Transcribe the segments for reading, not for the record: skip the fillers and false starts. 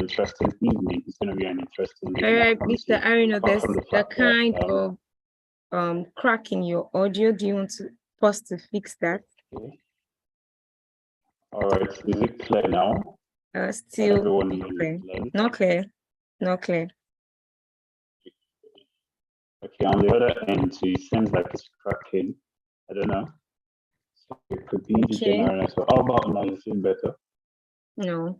interesting evening. It's going to be an interesting All evening. right, Mr. Arino, there's the a fact kind that, of crack in your audio. Do you want to pause to fix that? okay. All right, is it clear now? Still Everyone not clear. clear? Not clear. Not clear. Okay, on the other end, so it seems like it's cracking. I don't know. So it could be the general. So how about now? Is it better? No.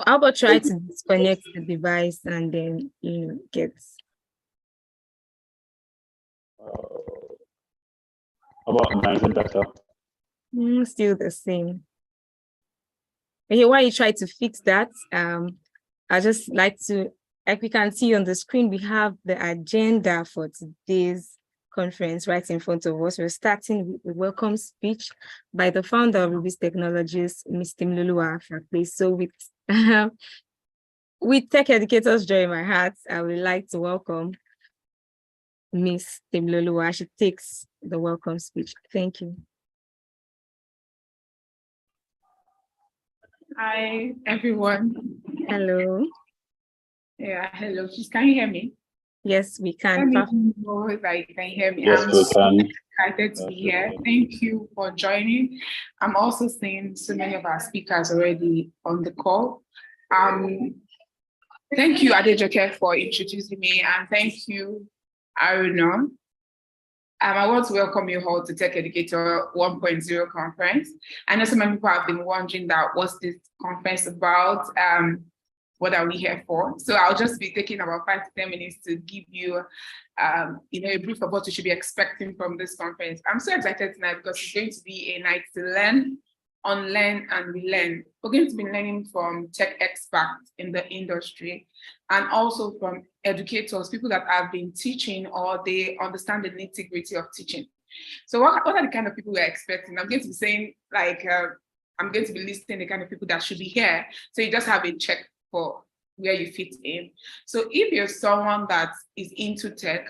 How about try to disconnect the device and then get. How about now? Is it better? Still the same. Okay, while you try to fix that, I just like to, like we can see on the screen, we have the agenda for today's conference right in front of us. We're starting with a welcome speech by the founder of Rubis Technologies, Ms. Temiloluwa Afakpe. So with tech educators join my heart, I would like to welcome Ms. Temiloluwa. She takes the welcome speech. Thank you. Hi, everyone. Hello. Yeah, hello. Please, can you hear me? Yes, we can. Let me know if you can hear me. Yes, we can. Excited to be here. Thank you for joining. I'm also seeing so many of our speakers already on the call. Thank you, Adejoke, for introducing me, and thank you, Aruna. I want to welcome you all to Tech Educator 1.0 conference. I know so many people have been wondering that what's this conference about? What are we here for? So I'll just be taking about 5 to 10 minutes to give you, a brief of what you should be expecting from this conference. I'm so excited tonight because it's going to be a night to learn, unlearn, and relearn. We're going to be learning from tech experts in the industry and also from educators, people that have been teaching or they understand the nitty-gritty of teaching. So what are the kind of people we're expecting? I'm going to be saying, I'm going to be listing the kind of people that should be here. So you just have a check for where you fit in. So if you're someone that is into tech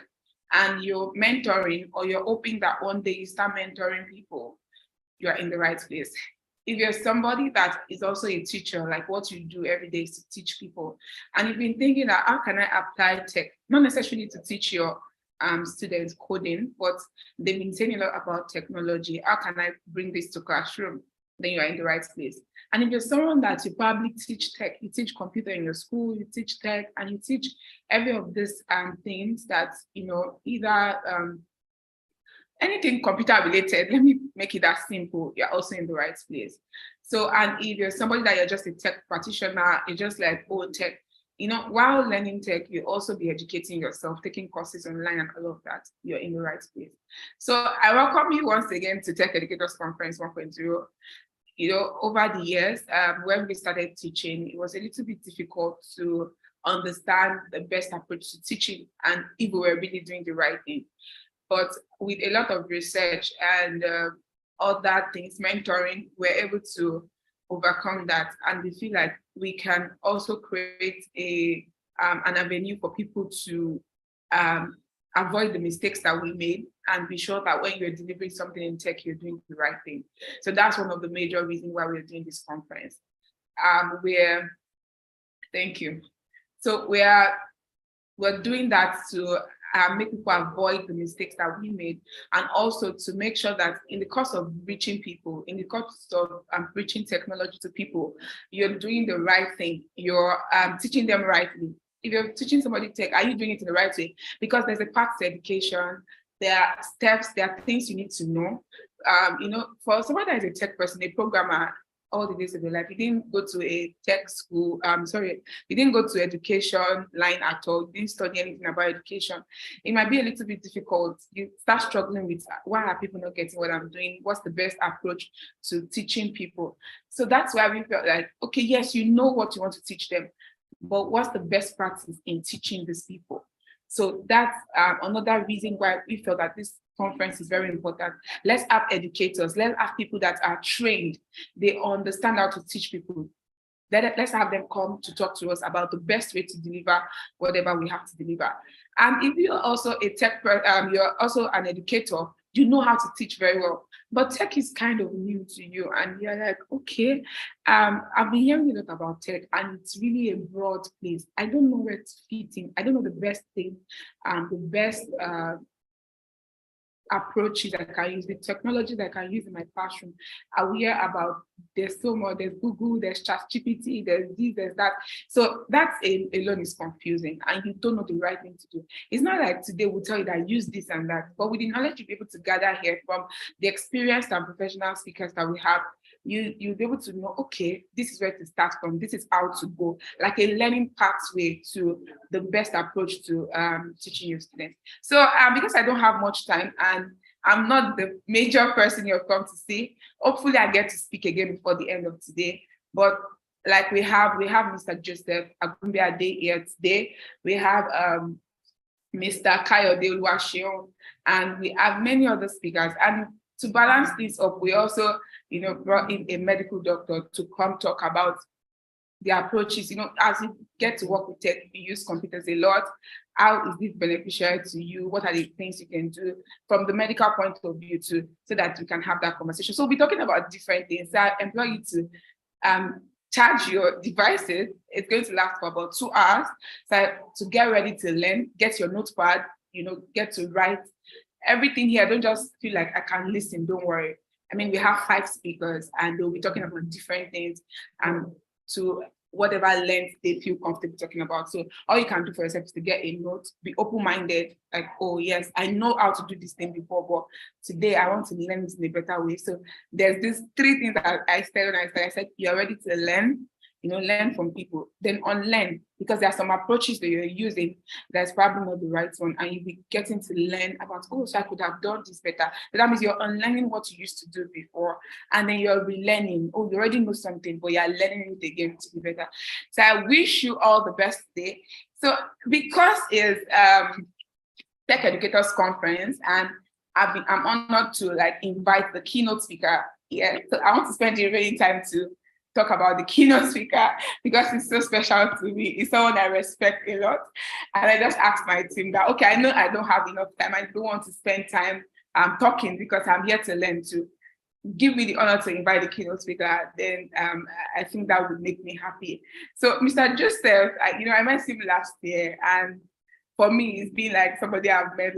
and you're mentoring or you're hoping that one day you start mentoring people, you're in the right place. If you're somebody that is also a teacher, like what you do every day is to teach people, and you've been thinking that how can I apply tech, not necessarily to teach your students coding, but they've been saying a lot about technology, how can I bring this to classroom? Then you are in the right place. And if you're someone that you probably teach tech, you teach computer in your school, you teach tech, and you teach every of these things that, either anything computer related, let me make it that simple, you're also in the right place. So, and if you're somebody that you're just a tech practitioner, you're just like, oh, tech, while learning tech, you also be educating yourself, taking courses online and all of that, you're in the right place. So I welcome you once again to Tech Educators Conference 1.0. Over the years, when we started teaching, it was a little bit difficult to understand the best approach to teaching and if we were really doing the right thing. But with a lot of research and other things, mentoring, we're able to overcome that. And we feel like we can also create an avenue for people to avoid the mistakes that we made and be sure that when you're delivering something in tech, you're doing the right thing. So that's one of the major reasons why we're doing this conference. Thank you. So we're doing that to make people avoid the mistakes that we made, and also to make sure that in the course of reaching people, in the course of preaching technology to people, you're doing the right thing. You're teaching them rightly. If you're teaching somebody tech, are you doing it in the right way? Because there's a path to education. There are steps. There are things you need to know. For someone that is a tech person, a programmer, all the days of your life, you didn't go to a tech school, you didn't go to education line at all, you didn't study anything about education, it might be a little bit difficult. You start struggling with, why are people not getting what I'm doing? What's the best approach to teaching people? So that's why we felt like, okay, yes, you know what you want to teach them, but what's the best practice in teaching these people? So that's another reason why we felt that this conference is very important. Let's have educators, let's have people that are trained, they understand how to teach people. Let's have them come to talk to us about the best way to deliver whatever we have to deliver. And if you're also a tech, you're also an educator, you know how to teach very well, but tech is kind of new to you, and you're like, okay, I've been hearing a lot about tech, and it's really a broad place. I don't know where to fit in. I don't know the best thing, the best approaches I can use, the technology that I can use in my classroom. Aware about there's so much, there's Google, there's ChatGPT, there's this, there's that. So that alone is confusing, and you don't know the right thing to do. It's not like today we'll tell you that use this and that, but with the knowledge you'll be able to gather here from the experienced and professional speakers that we have, you'll be able to know, okay, this is where to start from, this is how to go, like a learning pathway to the best approach to teaching your students. So because I don't have much time and I'm not the major person you've come to see, hopefully I get to speak again before the end of today. But like we have Mr. Joseph Agunbiade here today. We have Mr. Kayode Oluwaseun, and we have many other speakers. And to balance this up, we also, brought in a medical doctor to come talk about the approaches. As you get to work with tech, you use computers a lot. How is this beneficial to you? What are the things you can do from the medical point of view so that you can have that conversation? So we'll be talking about different things. So I employ you to charge your devices. It's going to last for about 2 hours. So to get ready to learn, get your notepad, get to write everything here. Don't just feel like I can listen, don't worry. I mean, we have 5 speakers and they'll be talking about different things to whatever length they feel comfortable talking about. So all you can do for yourself is to get a note, be open-minded, like, oh yes, I know how to do this thing before, but today I want to learn this in a better way. So there's these 3 things that I said when I said, you're ready to learn, learn from people, then unlearn, because there are some approaches that you're using that's probably not the right one, and you'll be getting to learn about, oh, so I could have done this better. So that means you're unlearning what you used to do before, and then you're relearning. Oh, you already know something, but you're learning it again to be better. So I wish you all the best today. So because it's Tech Educators Conference, and I'm honored to invite the keynote speaker here. So I want to spend the remaining time to talk about the keynote speaker because it's so special to me. It's someone I respect a lot. And I just asked my team that, okay, I know I don't have enough time. I don't want to spend time talking because I'm here to learn. To give me the honor to invite the keynote speaker, then I think that would make me happy. So Mr. Joseph, I met him last year, and for me, it's been like somebody I've met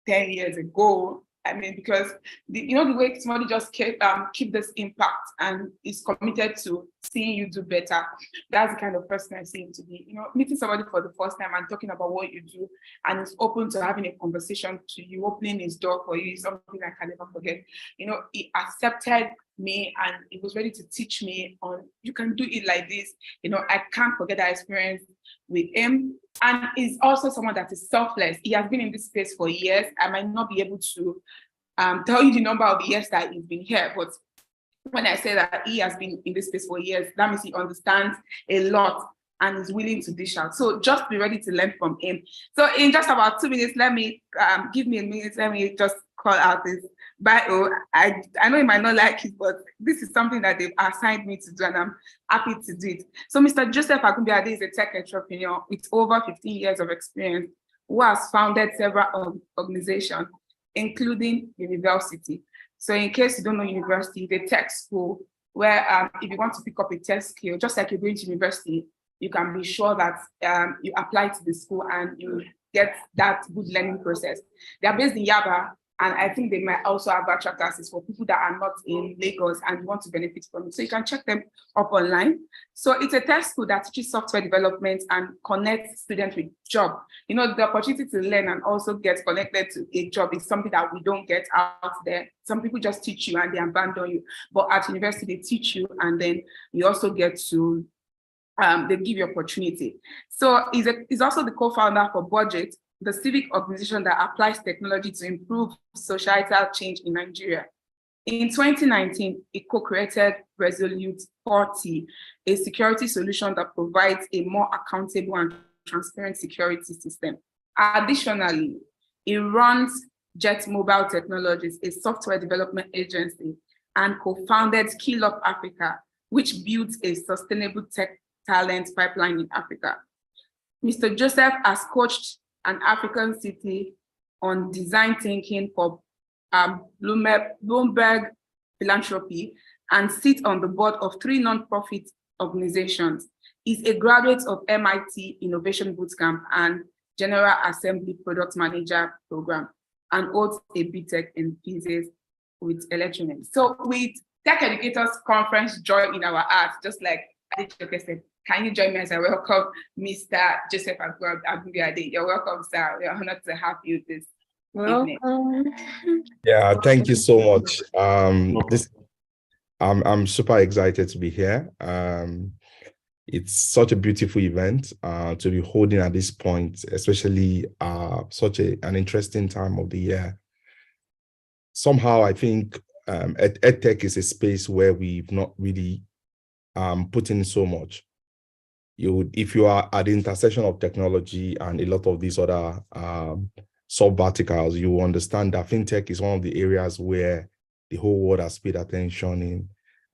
10 years ago. I mean, because the way somebody just keep this impact and is committed to seeing you do better. That's the kind of person I see him to be. Meeting somebody for the first time and talking about what you do, and is open to having a conversation to you, opening his door for you, is something I can never forget. He accepted me and he was ready to teach me on, you can do it like this. I can't forget that experience with him. And he's also someone that is selfless. He has been in this space for years. I might not be able to tell you the number of years that he's been here, but when I say that he has been in this space for years, that means he understands a lot and is willing to dish out. So just be ready to learn from him. So in just about 2 minutes, let me give me a minute. Let me just call out this bio. I know you might not like it, but this is something that they've assigned me to do, and I'm happy to do it. So Mr. Joseph Agunbiade is a tech entrepreneur with over 15 years of experience who has founded several organizations, including university. So in case you don't know university, the tech school where if you want to pick up a tech skill, just like you're going to university, you can be sure that you apply to the school and you get that good learning process. They are based in Yaba, and I think they might also have virtual classes for people that are not in Lagos and want to benefit from it. So you can check them up online. So it's a tech school that teaches software development and connects students with job. The opportunity to learn and also get connected to a job is something that we don't get out there. Some people just teach you and they abandon you. But at university, they teach you and then you also get to they give you opportunity. So he's also the co-founder for Budget, the civic organization that applies technology to improve societal change in Nigeria. In 2019, he co-created Resolute 40, a security solution that provides a more accountable and transparent security system. Additionally, he runs Jet Mobile Technologies, a software development agency, and co-founded Skill Up Africa, which builds a sustainable tech talent pipeline in Africa. Mr. Joseph has coached an African city on design thinking for Bloomberg Philanthropy, and sits on the board of 3 nonprofit organizations. Is a graduate of MIT Innovation Bootcamp and General Assembly Product Manager Program, and holds a BTech in Physics with electronics. So with Tech Educators Conference joy in our hearts, just like Adejoke said, can you join me as I welcome Mr. Joseph Agunbiade? You're welcome, sir. We're honored to have you this evening. Yeah, thank you so much. I'm super excited to be here. It's such a beautiful event to be holding at this point, especially such an interesting time of the year. Somehow, I think EdTech is a space where we've not really put in so much. If you are at the intersection of technology and a lot of these other sub-verticals, you will understand that fintech is one of the areas where the whole world has paid attention in.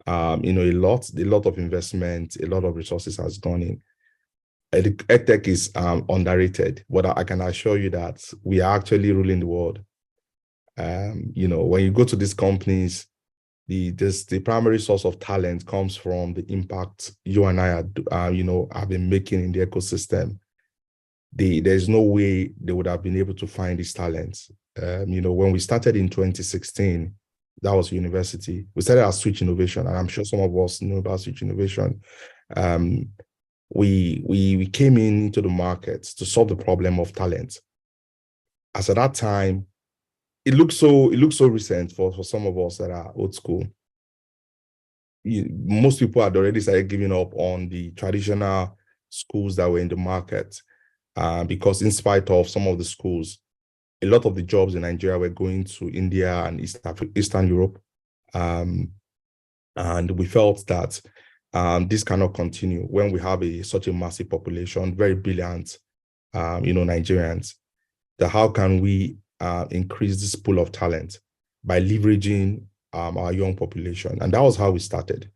A lot of investment, a lot of resources has gone in. EdTech is underrated, but I can assure you that we are actually ruling the world. When you go to these companies, the primary source of talent comes from the impact you and I have been making in the ecosystem. There's no way they would have been able to find these talents. When we started in 2016, that was university. We started as Switch Innovation, and I'm sure some of us know about Switch Innovation. We came into the market to solve the problem of talent. As at that time, it looks so recent for some of us that are old school. Most people had already started giving up on the traditional schools that were in the market because in spite of some of the schools, a lot of the jobs in Nigeria were going to India and Eastern Europe. And we felt that this cannot continue when we have such a massive population, very brilliant, Nigerians, that how can we increase this pool of talent by leveraging our young population? And that was how we started.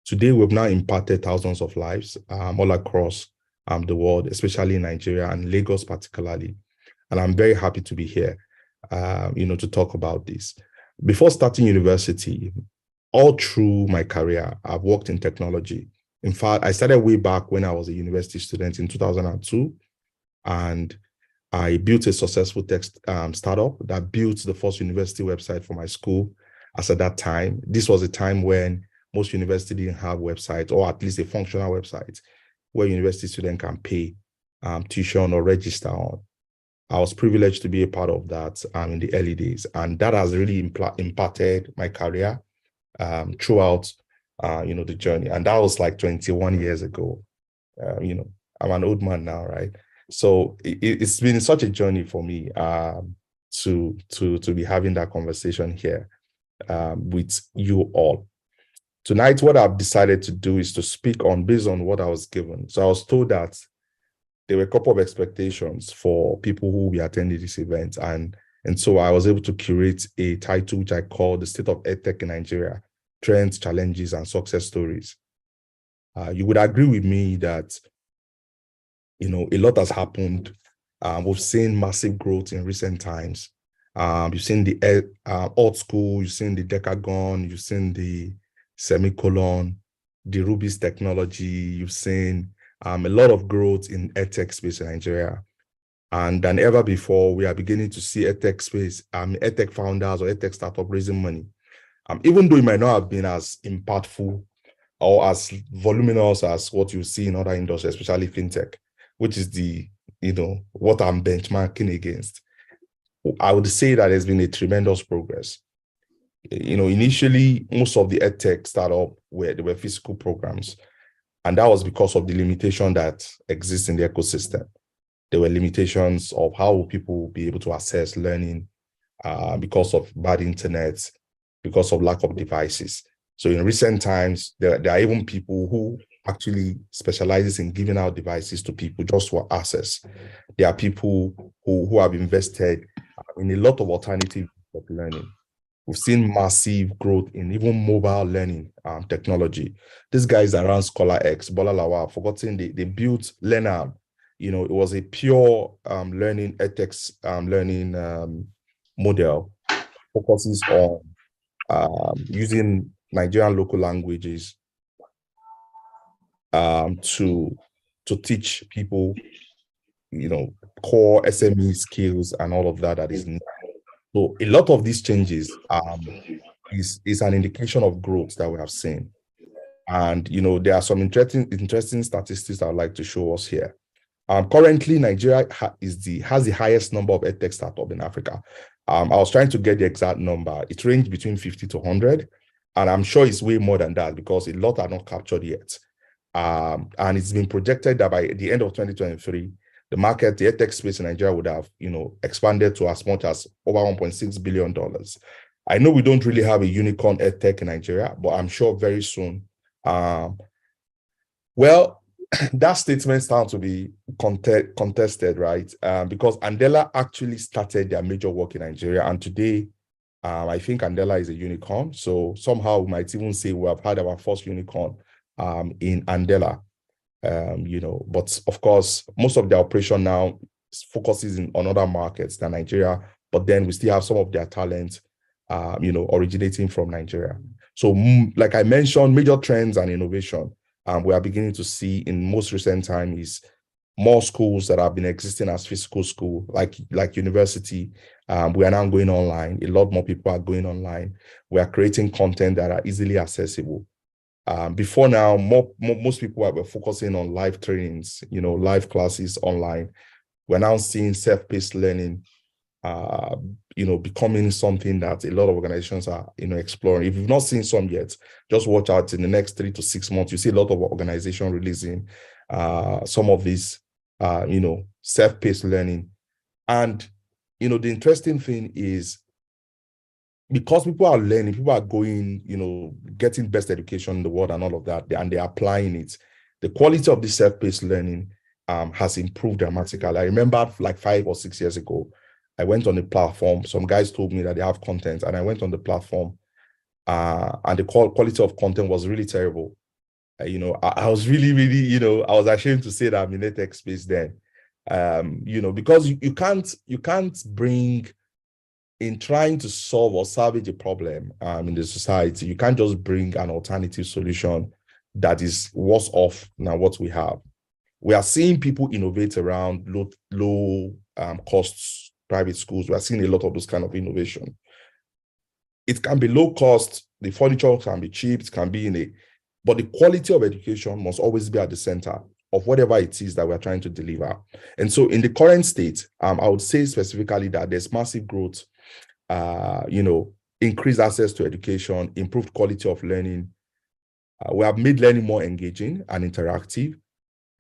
Today, we've now impacted thousands of lives all across the world, especially in Nigeria and Lagos particularly. And I'm very happy to be here, to talk about this. Before starting university, all through my career, I've worked in technology. In fact, I started way back when I was a university student in 2002, and I built a successful tech startup that built the first university website for my school. As at that time, this was a time when most universities didn't have websites, or at least a functional website where university students can pay tuition or register on. I was privileged to be a part of that in the early days, and that has really impacted my career throughout, the journey. And that was like 21 years ago. I'm an old man now, right? So it's been such a journey for me to be having that conversation here with you all. Tonight, what I've decided to do is to speak on based on what I was given. So I was told that there were a couple of expectations for people who will be attending this event. And so I was able to curate a title which I call The State of EdTech in Nigeria, Trends, Challenges, and Success Stories. You would agree with me that, a lot has happened. We've seen massive growth in recent times. You've seen the old school, you've seen the Decagon, you've seen the semicolon, the Rubis technology, you've seen a lot of growth in EdTech space in Nigeria. And than ever before, we are beginning to see EdTech space, EdTech founders or EdTech startup raising money. Even though it might not have been as impactful or as voluminous as what you see in other industries, especially fintech, which is what I'm benchmarking against. I would say that there's been a tremendous progress. Initially, most of the EdTech startup were physical programs. And that was because of the limitation that exists in the ecosystem. There were limitations of how people will be able to access learning because of bad internet, because of lack of devices. So in recent times, there are even people who actually specializes in giving out devices to people just for access. There are people who have invested in a lot of alternative of learning. We've seen massive growth in even mobile learning technology. These guys around ScholarX, Bola Lawal, forgotten they built LearnHub. It was a pure learning edX learning model focuses on using Nigerian local languages to teach people, core SME skills and all of that is needed. So a lot of these changes is an indication of growth that we have seen. And, there are some interesting statistics I would like to show us here. Currently, Nigeria has the highest number of EdTech startups in Africa. I was trying to get the exact number. It ranged between 50 to 100. And I'm sure it's way more than that because a lot are not captured yet. And it's been projected that by the end of 2023, the EdTech space in Nigeria would have, expanded to as much as over $1.6 billion. I know we don't really have a unicorn EdTech in Nigeria, but I'm sure very soon. That statement starts to be contested, right? Because Andela actually started their major work in Nigeria, and today, I think Andela is a unicorn. So somehow we might even say we have had our first unicorn in Andela. But of course, most of the operation now focuses on other markets than Nigeria, but then we still have some of their talent, originating from Nigeria. So like I mentioned, major trends and innovation we are beginning to see in most recent time is more schools that have been existing as physical school, like university. We are now going online. A lot more people are going online. We are creating content that are easily accessible. Before now, most people were focusing on live trainings, live classes online. We're now seeing self-paced learning, becoming something that a lot of organizations are, exploring. If you've not seen some yet, just watch out in the next 3 to 6 months. You see a lot of organizations releasing some of these, self-paced learning. And, the interesting thing is, because people are learning, people are going, getting best education in the world and all of that, and they're applying it, the quality of this self-paced learning has improved dramatically. I remember like 5 or 6 years ago, I went on the platform. Some guys told me that they have content, and I went on the platform, and the quality of content was really terrible. I was really, really, I was ashamed to say that I'm in the tech space then, because you can't bring, in trying to solve or salvage a problem in the society, you can't just bring an alternative solution that is worse off than what we have. We are seeing people innovate around low costs private schools. We are seeing a lot of those kind of innovation. It can be low cost, the furniture can be cheap, it can be but the quality of education must always be at the center of whatever it is that we're trying to deliver. And so in the current state, I would say specifically that there's massive growth, increased access to education, improved quality of learning. We have made learning more engaging and interactive,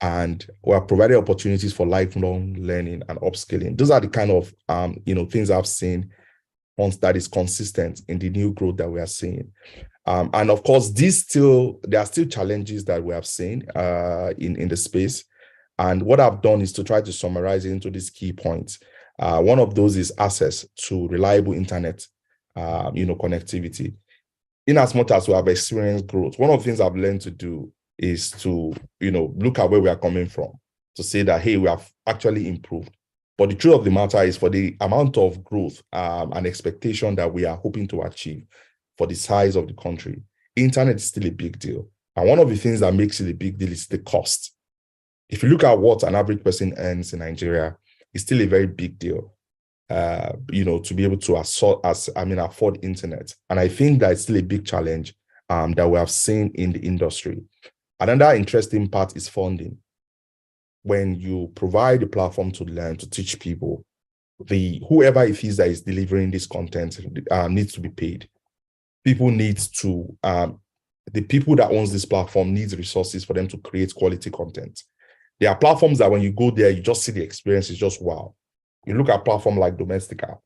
and we have provided opportunities for lifelong learning and upskilling. Those are the kind of, things I've seen once that is consistent in the new growth that we are seeing. And of course, there are still challenges that we have seen in the space. And what I've done is to try to summarize it into these key points. One of those is access to reliable internet, connectivity. In as much as we have experienced growth, one of the things I've learned to do is to, look at where we are coming from, to say that, hey, we have actually improved. But the truth of the matter is, for the amount of growth and expectation that we are hoping to achieve for the size of the country, internet is still a big deal. And one of the things that makes it a big deal is the cost. If you look at what an average person earns in Nigeria, it's still a very big deal, to be able to afford internet. And I think that it's still a big challenge that we have seen in the industry. Another interesting part is funding. When you provide a platform to learn, to teach people, whoever it is that is delivering this content needs to be paid. People need to, the people that owns this platform needs resources for them to create quality content. There are platforms that when you go there, you just see the experience, it's just wow. You look at platforms like Domestika,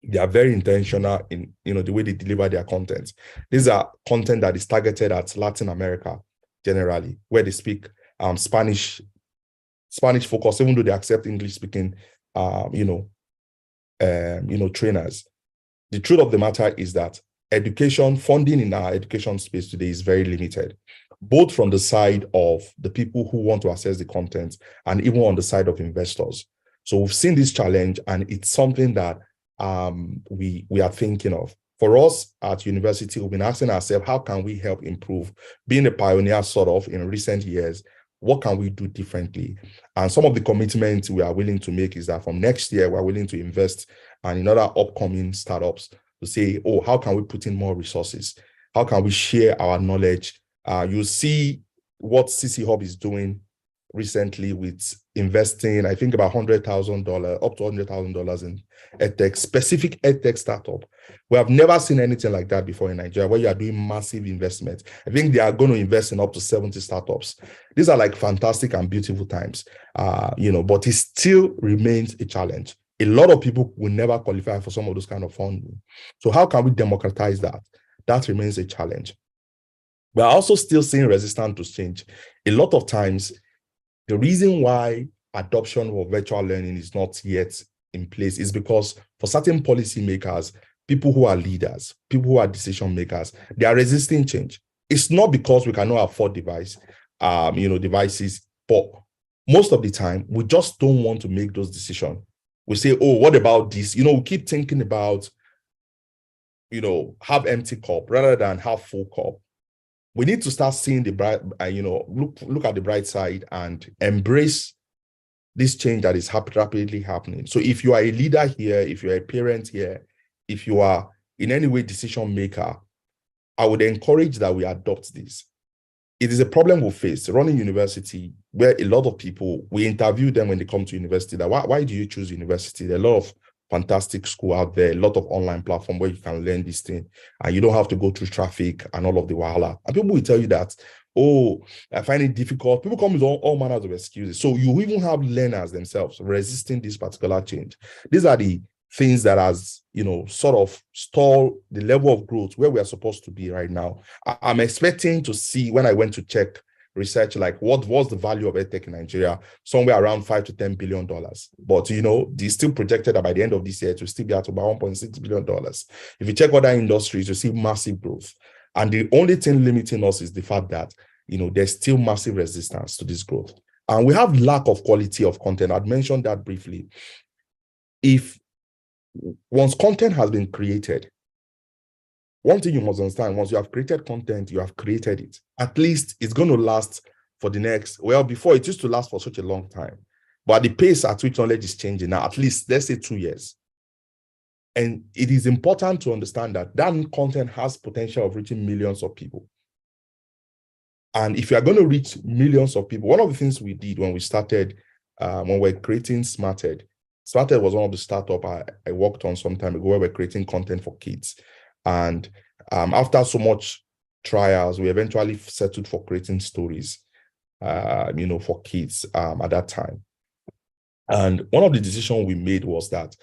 they are very intentional in the way they deliver their content. These are content that is targeted at Latin America generally, where they speak Spanish focus, even though they accept English speaking trainers. The truth of the matter is that education funding in our education space today is very limited, both from the side of the people who want to access the content and even on the side of investors. So we've seen this challenge, and it's something that we are thinking of. For us at university, we've been asking ourselves, how can we help improve? Being a pioneer sort of in recent years, what can we do differently? And some of the commitments we are willing to make is that from next year, we're willing to invest in other upcoming startups to say, oh, how can we put in more resources? How can we share our knowledge? You see what CC Hub is doing recently with investing, I think about $100,000, up to $100,000 in EdTech, specific EdTech startup. We have never seen anything like that before in Nigeria, where you are doing massive investment. I think they are going to invest in up to 70 startups. These are like fantastic and beautiful times, but it still remains a challenge. A lot of people will never qualify for some of those kind of funding. So how can we democratize that? That remains a challenge. We are also still seeing resistance to change. A lot of times, the reason why adoption of virtual learning is not yet in place is because for certain policymakers, people who are leaders, people who are decision makers, they are resisting change. It's not because we cannot afford devices, but most of the time, we just don't want to make those decisions. We say, oh, what about this? We keep thinking about, have empty cup rather than have full cup. We need to start seeing the bright, look at the bright side and embrace this change that is rapidly happening. So if you are a leader here, if you're a parent here, if you are in any way decision maker, I would encourage that we adopt this. It is a problem we face running university, where a lot of people, we interview them when they come to university, that why do you choose university? There are a lot of fantastic school out there, a lot of online platform where you can learn this thing, and you don't have to go through traffic and all of the wahala. And people will tell you that, oh, I find it difficult. People come with all manners of excuses. So you even have learners themselves resisting this particular change. These are the things that has, sort of stall the level of growth where we are supposed to be right now. I'm expecting to see, when I went to check research, like what was the value of EdTech in Nigeria, somewhere around $5 to $10 billion. But, it's still projected that by the end of this year, it will still be at about $1.6 billion. If you check other industries, you see massive growth. And the only thing limiting us is the fact that, there's still massive resistance to this growth. And we have lack of quality of content. I'd mentioned that briefly. Once content has been created, one thing you must understand, once you have created content, you have created it. At least it's going to last for the next, before it used to last for such a long time. But the pace at which knowledge is changing now, at least, let's say 2 years. And it is important to understand that content has potential of reaching millions of people. And if you are going to reach millions of people, one of the things we did when we started, when we're creating SmartEd was one of the startups I worked on some time ago, where we're creating content for kids. And after so much trials, we eventually settled for creating stories, for kids at that time. And one of the decisions we made was that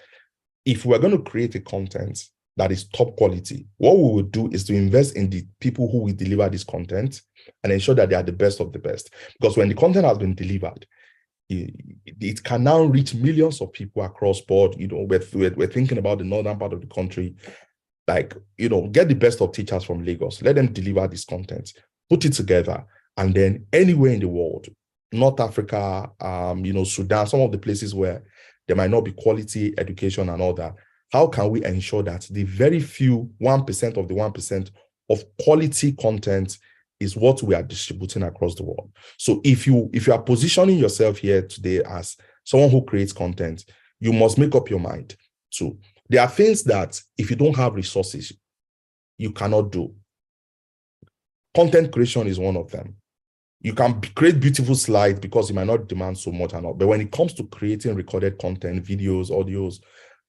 if we're going to create a content that is top quality, what we will do is to invest in the people who will deliver this content and ensure that they are the best of the best. Because when the content has been delivered, it can now reach millions of people across board. We're thinking about the northern part of the country. Get the best of teachers from Lagos, let them deliver this content, put it together, and then anywhere in the world, North Africa, Sudan, some of the places where there might not be quality education and all that, how can we ensure that the very few 1% of the 1% of quality content is what we are distributing across the world? So if you are positioning yourself here today as someone who creates content, you must make up your mind to. There are things that if you don't have resources, you cannot do. Content creation is one of them. You can create beautiful slides because you might not demand so much and all. But when it comes to creating recorded content, videos, audios,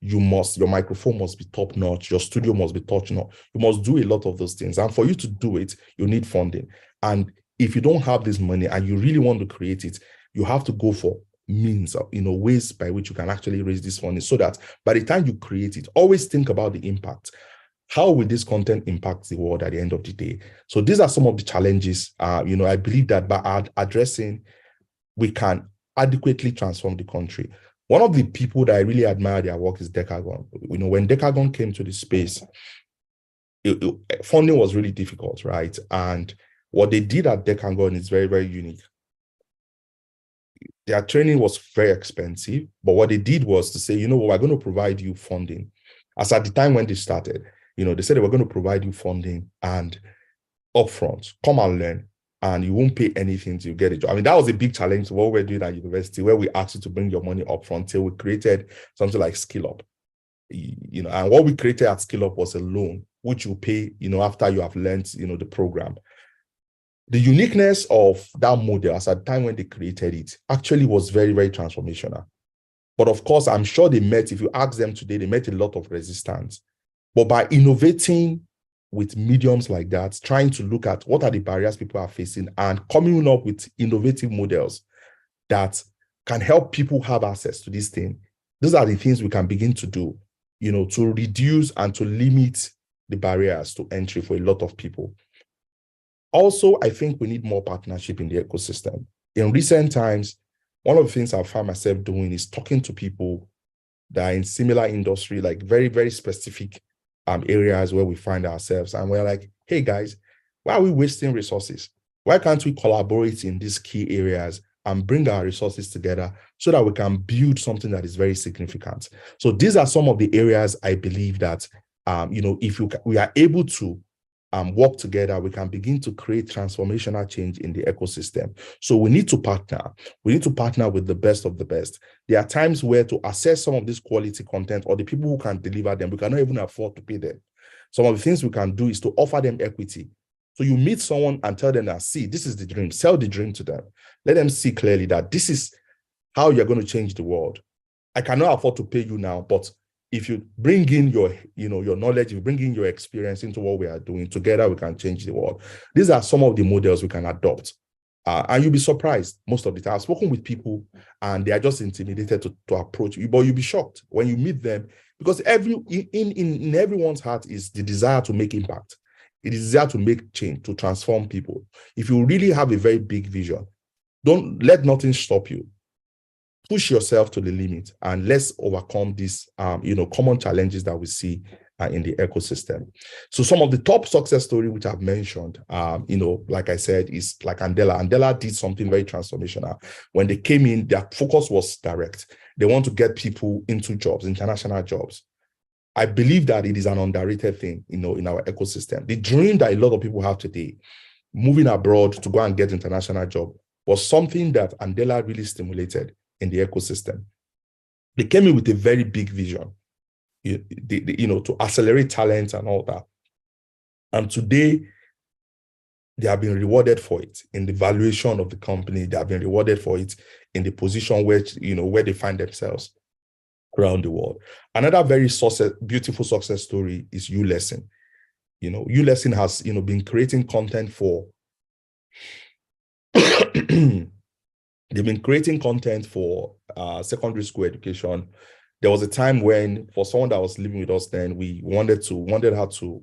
your microphone must be top notch. Your studio must be top notch. You must do a lot of those things. And for you to do it, you need funding. And if you don't have this money and you really want to create it, you have to go for means, ways by which you can actually raise this funding, so that by the time you create it, always think about the impact. How will this content impact the world at the end of the day? So these are some of the challenges, I believe that by addressing, we can adequately transform the country. One of the people that I really admire their work is Decagon. When Decagon came to the space, funding was really difficult, right? And what they did at Decagon is very, very unique. Their training was very expensive, but what they did was to say, we're going to provide you funding As at the time when they started, they said they were going to provide you funding and upfront, come and learn, and you won't pay anything till you get a job. I mean, that was a big challenge to what we're doing at university, where we asked you to bring your money upfront till we created something like Skill Up. And what we created at Skill Up was a loan, which you pay, after you have learned, the program. The uniqueness of that model as at the time when they created it actually was very, very transformational. But of course, I'm sure if you ask them today, they met a lot of resistance. But by innovating with mediums like that, trying to look at what are the barriers people are facing and coming up with innovative models that can help people have access to this thing, those are the things we can begin to do, to reduce and to limit the barriers to entry for a lot of people. Also, I think we need more partnership in the ecosystem. In recent times, one of the things I've found myself doing is talking to people that are in similar industry, like very, very specific areas where we find ourselves. And we're like, hey guys, why are we wasting resources? Why can't we collaborate in these key areas and bring our resources together so that we can build something that is very significant? So these are some of the areas I believe that, if we are able to work together, we can begin to create transformational change in the ecosystem. So we need to partner. We need to partner with the best of the best. There are times where to assess some of this quality content or the people who can deliver them, we cannot even afford to pay them. Some of the things we can do is to offer them equity. So you meet someone and tell them that, see, this is the dream. Sell the dream to them. Let them see clearly that this is how you're going to change the world. I cannot afford to pay you now, but if you bring in your knowledge, you bring in your experience into what we are doing, together we can change the world. These are some of the models we can adopt. And you'll be surprised most of the time. I've spoken with people and they are just intimidated to approach you, but you'll be shocked when you meet them, because in everyone's heart is the desire to make impact. It is desire to make change, to transform people. If you really have a very big vision, don't let nothing stop you. Push yourself to the limit and let's overcome these, common challenges that we see in the ecosystem. So some of the top success story which I've mentioned, like I said, is like Andela. Andela did something very transformational. When they came in, their focus was direct. They want to get people into jobs, international jobs. I believe that it is an underrated thing, in our ecosystem. The dream that a lot of people have today, moving abroad to go and get international job, was something that Andela really stimulated in the ecosystem. They came in with a very big vision, to accelerate talent and all that. And today, they have been rewarded for it in the valuation of the company. They have been rewarded for it in the position where they find themselves around the world. Another very beautiful success story is ULesson. ULesson has, been creating content for they've been creating content for secondary school education. There was a time when, for someone that was living with us then, we wanted her to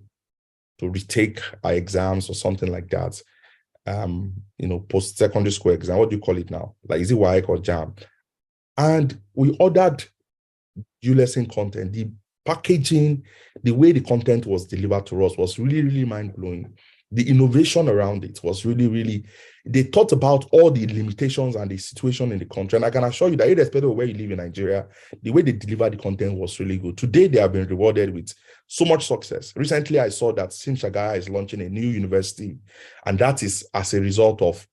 retake our exams or something like that. Post-secondary school exam. What do you call it now? Like, is it WAEC or JAM? And we ordered ULesson content. The packaging, the way the content was delivered to us was really, really mind-blowing. The innovation around it was really, really, they thought about all the limitations and the situation in the country. And I can assure you that irrespective of where you live in Nigeria, the way they delivered the content was really good. Today, they have been rewarded with so much success. Recently, I saw that Sim Shagaya is launching a new university, and that is as a result of,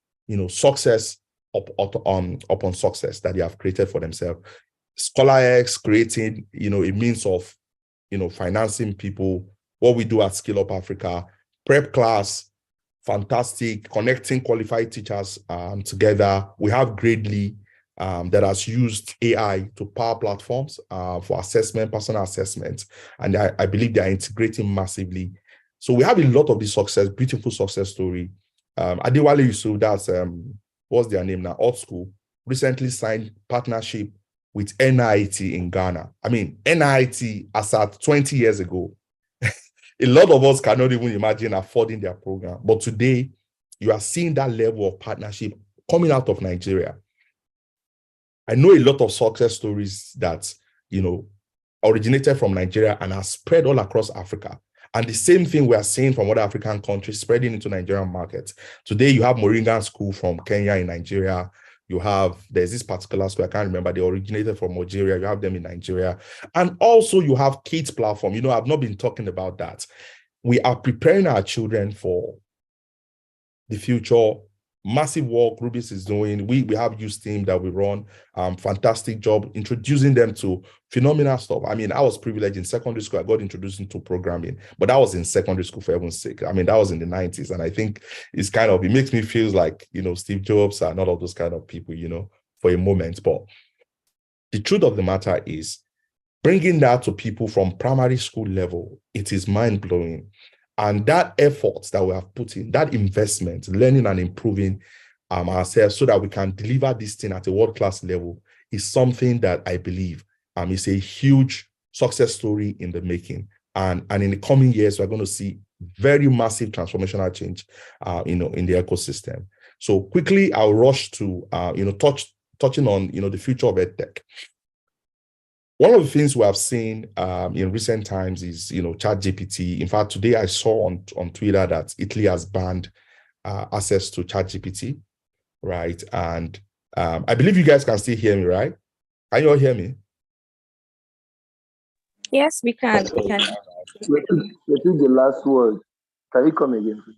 success upon success that they have created for themselves. ScholarX creating, a means of, financing people. What we do at Skill Up Africa, prep class, fantastic, connecting qualified teachers together. We have Gradely that has used AI to power platforms for assessment, personal assessment. And I believe they are integrating massively. So we have a lot of this success, beautiful success story. Adewale Yusuf, that's, what's their name now? Alt School, recently signed partnership with NIT in Ghana. I mean, NIT as at 20 years ago, a lot of us cannot even imagine affording their program. But today, you are seeing that level of partnership coming out of Nigeria. I know a lot of success stories that, originated from Nigeria and are spread all across Africa. And the same thing we are seeing from other African countries spreading into Nigerian markets. Today, you have Moringa School from Kenya in Nigeria. there's this particular school, I can't remember, they originated from Algeria, you have them in Nigeria. And also you have kids platform. I've not been talking about that. We are preparing our children for the future. Massive work Rubis is doing. We have youth team that we run. Fantastic job introducing them to phenomenal stuff. I mean, I was privileged in secondary school. I got introduced into programming, but that was in secondary school, for heaven's sake. I mean, that was in the 90s. And I think it makes me feel like, Steve Jobs and all of those kind of people, for a moment. But the truth of the matter is, bringing that to people from primary school level, it is mind-blowing. And that effort that we have put in, that investment, learning and improving ourselves so that we can deliver this thing at a world-class level is something that I believe is a huge success story in the making. And in the coming years, we're going to see very massive transformational change, in the ecosystem. So quickly, I'll rush to, touching on, the future of EdTech. One of the things we have seen in recent times is, ChatGPT. In fact, today I saw on Twitter that Italy has banned access to ChatGPT, right? And I believe you guys can still hear me, right? Can you all hear me? Yes, we can. We can. Repeat the last word. Can you come again, please?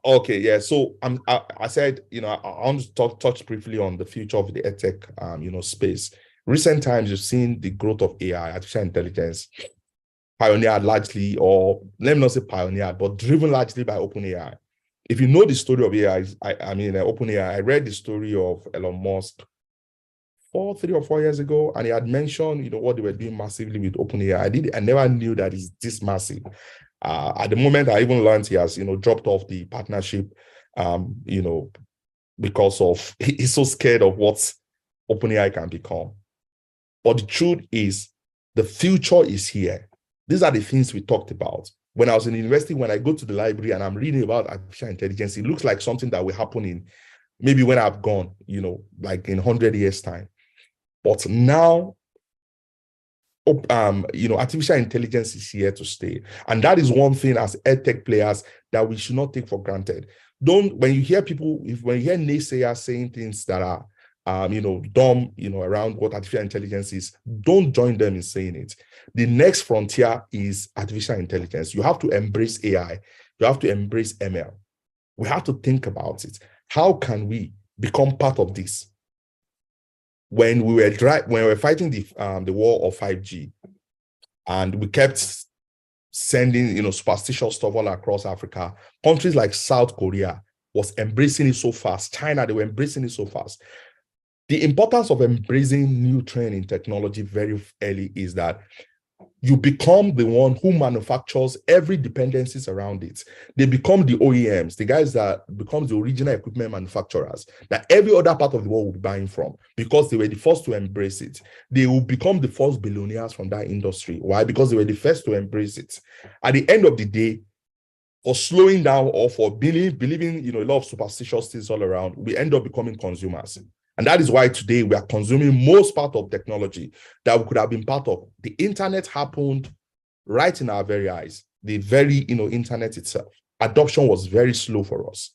Okay, yeah. So I said, I want to touch briefly on the future of the EdTech, space. Recent times, you've seen the growth of AI, artificial intelligence, pioneered largely, or let me not say pioneered, but driven largely by OpenAI. If you know the story of AI, OpenAI, I read the story of Elon Musk 3 or 4 years ago, and he had mentioned, what they were doing massively with OpenAI. I never knew that it's this massive. At the moment, I even learned he has, dropped off the partnership, because of he's so scared of what OpenAI can become. But the truth is, the future is here. These are the things we talked about. When I was in university, when I go to the library and I'm reading about artificial intelligence, it looks like something that will happen in maybe when I've gone, like in 100 years' time. But now, artificial intelligence is here to stay. And that is one thing as EdTech players that we should not take for granted. When you hear naysayers saying things that are dumb, around what artificial intelligence is, don't join them in saying it. The next frontier is artificial intelligence. You have to embrace AI. You have to embrace ML. We have to think about it. How can we become part of this? When we were fighting the war of 5G, and we kept sending, superstitious stuff all across Africa, countries like South Korea was embracing it so fast. China, they were embracing it so fast. The importance of embracing new trend in technology very early is that you become the one who manufactures every dependencies around it. They become the OEMs, the guys that become the original equipment manufacturers that every other part of the world will be buying from because they were the first to embrace it. They will become the first billionaires from that industry. Why? Because they were the first to embrace it. At the end of the day, for slowing down or for believing, a lot of superstitious things all around, we end up becoming consumers. And that is why today we are consuming most part of technology that we could have been part of. The internet happened right in our very eyes. The very, internet itself. Adoption was very slow for us.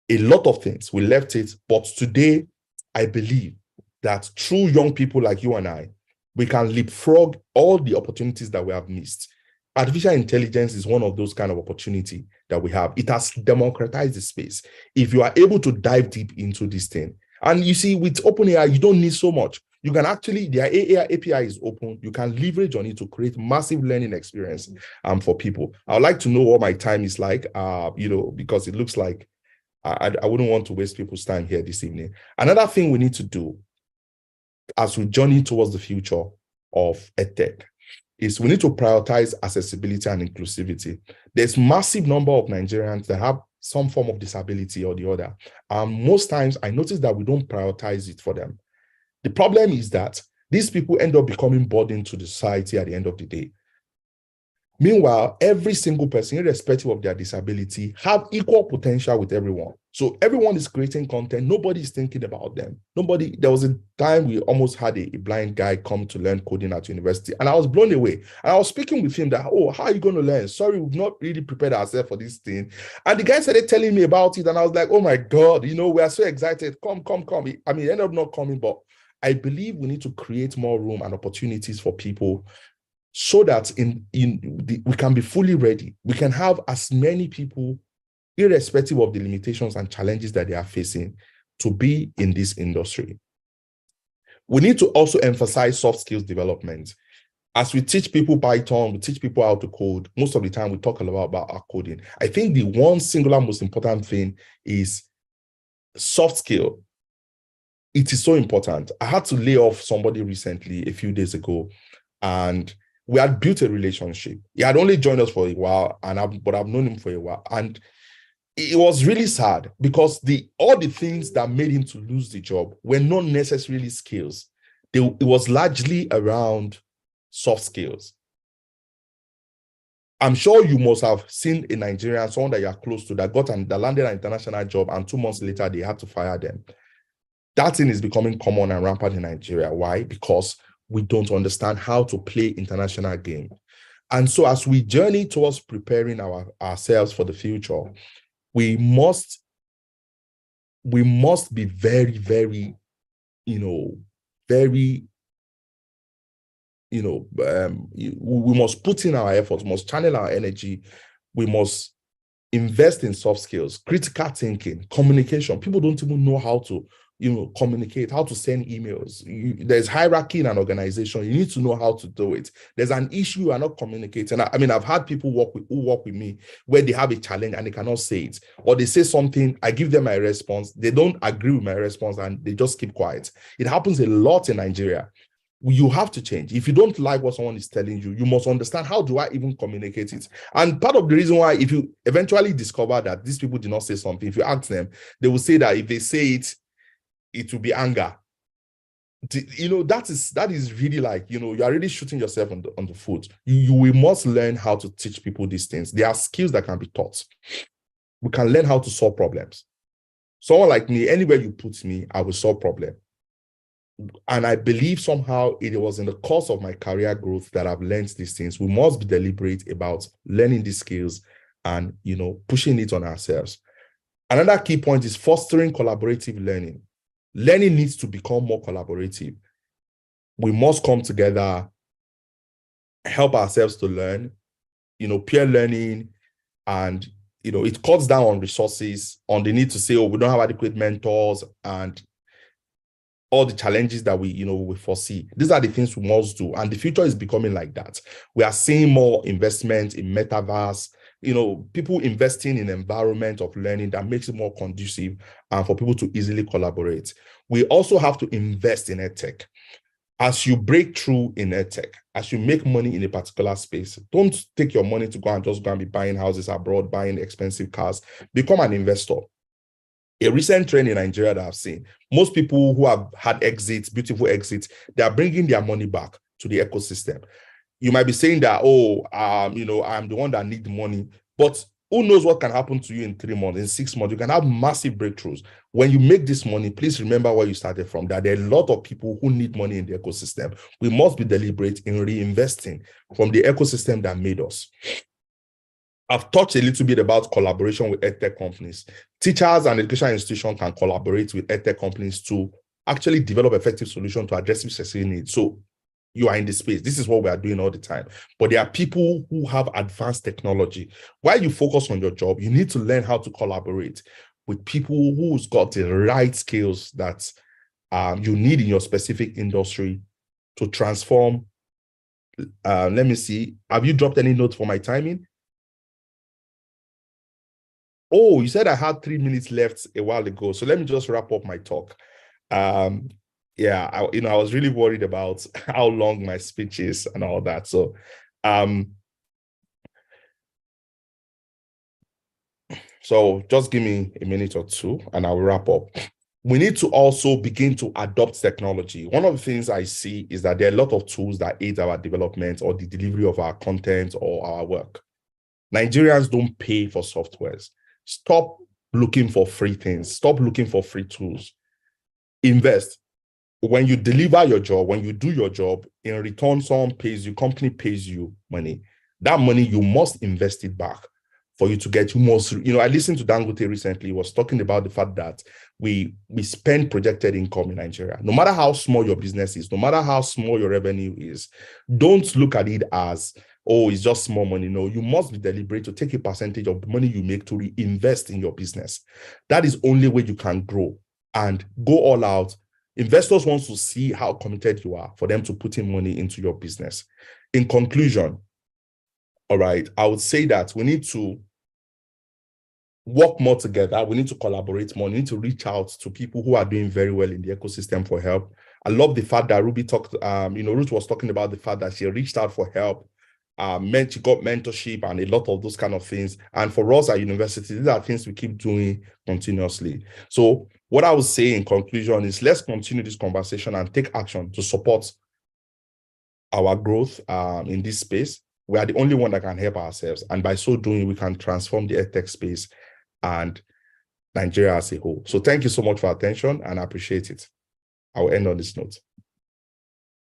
A lot of things, we left it. But today, I believe that through young people like you and I, we can leapfrog all the opportunities that we have missed. Artificial intelligence is one of those kind of opportunity that we have. It has democratized the space. If you are able to dive deep into this thing, and you see, with OpenAI, you don't need so much. You can actually, their AI API is open. You can leverage on it to create massive learning experience for people. I would like to know what my time is like, because it looks like I wouldn't want to waste people's time here this evening. Another thing we need to do as we journey towards the future of EdTech is we need to prioritize accessibility and inclusivity. There's massive number of Nigerians that have some form of disability or the other. Most times I notice that we don't prioritize it for them. The problem is that these people end up becoming burden to the society at the end of the day. Meanwhile, every single person, irrespective of their disability, have equal potential with everyone. So everyone is creating content. Nobody is thinking about them. There was a time we almost had a blind guy come to learn coding at university, and I was blown away. And I was speaking with him that, oh, how are you going to learn? Sorry, we've not really prepared ourselves for this thing. And the guy started telling me about it, and I was like, oh my God, we are so excited. Come. I mean, he ended up not coming, but I believe we need to create more room and opportunities for people so that we can be fully ready. We can have as many people, irrespective of the limitations and challenges that they are facing, to be in this industry. We need to also emphasize soft skills development. As we teach people Python, we teach people how to code. Most of the time, we talk a lot about our coding. I think the one singular most important thing is soft skill. It is so important. I had to lay off somebody recently, a few days ago, and we had built a relationship. He had only joined us for a while, but I've known him for a while. And it was really sad because all the things that made him to lose the job were not necessarily skills. It was largely around soft skills. I'm sure you must have seen a Nigerian, someone that you're close to, that landed an international job, and 2 months later, they had to fire them. That thing is becoming common and rampant in Nigeria. Why? Because we don't understand how to play international game. And so as we journey towards preparing ourselves for the future, we must be very, very, we must put in our efforts, must channel our energy. We must invest in soft skills, critical thinking, communication. People don't even know how to communicate, how to send emails. There's hierarchy in an organization. You need to know how to do it. There's an issue you are not communicating. I mean, I've had people who work with me where they have a challenge and they cannot say it, or they say something, I give them my response, they don't agree with my response, and they just keep quiet. It happens a lot in Nigeria. You have to change. If you don't like what someone is telling you, you must understand, how do I even communicate it? And part of the reason why, if you eventually discover that these people did not say something, if you ask them, they will say that if they say it, it will be anger. That is really like, you're already shooting yourself on the foot. We must learn how to teach people these things. There are skills that can be taught. We can learn how to solve problems. Someone like me, anywhere you put me, I will solve problems. And I believe somehow it was in the course of my career growth that I've learned these things. We must be deliberate about learning these skills and, pushing it on ourselves. Another key point is fostering collaborative learning. Learning needs to become more collaborative. We must come together, help ourselves to learn, peer learning, and, it cuts down on resources, on the need to say, oh, we don't have adequate mentors, and all the challenges that we foresee. These are the things we must do. And the future is becoming like that. We are seeing more investment in metaverse, people investing in environment of learning that makes it more conducive and for people to easily collaborate. We also have to invest in EdTech. As you break through in EdTech, as you make money in a particular space, don't take your money to go and be buying houses abroad, buying expensive cars. Become an investor. A recent trend in Nigeria that I've seen, most people who have had exits, beautiful exits, they are bringing their money back to the ecosystem. You might be saying that, I'm the one that needs money, but who knows what can happen to you in 3 months, in 6 months? You can have massive breakthroughs. When you make this money, please remember where you started from, that there are a lot of people who need money in the ecosystem. We must be deliberate in reinvesting from the ecosystem that made us. I've touched a little bit about collaboration with EdTech companies. Teachers and educational institutions can collaborate with EdTech companies to actually develop effective solutions to address specific needs. So you are in the space. This is what we are doing all the time. But there are people who have advanced technology. While you focus on your job, you need to learn how to collaborate with people who's got the right skills that you need in your specific industry to transform. Let me see. Have you dropped any notes for my timing? Oh, you said I had 3 minutes left a while ago. So let me just wrap up my talk. I was really worried about how long my speech is and all that. So, so just give me a minute or two and I'll wrap up. we need to also begin to adopt technology. One of the things I see is that there are a lot of tools that aid our development or the delivery of our content or our work. Nigerians don't pay for softwares. Stop looking for free things. Stop looking for free tools. Invest. When you deliver your job, when you do your job, in return, someone pays you, company pays you money. That money, you must invest it back for you to get, I listened to Dangote recently, was talking about the fact that we spend projected income in Nigeria. No matter how small your business is, no matter how small your revenue is, don't look at it as, oh, it's just small money. No, you must be deliberate to take a percentage of the money you make to reinvest in your business. That is the only way you can grow and go all out. Investors want to see how committed you are for them to put in money into your business. In conclusion, all right, I would say that we need to work more together. We need to collaborate more. We need to reach out to people who are doing very well in the ecosystem for help. I love the fact that Ruby talked, Ruth was talking about the fact that she reached out for help. She got mentorship and a lot of those kind of things. And for us at university, these are things we keep doing continuously. So what I would say in conclusion is let's continue this conversation and take action to support our growth in this space. We are the only one that can help ourselves. And by so doing, we can transform the edtech space and Nigeria as a whole. So thank you so much for attention and I appreciate it. I will end on this note.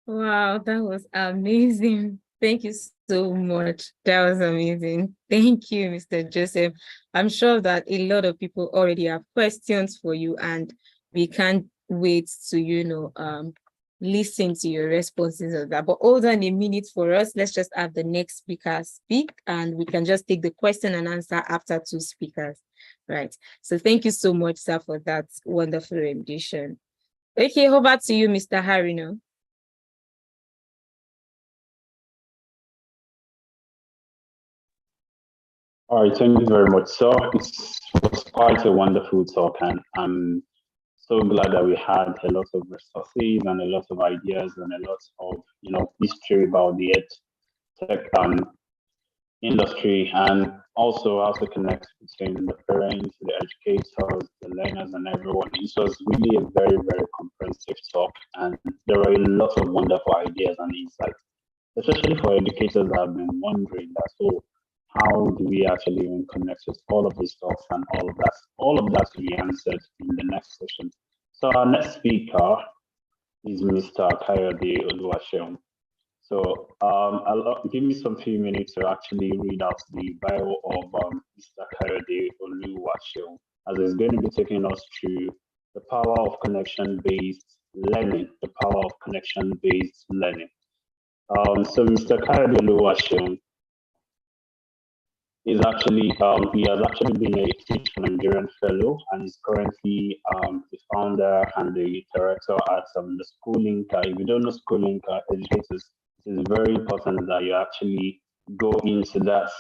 Wow, that was amazing. Thank you so much. That was amazing. Thank you, Mr. Joseph. I'm sure that a lot of people already have questions for you and we can't wait to, listen to your responses of that. But hold on a minute for us. Let's just have the next speaker speak and we can just take the question and answer after two speakers. Right. So thank you so much, sir, for that wonderful rendition. Okay, over to you, Mr. Harino. All right, thank you very much. So it was quite a wonderful talk, and I'm so glad that we had a lot of resources and a lot of ideas and a lot of history about the tech industry, and also how to connect between the parents, the educators, the learners, and everyone. It was really a very, very comprehensive talk, and there were a lot of wonderful ideas and insights, especially for educators that have been wondering that, so how do we actually even connect with all of these talks and all of that? All of that will be answered in the next session. So our next speaker is Mr. Kayode Oluwaseun. So give me some few minutes to actually read out the bio of Mr. Kayode Oluwaseun, as he's going to be taking us through the power of connection-based learning, So Mr. Kayode Oluwaseun is actually, he has actually been a Teach for Nigerian Fellow and is currently the founder and the director at the Schoolinka. If you don't know Schoolinka, educators, it is very important that you actually go into that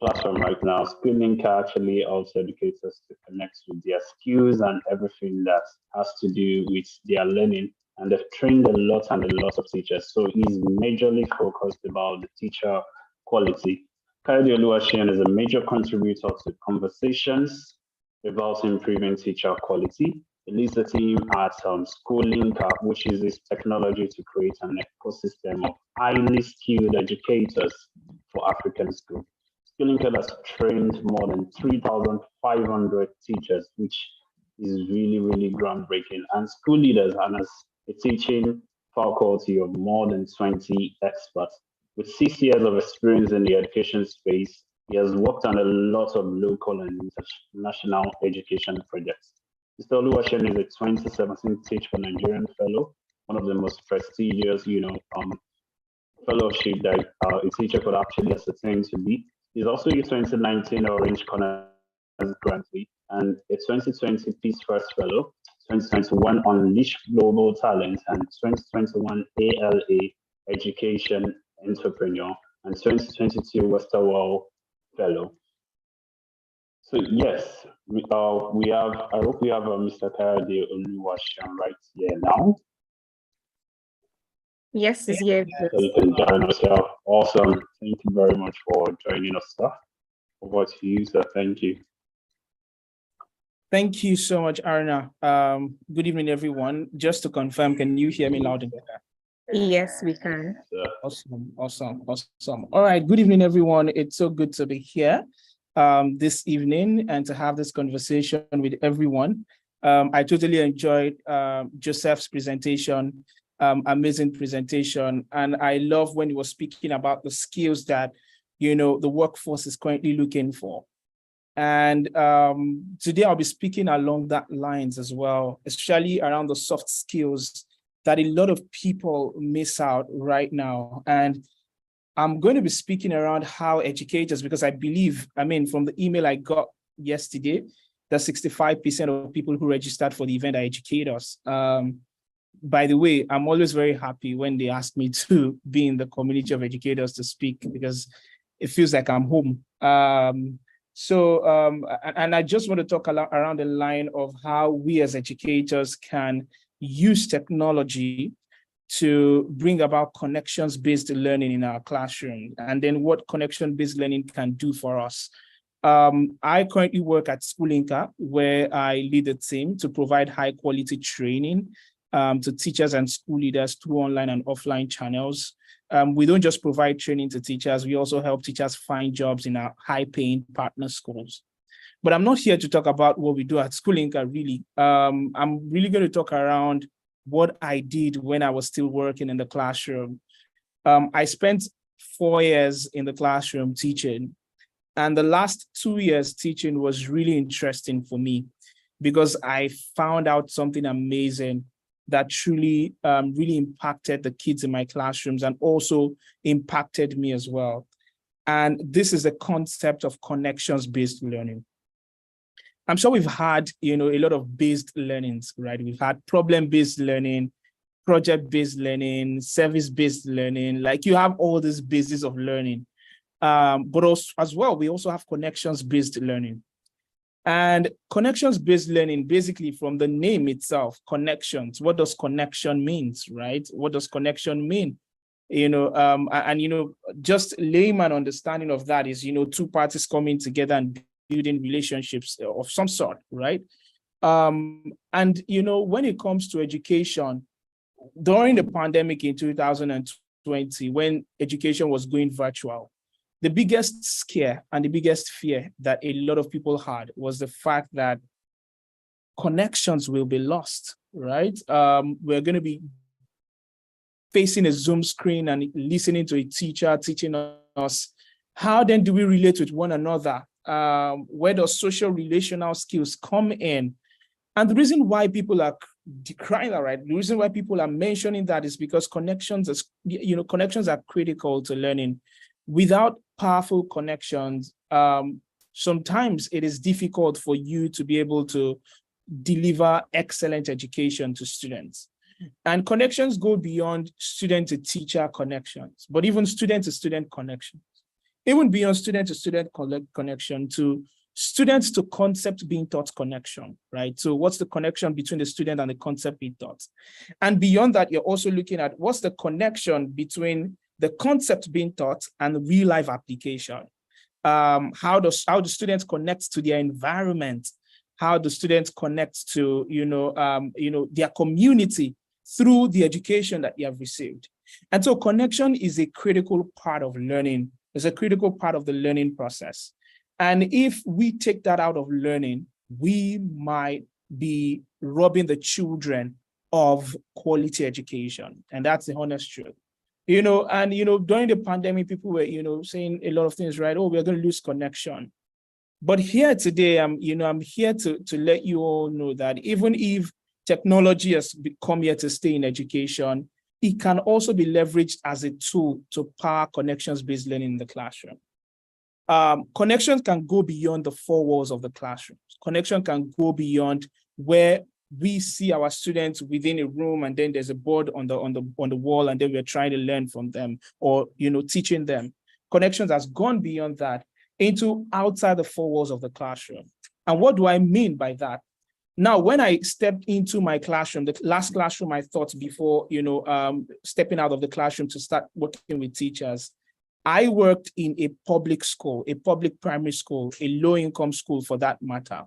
platform right now. Schoolinka actually also educates us to connect with their skills and everything that has to do with their learning. And they've trained a lot of teachers. So he's majorly focused about the teacher quality. Kayode Oluwaseun is a major contributor to conversations about improving teacher quality. He leads the team at Schoolinka, which is this technology to create an ecosystem of highly skilled educators for African schools. Schoolinka has trained more than 3,500 teachers, which is really, really groundbreaking, and school leaders, and has a teaching faculty of more than 20 experts. With 6 years of experience in the education space, he has worked on a lot of local and international education projects. Mr. Oluwaseun is a 2017 Teach for Nigerian Fellow, one of the most prestigious, fellowship that a teacher could actually ascertain to be. He's also a 2019 Orange Corner grantee and a 2020 Peace First Fellow, 2021 Unleash Global Talent, and 2021 ALA Education Entrepreneur, and 2022 Westerwell Fellow. So yes, we have. I hope we have Mr. Kayode Oluwaseun right here now. Yes, it's here. So you can join us here. Awesome. Thank you very much for joining us, sir. Over to you, sir. Thank you. Thank you so much, Arna. Good evening, everyone. Just to confirm, can you hear me loud and clear? Yes, we can. Awesome. All right. Good evening, everyone. It's so good to be here this evening and to have this conversation with everyone. I totally enjoyed Joseph's presentation, amazing presentation. And I love when he was speaking about the skills that, the workforce is currently looking for. And today I'll be speaking along that lines as well, especially around the soft skills that a lot of people miss out right now. And I'm going to be speaking around how educators, because I believe, from the email I got yesterday, that 65% of people who registered for the event are educators. By the way, I'm always very happy when they ask me to be in the community of educators to speak, because it feels like I'm home. And I just want to talk around the line of how we as educators can use technology to bring about connections-based learning in our classroom, and then what connection-based learning can do for us. I currently work at Schoolinka, where I lead a team to provide high-quality training to teachers and school leaders through online and offline channels. We don't just provide training to teachers, we also help teachers find jobs in our high-paying partner schools. But I'm not here to talk about what we do at Schoolinka, really. I'm really going to talk around what I did when I was still working in the classroom. I spent 4 years in the classroom teaching, and the last 2 years teaching was really interesting for me because I found out something amazing that truly really impacted the kids in my classrooms and also impacted me as well. And this is the concept of connections-based learning. I'm sure we've had, a lot of based learnings, right? We've had problem-based learning, project-based learning, service-based learning. Like, you have all these bases of learning. But also, as well, we also have connections-based learning. And connections-based learning, basically from the name itself, connections. What does connection means, right? What does connection mean? Just layman understanding of that is, two parties coming together and building relationships of some sort, right? When it comes to education, during the pandemic in 2020, when education was going virtual, the biggest scare and the biggest fear that a lot of people had was the fact that connections will be lost, right? We're going to be facing a Zoom screen and listening to a teacher teaching us. How then do we relate with one another? Where does social relational skills come in? And the reason why people are decrying that, right? The reason why people are mentioning that is because connections are critical to learning. Without powerful connections, sometimes it is difficult for you to be able to deliver excellent education to students. And connections go beyond student to teacher connections, but even student to student connections. Even beyond student to student connection to students to concept being taught connection, right? So what's the connection between the student and the concept being taught? And beyond that, you're also looking at what's the connection between the concept being taught and real life application. How do students connect to their environment? How do students connect to their community through the education that they have received? And so connection is a critical part of learning. It's a critical part of the learning process. And if we take that out of learning, we might be robbing the children of quality education. And that's the honest truth. During the pandemic, people were, saying a lot of things, right? Oh, we're going to lose connection. But here today, I'm here to let you all know that even if technology has come here to stay in education, it can also be leveraged as a tool to power connections-based learning in the classroom. Connections can go beyond the four walls of the classroom. Connection can go beyond where we see our students within a room and then there's a board on the wall and then we're trying to learn from them or teaching them. Connections has gone beyond that into outside the four walls of the classroom. And what do I mean by that? Now, when I stepped into my classroom, the last classroom I taught before, stepping out of the classroom to start working with teachers, I worked in a public school, a public primary school, a low-income school for that matter.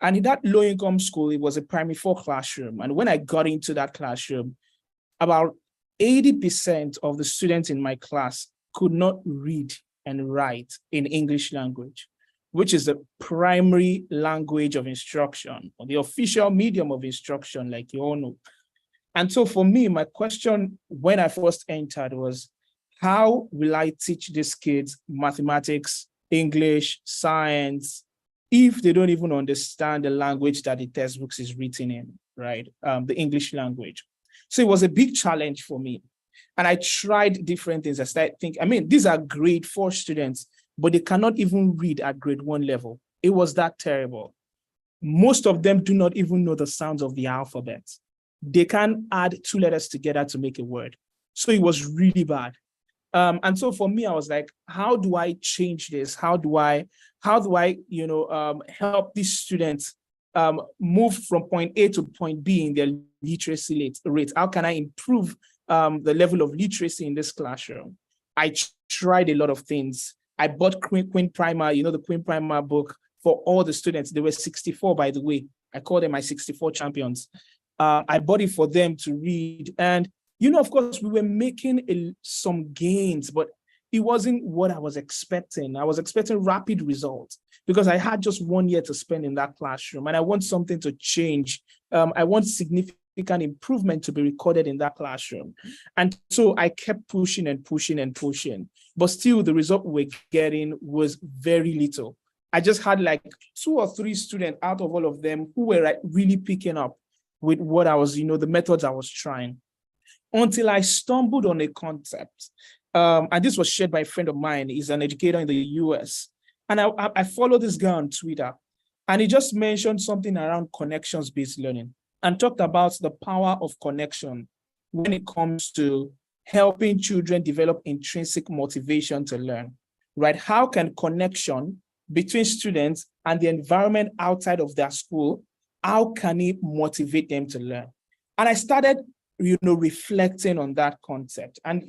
And in that low-income school, it was a primary 4 classroom. And when I got into that classroom, about 80% of the students in my class could not read and write in English language, which is the primary language of instruction, or the official medium of instruction, like you all know. And so for me, my question when I first entered was, how will I teach these kids mathematics, English, science, if they don't even understand the language that the textbooks is written in, right? The English language. So it was a big challenge for me. And I tried different things. I started thinking, these are grade 4 students, but they cannot even read at grade 1 level. It was that terrible. Most of them do not even know the sounds of the alphabet. They can't add 2 letters together to make a word. So it was really bad. And so for me, I was like, how do I change this? How do I help these students move from point A to point B in their literacy rate? How can I improve the level of literacy in this classroom? I tried a lot of things. I bought Queen Primer, the Queen Primer book for all the students. There were 64, by the way. I call them my 64 champions. I bought it for them to read. And of course, we were making some gains, but it wasn't what I was expecting. I was expecting rapid results because I had just 1 year to spend in that classroom, and I want something to change. I want significant improvement to be recorded in that classroom. And so I kept pushing and pushing and pushing, but still the result we were getting was very little. I just had like 2 or 3 students out of all of them who were really picking up with what I was, the methods I was trying. Until I stumbled on a concept. And this was shared by a friend of mine. He's an educator in the US. And I follow this guy on Twitter. And he just mentioned something around connections-based learning and talked about the power of connection when it comes to helping children develop intrinsic motivation to learn, right? How can connection between students and the environment outside of their school, how can it motivate them to learn? And I started reflecting on that concept. And,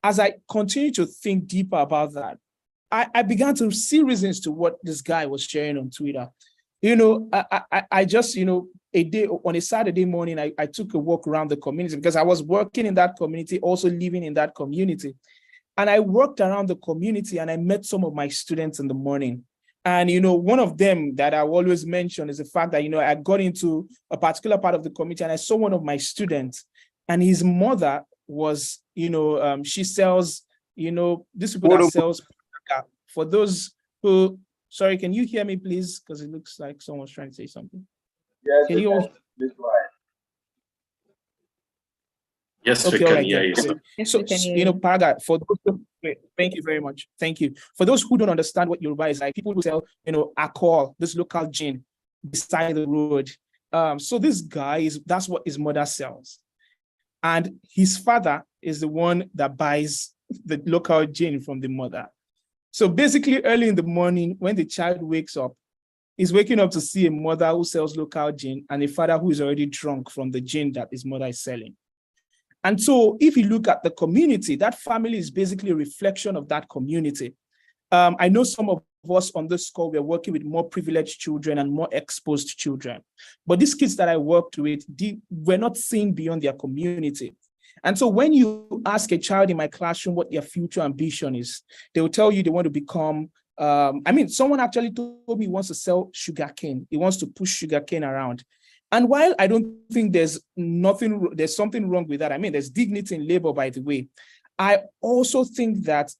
as I continue to think deeper about that, I began to see reasons to what this guy was sharing on Twitter. I just, on a Saturday morning, I took a walk around the community because I was working in that community, also living in that community. And I worked around the community and I met some of my students in the morning. And, one of them that I always mention is the fact that, I got into a particular part of the community and I saw one of my students and his mother was, she sells, this people that sells. For those who, sorry, can you hear me, please? Because it looks like someone's trying to say something. Yes, can you all? Yes, okay, we can right, hear you. So, Paraga, for those, thank you very much. Thank you. For those who don't understand what Yoruba is like, people who sell, alcohol, this local gin beside the road. So this guy that's what his mother sells. And his father is the one that buys the local gin from the mother. So basically early in the morning, when the child wakes up, he's waking up to see a mother who sells local gin and a father who is already drunk from the gin that his mother is selling. And so if you look at the community, that family is basically a reflection of that community. I know some of us on this call, we're working with more privileged children and more exposed children. But these kids that I worked with, were not seeing beyond their community. And so when you ask a child in my classroom what their future ambition is, they will tell you they want to become, someone actually told me he wants to sell sugarcane. He wants to push sugarcane around. And while I don't think there's something wrong with that. There's dignity in labor, by the way. I also think that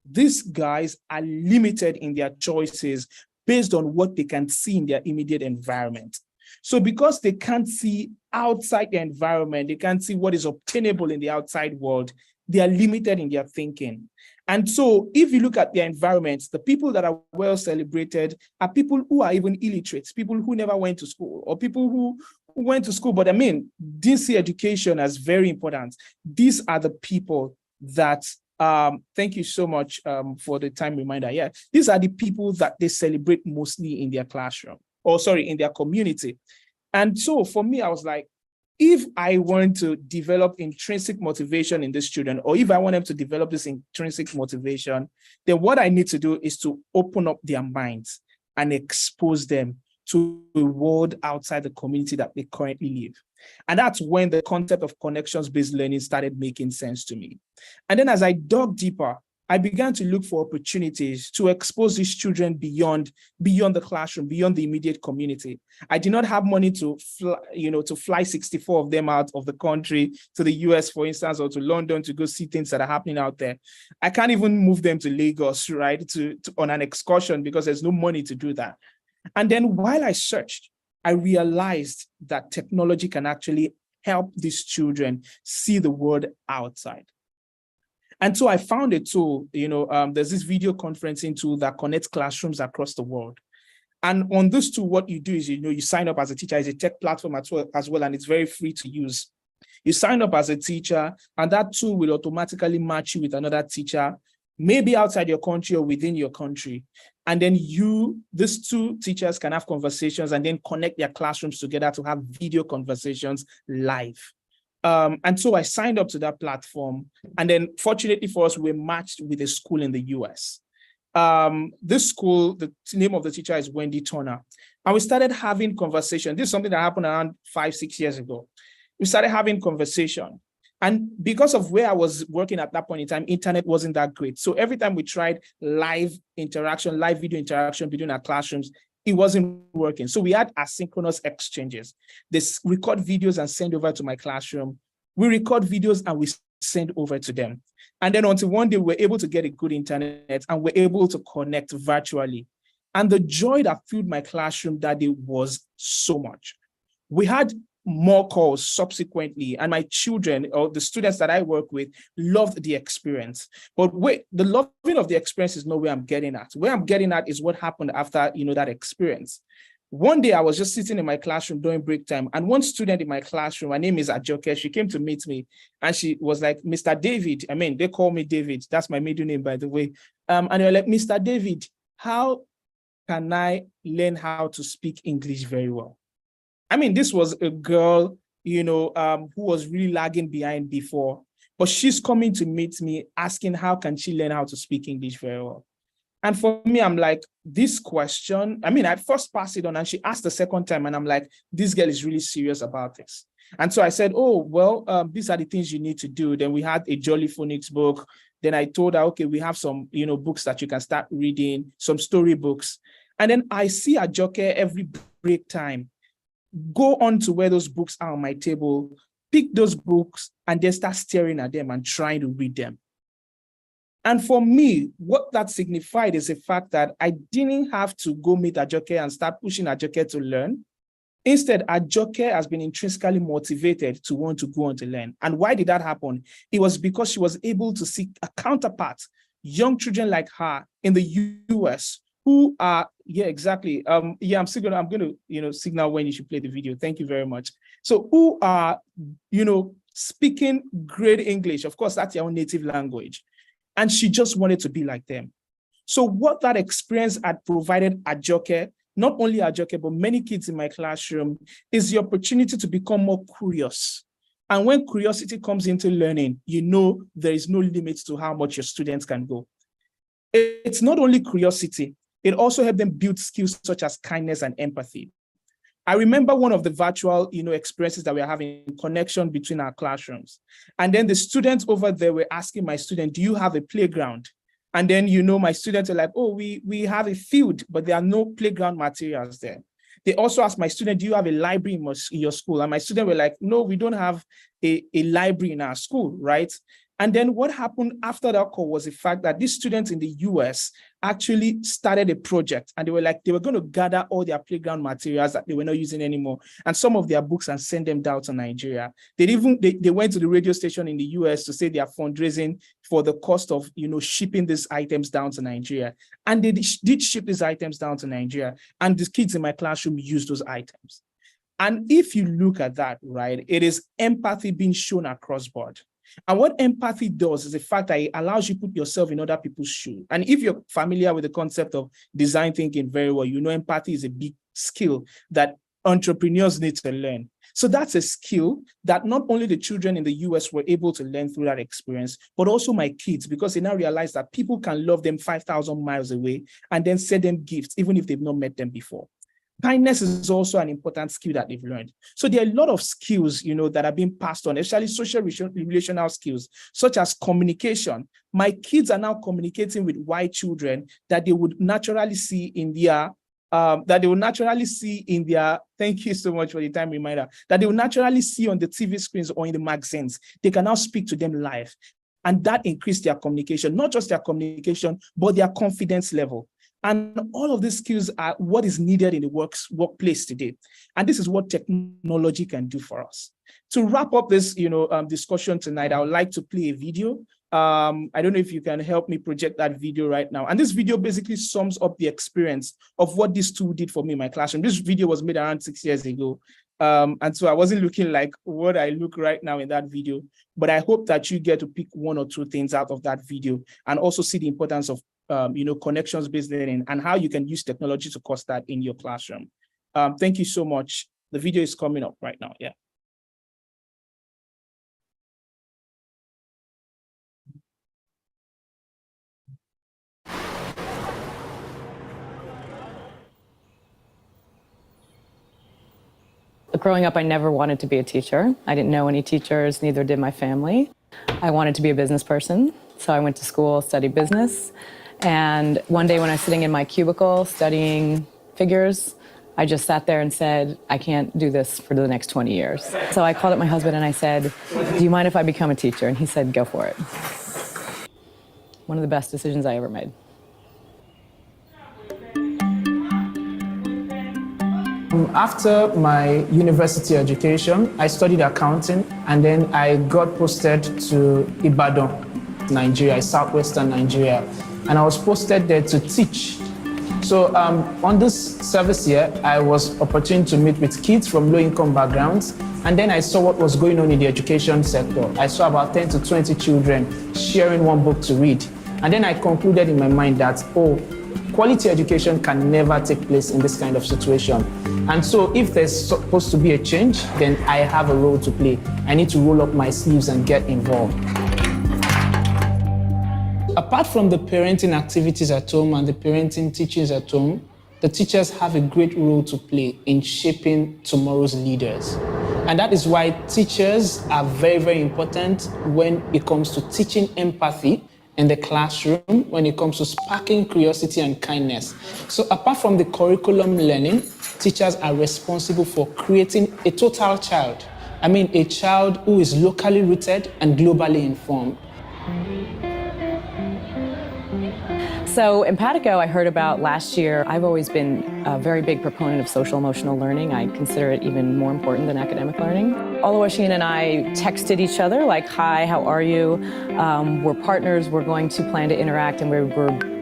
these guys are limited in their choices based on what they can see in their immediate environment. So because they can't see outside the environment, they can't see what is obtainable in the outside world, they are limited in their thinking. And so if you look at their environments, the people that are well celebrated are people who are even illiterate, people who never went to school, or people who went to school, but didn't see education as very important. These are the people that, thank you so much for the time reminder. Yeah, these are the people that they celebrate mostly in their classroom, in their community. And so for me, I was like, if I want to develop intrinsic motivation in these children, or if I want them to develop this intrinsic motivation, then what I need to do is to open up their minds and expose them to a world outside the community that they currently live. And that's when the concept of connections-based learning started making sense to me. And then as I dug deeper, I began to look for opportunities to expose these children beyond the classroom, beyond the immediate community. I did not have money to fly 64 of them out of the country to the US, for instance, or to London to go see things that are happening out there. I can't even move them to Lagos, right, on an excursion because there's no money to do that. And then while I searched, I realized that technology can actually help these children see the world outside. And so I found a tool, there's this video conferencing tool that connects classrooms across the world. And on this tool, what you do is, you sign up as a teacher. It's a tech platform as well, and it's very free to use. You sign up as a teacher, and that tool will automatically match you with another teacher, maybe outside your country or within your country. And then these two teachers can have conversations and then connect their classrooms together to have video conversations live. And so I signed up to that platform. And then fortunately for us, we were matched with a school in the US. This school, the name of the teacher is Wendy Turner. And we started having conversation. This is something that happened around 5-6 years ago. We started having conversation. And because of where I was working at that point in time, internet wasn't that great. So every time we tried live video interaction between our classrooms, it wasn't working. So we had asynchronous exchanges. They record videos and send over to my classroom. We record videos and we send over to them. And then until one day we were able to get a good internet and we're able to connect virtually. And the joy that filled my classroom that day was so much. We had more calls subsequently, and my children or the students that I work with loved the experience. But wait, the loving of the experience is not where I'm getting at. Where I'm getting at is what happened after that experience. One day I was just sitting in my classroom during break time, and one student in my classroom, her name is Ajoke, she came to meet me and she was like, Mr. David, they call me David, that's my middle name, by the way. And they were like, Mr. David, how can I learn how to speak English very well? This was a girl, who was really lagging behind before, but she's coming to meet me asking how can she learn how to speak English very well. And for me, I'm like, this question, I first passed it on and she asked the second time and I'm like, this girl is really serious about this. And so I said, oh, well, these are the things you need to do. Then we had a Jolly Phonics book. Then I told her, okay, we have some, books that you can start reading, some story books. And then I see Ajoke every break time go on to where those books are on my table, pick those books, and then start staring at them and trying to read them. And for me, what that signified is the fact that I didn't have to go meet Ajoke and start pushing Ajoke to learn. Instead, Ajoke has been intrinsically motivated to want to go on to learn. And why did that happen? It was because she was able to see a counterpart, young children like her in the US, who are, yeah, exactly. I'm going to, signal when you should play the video. Thank you very much. So who are, speaking great English. Of course, that's their own native language. And she just wanted to be like them. So what that experience had provided Ajoke, not only Ajoke, but many kids in my classroom, is the opportunity to become more curious. And when curiosity comes into learning, there is no limit to how much your students can go. It's not only curiosity, it also helped them build skills such as kindness and empathy. I remember one of the virtual, experiences that we are having in connection between our classrooms. And then the students over there were asking my student, do you have a playground? And then, my students are like, oh, we have a field, but there are no playground materials there. They also asked my student, do you have a library in your school? And my student were like, no, we don't have a library in our school, right? And then what happened after that call was the fact that these students in the US actually started a project, and they were going to gather all their playground materials that they were not using anymore and some of their books and send them down to Nigeria. They went to the radio station in the US to say they are fundraising for the cost of, shipping these items down to Nigeria. And they did ship these items down to Nigeria, and the kids in my classroom used those items. And if you look at that, right, it is empathy being shown across board. And what empathy does is the fact that it allows you to put yourself in other people's shoes. And if you're familiar with the concept of design thinking very well, empathy is a big skill that entrepreneurs need to learn. So that's a skill that not only the children in the US were able to learn through that experience, but also my kids, because they now realize that people can love them 5,000 miles away and then send them gifts, even if they've not met them before. Kindness is also an important skill that they've learned. So there are a lot of skills, that are being passed on, especially social relational skills, such as communication. My kids are now communicating with white children that they would naturally see in their thank you so much for the time reminder, that they will naturally see on the TV screens or in the magazines. They can now speak to them live. And that increased their communication, not just their communication, but their confidence level. And all of these skills are what is needed in the workplace today. And this is what technology can do for us. To wrap up this, discussion tonight, I would like to play a video. I don't know if you can help me project that video right now. And this video basically sums up the experience of what this tool did for me in my classroom. This video was made around 6 years ago. And so I wasn't looking like what I look right now in that video, but I hope that you get to pick one or two things out of that video and also see the importance of connections-based learning and how you can use technology to cause that in your classroom. Thank you so much. The video is coming up right now. Yeah. Growing up, I never wanted to be a teacher. I didn't know any teachers, neither did my family. I wanted to be a business person, so I went to school, studied business. And one day when I was sitting in my cubicle studying figures, I just sat there and said, I can't do this for the next 20 years. So I called up my husband and I said, do you mind if I become a teacher? And he said, go for it. One of the best decisions I ever made. After my university education, I studied accounting, and then I got posted to Ibadan, Nigeria, southwestern Nigeria, and I was posted there to teach. So on this service year, I was opportune to meet with kids from low-income backgrounds, and then I saw what was going on in the education sector. I saw about 10 to 20 children sharing one book to read, and then I concluded in my mind that, quality education can never take place in this kind of situation. And so if there's supposed to be a change, then I have a role to play. I need to roll up my sleeves and get involved. Apart from the parenting activities at home and the parenting teachings at home, the teachers have a great role to play in shaping tomorrow's leaders. And that is why teachers are very, very important when it comes to teaching empathy in the classroom, when it comes to sparking curiosity and kindness. So apart from the curriculum learning, teachers are responsible for creating a total child. I mean, a child who is locally rooted and globally informed. So Empatico, I heard about last year. I've always been a very big proponent of social emotional learning. I consider it even more important than academic learning. Oluwaseun and I texted each other like, hi, how are you? We're partners, we're going to plan to interact, and we're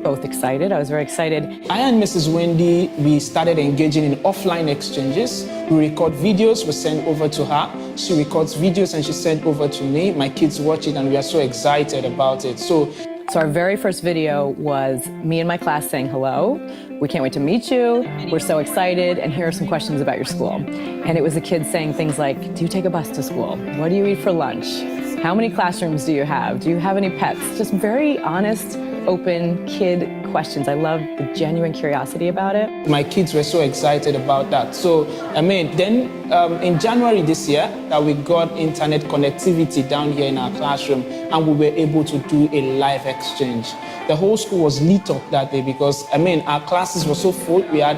both excited. I was very excited. I and Mrs. Wendy, we started engaging in offline exchanges. We record videos, we send over to her. She records videos and she sends over to me. My kids watch it and we are so excited about it. So our very first video was me and my class saying hello. We can't wait to meet you. We're so excited, and here are some questions about your school. And it was the kids saying things like, do you take a bus to school? What do you eat for lunch? How many classrooms do you have? Do you have any pets? Just very honest, open kid questions. I love the genuine curiosity about it. My kids were so excited about that. So, then in January this year, we got internet connectivity down here in our classroom, and we were able to do a live exchange. The whole school was lit up that day because, our classes were so full. We had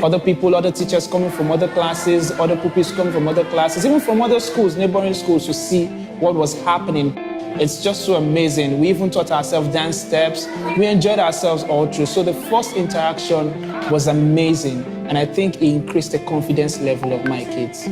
other people, other teachers coming from other classes, other pupils coming from other classes, even from other schools, neighboring schools, to see what was happening. It's just so amazing. We even taught ourselves dance steps. We enjoyed ourselves all through. So the first interaction was amazing. And I think it increased the confidence level of my kids.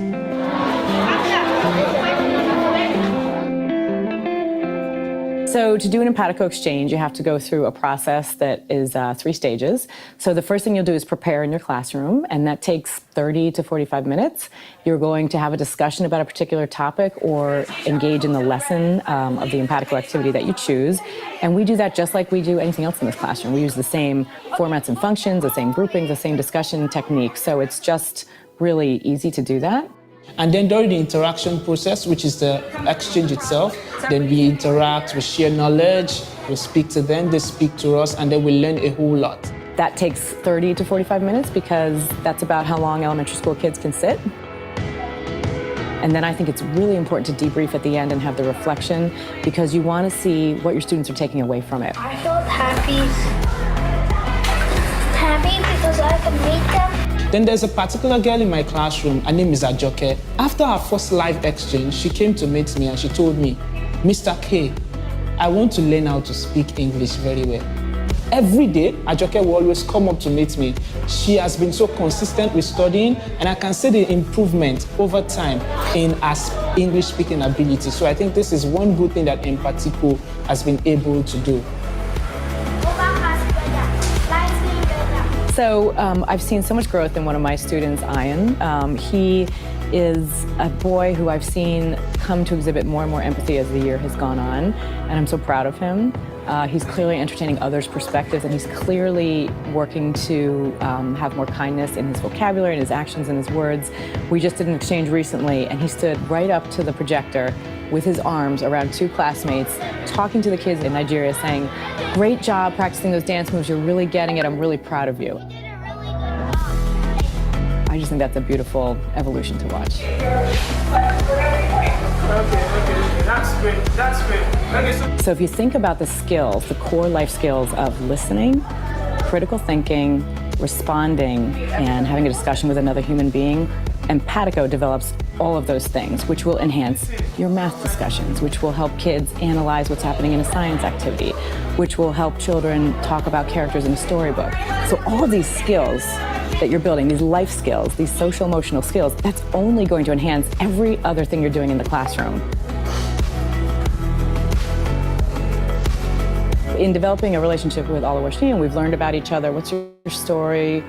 So to do an Empatico exchange, you have to go through a process that is 3 stages. So the first thing you'll do is prepare in your classroom, and that takes 30 to 45 minutes. You're going to have a discussion about a particular topic or engage in the lesson of the Empatico activity that you choose. And we do that just like we do anything else in this classroom. We use the same formats and functions, the same groupings, the same discussion techniques. So it's just really easy to do that. And then during the interaction process, which is the exchange itself, then we interact, we share knowledge, we speak to them, they speak to us, and then we learn a whole lot. That takes 30 to 45 minutes because that's about how long elementary school kids can sit. And then I think it's really important to debrief at the end and have the reflection because you want to see what your students are taking away from it. I felt happy because I could meet them. Then there's a particular girl in my classroom, her name is Ajoke. After our first live exchange, she came to meet me and she told me, Mr. K, I want to learn how to speak English very well. Every day, Ajoke will always come up to meet me. She has been so consistent with studying, and I can see the improvement over time in her English speaking ability. So I think this is one good thing that Empathico has been able to do. So I've seen so much growth in one of my students, Ian. He is a boy who I've seen come to exhibit more and more empathy as the year has gone on, and I'm so proud of him. He's clearly entertaining others' perspectives, and he's clearly working to have more kindness in his vocabulary, in his actions, and his words. We just did an exchange recently, and he stood right up to the projector with his arms around two classmates, talking to the kids in Nigeria, saying, "Great job practicing those dance moves. You're really getting it. I'm really proud of you." I just think that's a beautiful evolution to watch. That's great. So if you think about the skills, the core life skills of listening, critical thinking, responding, and having a discussion with another human being, Empathico develops all of those things, which will enhance your math discussions, which will help kids analyze what's happening in a science activity, which will help children talk about characters in a storybook. So all of these skills that you're building, these life skills, these social emotional skills, that's only going to enhance every other thing you're doing in the classroom. In developing a relationship with Oluwaseun, we've learned about each other. What's your story?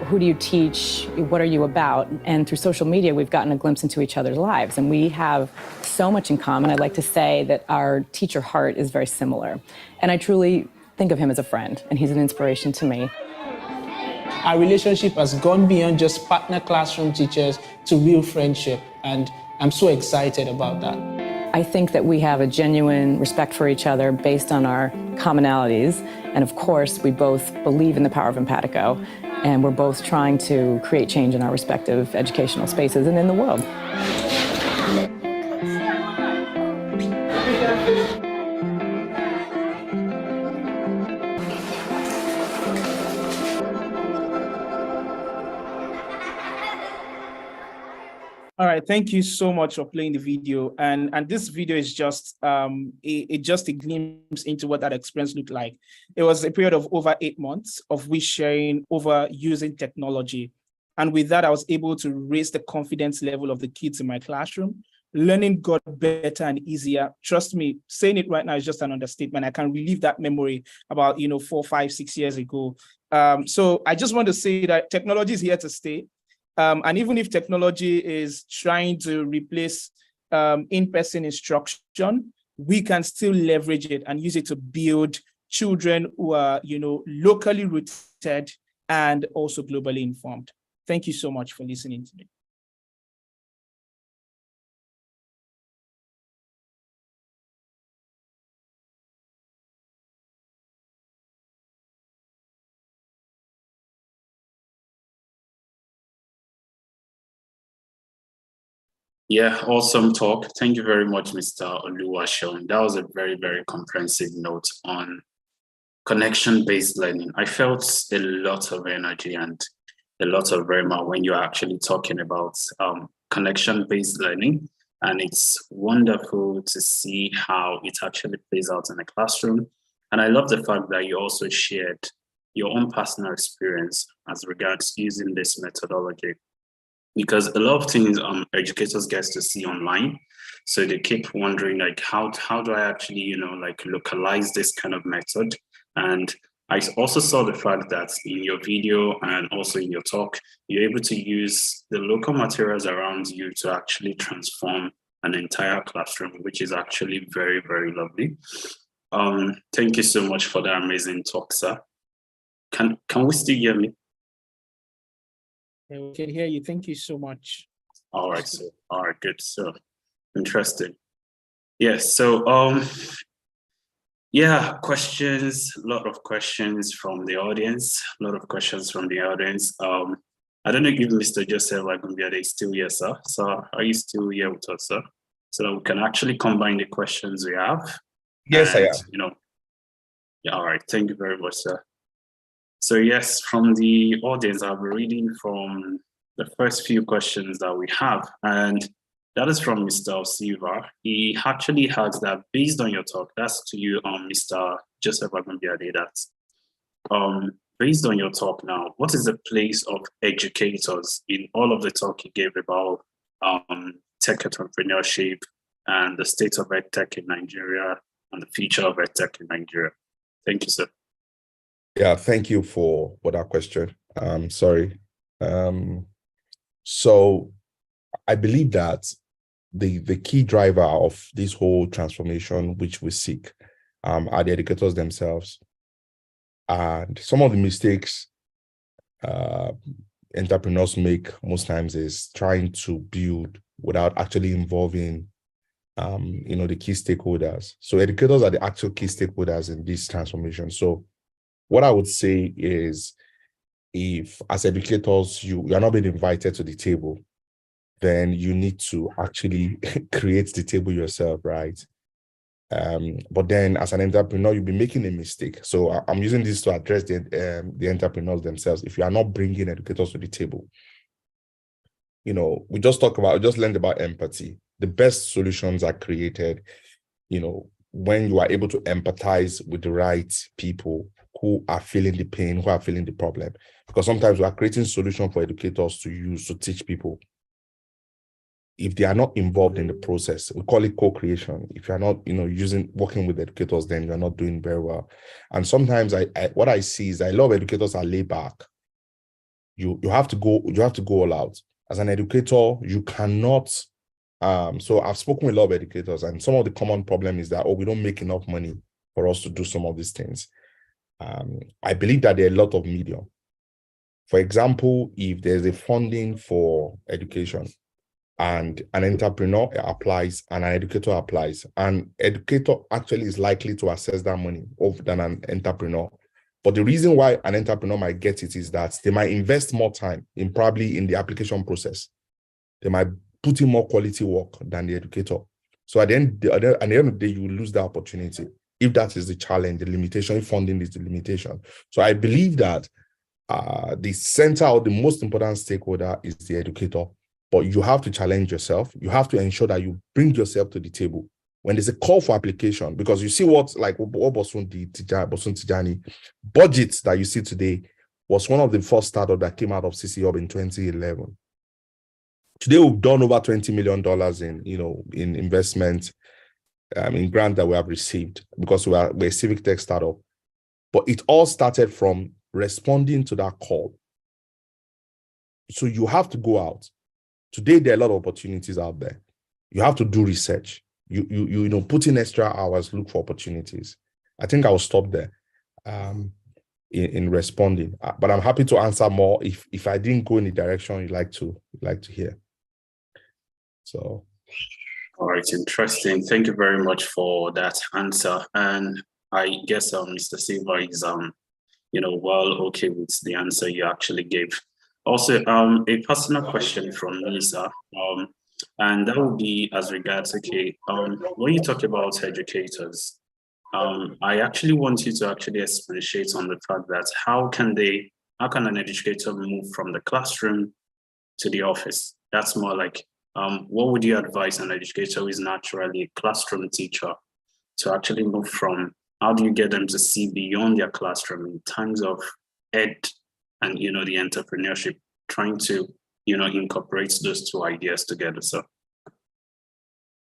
Who do you teach? What are you about? And through social media, we've gotten a glimpse into each other's lives. And we have so much in common. I'd like to say that our teacher heart is very similar. And I truly think of him as a friend, and he's an inspiration to me. Our relationship has gone beyond just partner classroom teachers to real friendship. And I'm so excited about that. I think that we have a genuine respect for each other based on our commonalities. And of course, we both believe in the power of Empathico, and we're both trying to create change in our respective educational spaces and in the world. All right, thank you so much for playing the video. And this video is just just a glimpse into what that experience looked like. It was a period of over 8 months of we sharing over using technology. And with that, I was able to raise the confidence level of the kids in my classroom. Learning got better and easier. Trust me, saying it right now is just an understatement. I can relive that memory about 4, 5, 6 years ago. So I just want to say that technology is here to stay. And even if technology is trying to replace in-person instruction, we can still leverage it and use it to build children who are, locally rooted and also globally informed. Thank you so much for listening to me. Yeah, awesome talk. Thank you very much, Mr. Oluwaseun. That was a very, very comprehensive note on connection-based learning. I felt a lot of energy and a lot of verma when you're actually talking about connection-based learning. And it's wonderful to see how it actually plays out in the classroom. And I love the fact that you also shared your own personal experience as regards using this methodology. Because a lot of things educators get to see online, so they keep wondering like how do I actually localize this kind of method. And I also saw the fact that in your video and also in your talk, you're able to use the local materials around you to actually transform an entire classroom, which is actually very, very lovely. Thank you so much for that amazing talk, sir. Can we still hear me? Yeah, we can hear you. Thank you so much. All right, so all right, good. So interesting. Yes, so Yeah, questions, a lot of questions from the audience, I don't know if Mr. Joseph Agumbiade is still here, sir. So are you still here with us, sir? So that we can actually combine the questions we have. Yes, and, I am. Yeah, all right. Thank you very much, sir. So yes, from the audience, I'll be reading from the first few questions that we have. And that is from Mr. Silva. He actually has that based on your talk, that's to you, Mr. Joseph Agumbiade, that's based on your talk now, what is the place of educators in all of the talk you gave about tech entrepreneurship and the state of EdTech in Nigeria and the future of EdTech in Nigeria? Thank you, sir. Yeah, thank you for that question. Sorry. So I believe that the key driver of this whole transformation, which we seek, are the educators themselves. And some of the mistakes entrepreneurs make most times is trying to build without actually involving the key stakeholders. So educators are the actual key stakeholders in this transformation. So what I would say is, if as educators you are not being invited to the table, then you need to actually create the table yourself, right? But then as an entrepreneur, you'll be making a mistake. So I'm using this to address the entrepreneurs themselves. If you are not bringing educators to the table, we just learned about empathy. The best solutions are created, when you are able to empathize with the right people who are feeling the pain, who are feeling the problem. Because sometimes we are creating solutions for educators to use to teach people. If they are not involved in the process, we call it co-creation. If you're not, working with educators, then you're not doing very well. And sometimes what I see is a lot of educators are laid back. You have to go all out. As an educator, you cannot. So I've spoken with a lot of educators, and some of the common problem is that, we don't make enough money for us to do some of these things. I believe that there are a lot of medium. For example, if there's a funding for education, and an entrepreneur applies and an educator applies, an educator actually is likely to access that money more than an entrepreneur. But the reason why an entrepreneur might get it is that they might invest more time in the application process. They might put in more quality work than the educator. So at the end of the day, you will lose the opportunity. If that is the challenge, the limitation, if funding is the limitation. So I believe that the center or the most important stakeholder is the educator. But you have to challenge yourself. You have to ensure that you bring yourself to the table. When there's a call for application, because you see what Bosun Tijani, budgets that you see today was one of the first startups that came out of CC Hub in 2011. Today, we've done over $20 million in investment, in grant that we have received, because we're a civic tech startup. But it all started from responding to that call. So you have to go out. Today, there are a lot of opportunities out there. You have to do research. You put in extra hours, look for opportunities. I think I'll stop there in responding. But I'm happy to answer more if I didn't go in the direction you'd like to hear. So. All right, interesting. Thank you very much for that answer. And I guess Mr. Silva is well okay with the answer you actually gave. Also, a personal question from me, sir, and that would be as regards, when you talk about educators, I actually want you to actually expatiate on the fact that how can an educator move from the classroom to the office? That's more like, what would you advise an educator who is naturally a classroom teacher to actually move from? How do you get them to see beyond their classroom in terms of ed and the entrepreneurship, trying to incorporate those two ideas together?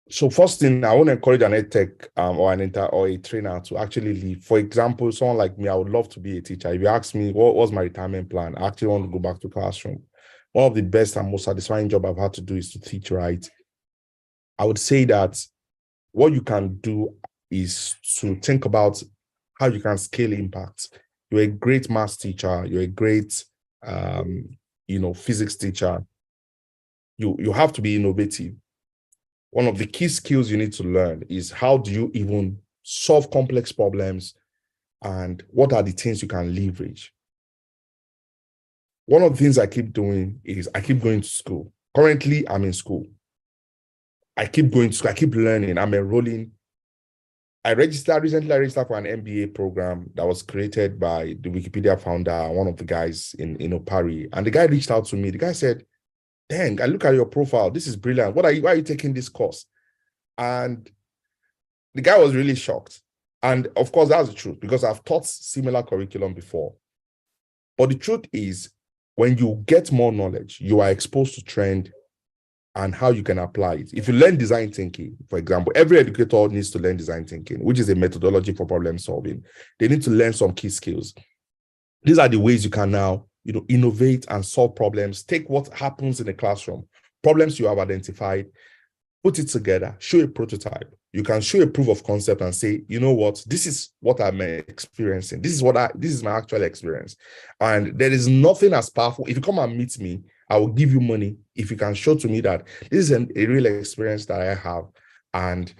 So first thing, I want to encourage an EdTech or a trainer to actually leave. For example, someone like me, I would love to be a teacher. If you ask me what was my retirement plan, I actually want to go back to classroom. One of the best and most satisfying job I've had to do is to teach, right? I would say that what you can do is to think about how you can scale impact. You're a great math teacher. You're a great, physics teacher. You have to be innovative. One of the key skills you need to learn is how do you even solve complex problems, and what are the things you can leverage. One of the things I keep doing is I keep going to school. Currently, I'm in school. I keep going to school. I keep learning. I'm enrolling. Recently I registered for an MBA program that was created by the Wikipedia founder, one of the guys in Opari. And the guy reached out to me. The guy said, dang, I look at your profile. This is brilliant. Why are you taking this course? And the guy was really shocked. And of course, that's the truth, because I've taught similar curriculum before. But the truth is, when you get more knowledge, you are exposed to trend and how you can apply it. If you learn design thinking, for example, every educator needs to learn design thinking, which is a methodology for problem solving. They need to learn some key skills. These are the ways you can now, innovate and solve problems. Take what happens in the classroom, problems you have identified, put it together, show a prototype. You can show a proof of concept and say, you know what, this is what I'm experiencing. This is my actual experience. And there is nothing as powerful. If you come and meet me, I will give you money if you can show to me that this is a real experience that I have, and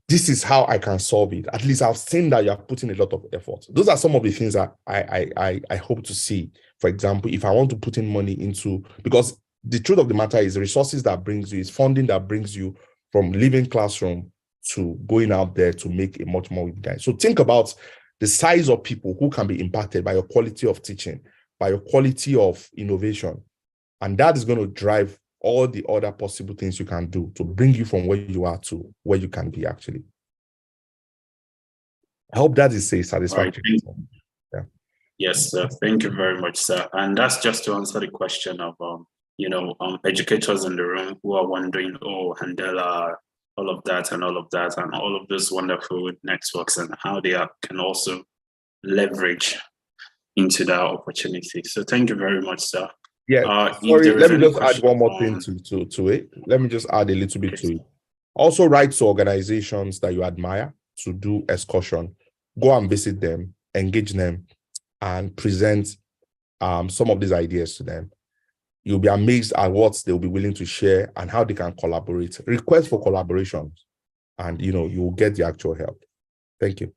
this is how I can solve it. At least I've seen that you are putting a lot of effort. Those are some of the things that I hope to see. For example, if I want to put in money into, because the truth of the matter is resources that brings you, is funding that brings you from leaving classroom to going out there to make a much more guy. So think about the size of people who can be impacted by your quality of teaching, by your quality of innovation. And that is going to drive all the other possible things you can do to bring you from where you are to where you can be actually. I hope that is a satisfactory. Right. Yes, sir. Thank you very much, sir. And that's just to answer the question of, educators in the room who are wondering, Handela, all of that and all of those wonderful networks and how they can also leverage into that opportunity. So thank you very much, sir. Yeah, sorry, let me just add one more thing to it. Let me just add a little bit to it. Also write to organizations that you admire to do excursion. Go and visit them, engage them, and present some of these ideas to them. You'll be amazed at what they'll be willing to share and how they can collaborate. Request for collaborations, and you'll get the actual help. Thank you.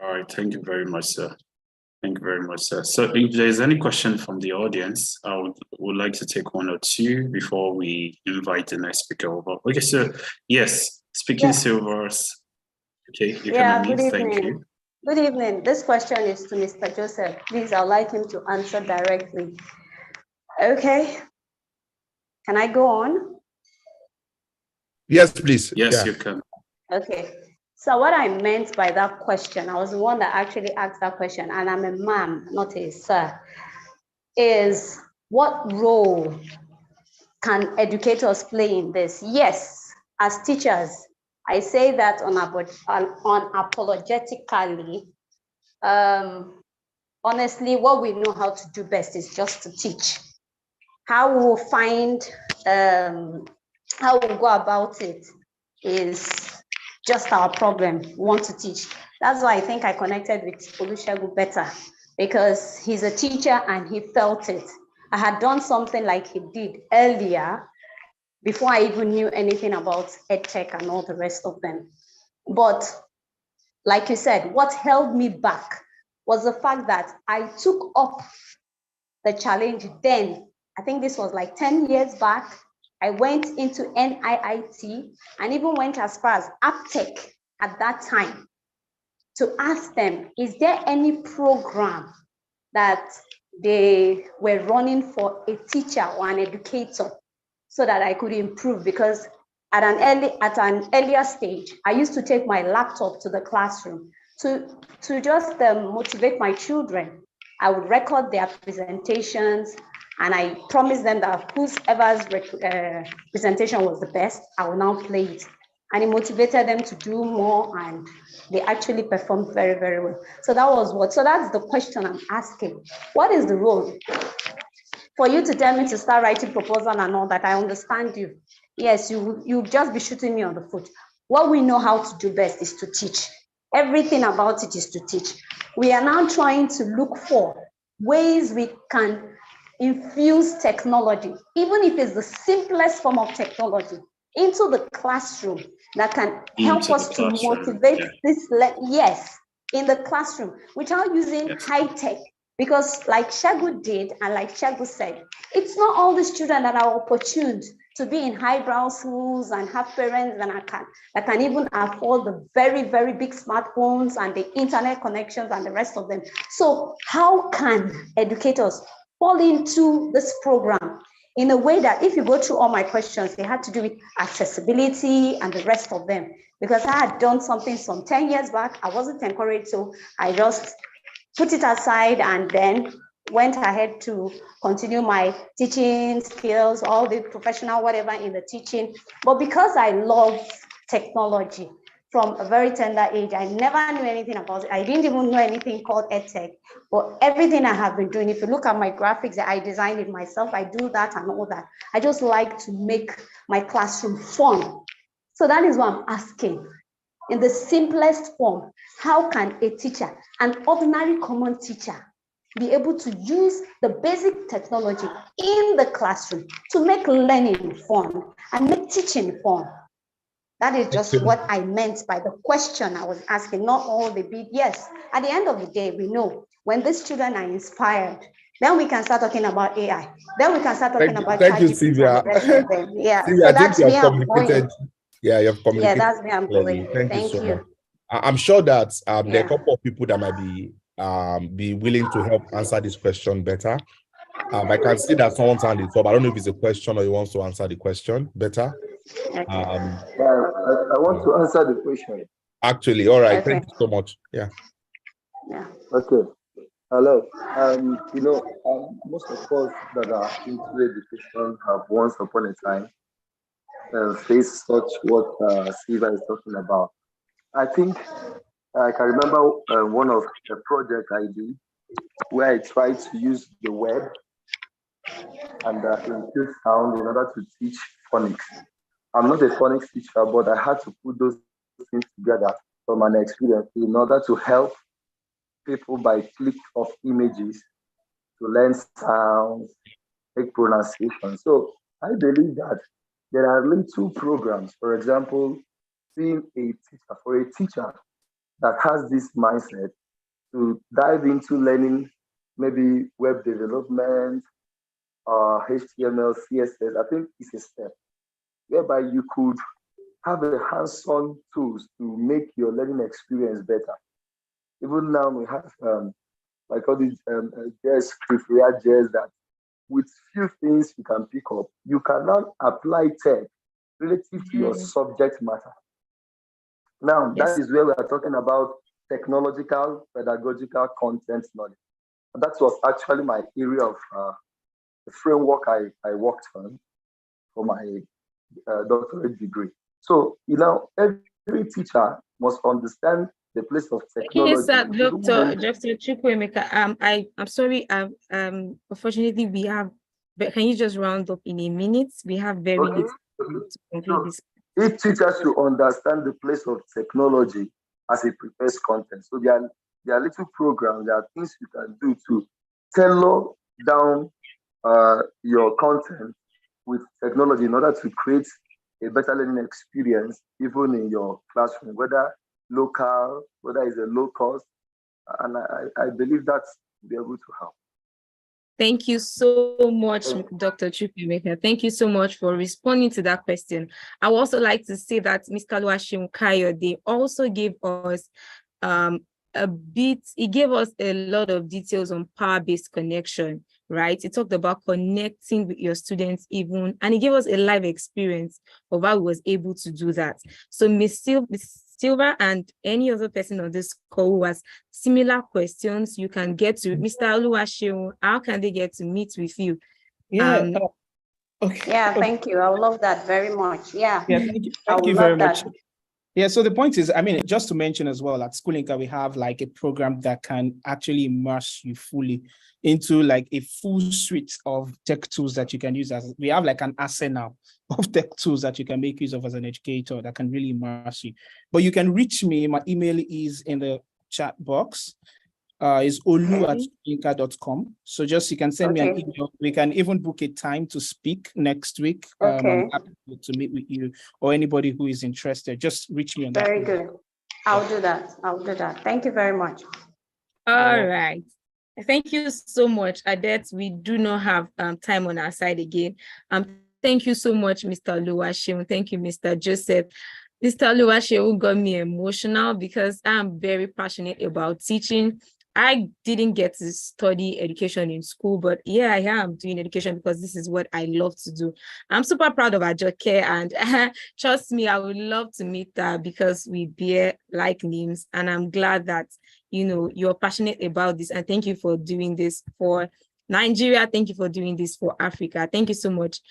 All right, thank you very much, sir. Thank you very much, sir. So if there's any question from the audience, I would like to take one or two before we invite the next speaker over. Okay, so yes, speaking Silvers. Okay, you can unmute. Thank you. Good evening. This question is to Mr. Joseph. Please, I'd like him to answer directly. Okay. Can I go on? Yes, please. Yes, you can. Okay. So what I meant by that question, I was the one that actually asked that question, and I'm a ma'am, not a sir, is what role can educators play in this? Yes, as teachers, I say that unapologetically. Honestly, what we know how to do best is just to teach. How we'll find, how we'll go about it is just our problem. We want to teach. That's why I think I connected with Olusegun better, because he's a teacher and he felt it. I had done something like he did earlier before I even knew anything about EdTech and all the rest of them. But like you said, what held me back was the fact that I took up the challenge then. I think this was like 10 years back. I went into NIIT and even went as far as AppTech at that time to ask them, is there any program that they were running for a teacher or an educator so that I could improve? Because at an earlier stage, I used to take my laptop to the classroom to just motivate my children. I would record their presentations, and I promised them that whoever's presentation was the best, I will now play it. And it motivated them to do more, and they actually performed very, very well. So that was what, so that's the question I'm asking. What is the role? For you to tell me to start writing proposal and all that, I understand you. Yes, you just be shooting me on the foot. What we know how to do best is to teach. Everything about it is to teach. We are now trying to look for ways we can infuse technology, even if it's the simplest form of technology, into the classroom that can help Into us the to classroom, motivate yeah. this, yes, in the classroom without using high tech. Because like Shagu did, and like Shagu said, it's not all the children that are opportuned to be in highbrow schools and have parents that can even afford the very, very big smartphones and the internet connections and the rest of them. So how can educators fall into this program in a way that, if you go through all my questions, they had to do with accessibility and the rest of them? Because I had done something some 10 years back, I wasn't encouraged, so I just put it aside and then went ahead to continue my teaching skills, all the professional, whatever in the teaching. But because I love technology from a very tender age, I never knew anything about it. I didn't even know anything called EdTech, but everything I have been doing, if you look at my graphics, I designed it myself, I do that and all that. I just like to make my classroom fun. So that is what I'm asking. In the simplest form, how can a teacher, an ordinary common teacher, be able to use the basic technology in the classroom to make learning fun and make teaching fun? That is just what I meant by the question I was asking, not all the big. Yes, at the end of the day, we know when these children are inspired, then we can start talking about AI. Then we can start talking about Thank you, ChatGPT Sylvia. and the rest of them. Yeah, Sylvia, so I think that's you where have I'm going. communicated. Yeah, you have communicated. Yeah, that's where I'm clearly. going. Thank you so you. much. I'm sure that there are Yeah. a couple of people that might be willing to help answer this question better. I can see that someone's hand is up. I don't know if it's a question or he wants to answer the question better. Okay. I want to answer the question. Actually, all right. Okay. Thank you so much. Yeah. Yeah. Okay. Hello. Most of us that are into education have once upon a time faced such what Siva is talking about. I think I can remember one of the projects I did where I tried to use the web and include sound in order to teach phonics. I'm not a phonics teacher, but I had to put those things together from an experience in order to help people by click of images to learn sounds, make pronunciation. So I believe that there are little programs, for example, being a teacher, for a teacher that has this mindset to dive into learning maybe web development, HTML, CSS, I think it's a step whereby you could have a hands-on tools to make your learning experience better. Even now we have like all these JS script, React JS that with few things you can pick up, you cannot apply tech relative to your subject matter. Now, that is where we are talking about technological, pedagogical content knowledge. And that was actually my area of the framework I worked on for my doctorate degree. So, every teacher must understand the place of technology. Yes, sir, Dr. Chukwuemeka, I'm sorry, unfortunately we have, but can you just round up in a minute? We have very little to conclude this. Each teacher should understand the place of technology as it prepares content. So there are little programs, there are things you can do to tailor down your content with technology in order to create a better learning experience, even in your classroom, whether local, whether it's a low cost. And I believe that's be able to help. Thank you so much, Dr. Chukwuemeka. Thank you so much for responding to that question. I would also like to say that Mr. Oluwaseun Kayode also gave us he gave us a lot of details on power-based connection, right? He talked about connecting with your students even, and he gave us a live experience of how he was able to do that. So Ms. Silva and any other person on this call who has similar questions, you can get to Mr. Oluwaseun. How can they get to meet with you? Yeah. Okay. Yeah, thank you. I would love that very much. Yeah. Yeah, thank you very much. Yeah, so the point is, just to mention as well, at Schoolinka, we have like a program that can actually immerse you fully into like a full suite of tech tools that you can use. We have like an arsenal of tech tools that you can make use of as an educator that can really immerse you. But you can reach me. My email is in the chat box. is olu@soyinka.com. So just you can send me an Okay. email. We can even book a time to speak next week. Okay. I'm happy to meet with you or anybody who is interested. Just reach me on that. Very good. I'll do that. I'll do that. Thank you very much. All right. Thank you so much, Adet. We do not have time on our side again. Thank you so much, Mr. Oluwaseun. Thank you, Mr. Joseph. Mr. Oluwaseun got me emotional because I'm very passionate about teaching. I didn't get to study education in school, but yeah, I am doing education because this is what I love to do. I'm super proud of Ajoke, and trust me, I would love to meet her because we bear like names, and I'm glad that you're passionate about this, and thank you for doing this for Nigeria. Thank you for doing this for Africa. Thank you so much.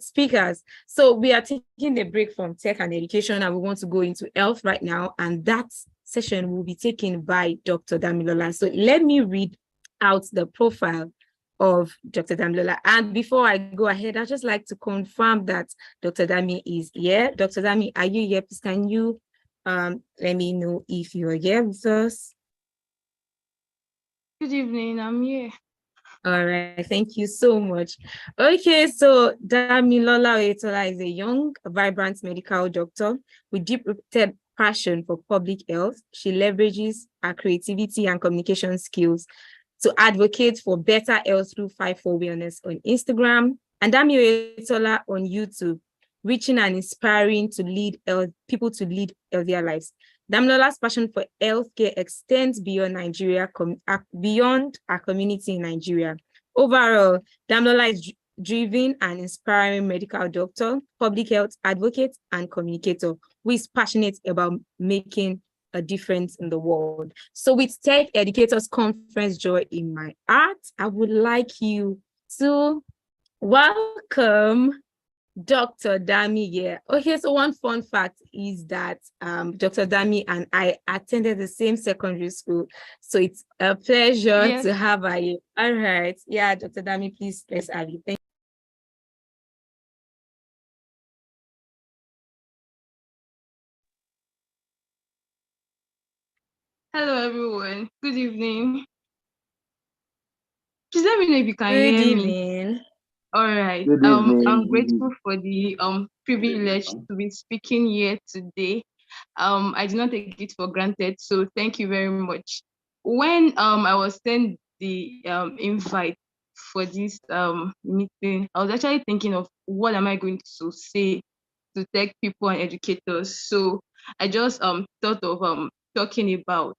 Speakers, so we are taking a break from tech and education, and we want to go into health right now, and that session will be taken by Dr. Damilola. So let me read out the profile of Dr. Damilola. And before I go ahead, I'd just like to confirm that Dr. Dami is here. Dr. Dami, are you here? Please, can you let me know if you're here with us? Good evening, I'm here. All right, thank you so much. Okay, so Damilola Oyetola is a young, vibrant medical doctor with deep-rooted passion for public health. She leverages her creativity and communication skills to advocate for better health through 5-4 Wellness on Instagram and Dami Oyetola on YouTube, reaching and inspiring to lead people to lead healthier lives. Damilola's passion for healthcare extends beyond Nigeria, beyond our community in Nigeria. Overall, Damilola is driven and inspiring medical doctor, public health advocate, and communicator who is passionate about making a difference in the world. So with Tech Educators Conference Joy in My Heart, I would like you to welcome Dr. Dami here. Okay, so one fun fact is that Dr. Dami and I attended the same secondary school. So it's a pleasure to have her here. All right. Yeah, Dr. Dami, please, let's have you. Thank you. Hello, everyone. Good evening. Please let me know if you can Good hear me. evening. All right. Good evening. I'm grateful for the privilege to be speaking here today. I do not take it for granted, so thank you very much. When I was sent the invite for this meeting, I was actually thinking of what am I going to say to tech people and educators. So I just thought of talking about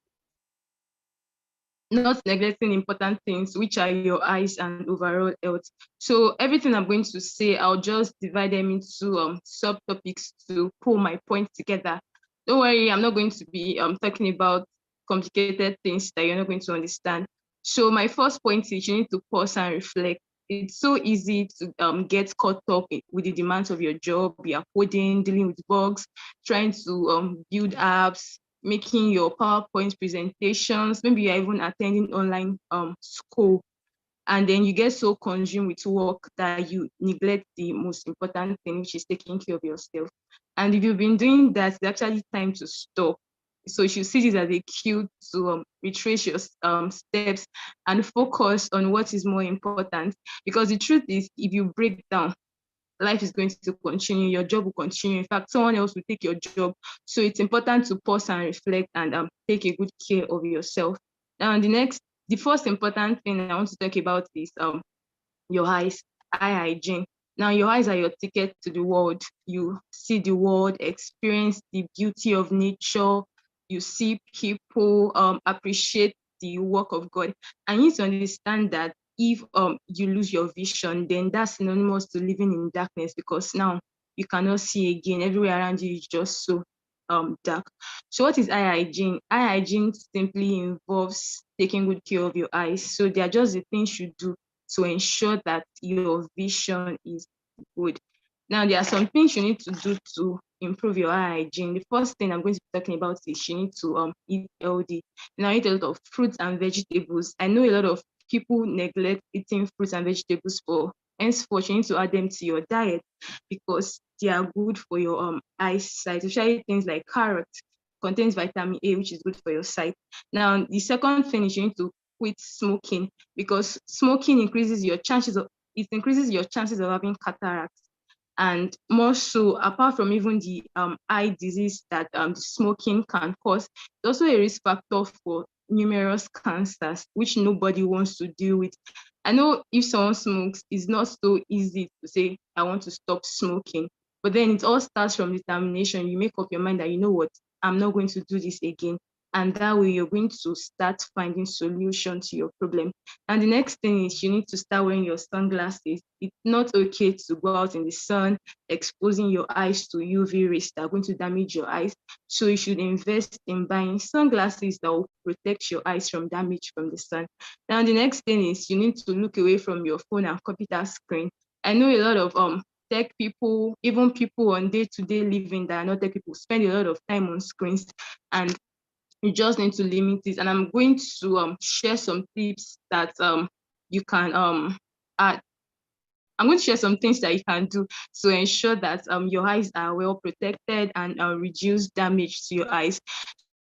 not neglecting important things, which are your eyes and overall health. So everything I'm going to say, I'll just divide them into subtopics to pull my points together. Don't worry, I'm not going to be talking about complicated things that you're not going to understand. So my first point is you need to pause and reflect. It's so easy to get caught up with the demands of your job. You're coding, dealing with bugs, trying to build apps, making your PowerPoint presentations, maybe you're even attending online school, and then you get so consumed with work that you neglect the most important thing, which is taking care of yourself. And if you've been doing that, it's actually time to stop. So you should see this as a cue to retrace your steps and focus on what is more important. Because the truth is, if you break down, life is going to continue, your job will continue. In fact, someone else will take your job. So it's important to pause and reflect and take a good care of yourself. Now, the first important thing I want to talk about is your eyes, eye hygiene. Now, your eyes are your ticket to the world. You see the world, experience the beauty of nature. You see people appreciate the work of God. And you need to understand that if you lose your vision, then that's synonymous to living in darkness, because now you cannot see again. Everywhere around you is just so dark. So what is eye hygiene? Eye hygiene simply involves taking good care of your eyes. So they are just the things you do to ensure that your vision is good. Now, there are some things you need to do to improve your eye hygiene. The first thing I'm going to be talking about is you need to eat healthy. Now, eat a lot of fruits and vegetables. I know a lot of people neglect eating fruits and vegetables, for henceforth you need to add them to your diet because they are good for your eyesight, especially things like carrots. contains vitamin A, which is good for your sight. Now, the second thing is you need to quit smoking, because smoking increases your chances of having cataracts. And more so, apart from even the eye disease that smoking can cause, it's also a risk factor for numerous cancers, which nobody wants to deal with. I know if someone smokes, it's not so easy to say, I want to stop smoking. But then it all starts from determination. You make up your mind that, you know what, I'm not going to do this again. And that way you're going to start finding solutions to your problem. And the next thing is you need to start wearing your sunglasses. It's not okay to go out in the sun, exposing your eyes to UV rays that are going to damage your eyes. So you should invest in buying sunglasses that will protect your eyes from damage from the sun. Now, the next thing is you need to look away from your phone and computer screen. I know a lot of tech people, even people on day-to-day living that are not tech people, spend a lot of time on screens, and you just need to limit it. And I'm going to share some tips that you can add. I'm going to share some things that you can do to ensure that your eyes are well protected and reduce damage to your eyes.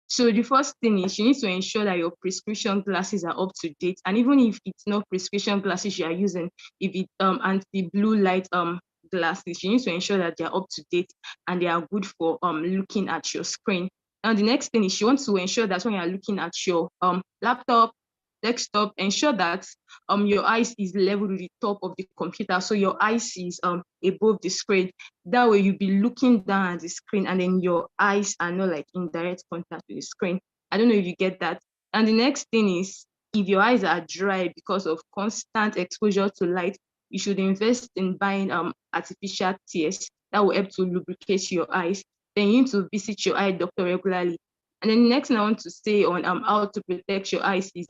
So the first thing is you need to ensure that your prescription glasses are up to date. And even if it's not prescription glasses you are using, if it's anti-blue light glasses, you need to ensure that they are up to date and they are good for looking at your screen. And the next thing is you want to ensure that when you are looking at your laptop, desktop, ensure that your eyes is level with the top of the computer, so your eyes is above the screen. That way you'll be looking down at the screen and then your eyes are not like in direct contact with the screen. I don't know if you get that. And the next thing is, if your eyes are dry because of constant exposure to light, you should invest in buying artificial tears that will help to lubricate your eyes. Then you need to visit your eye doctor regularly. And then the next thing I want to say on how to protect your eyes is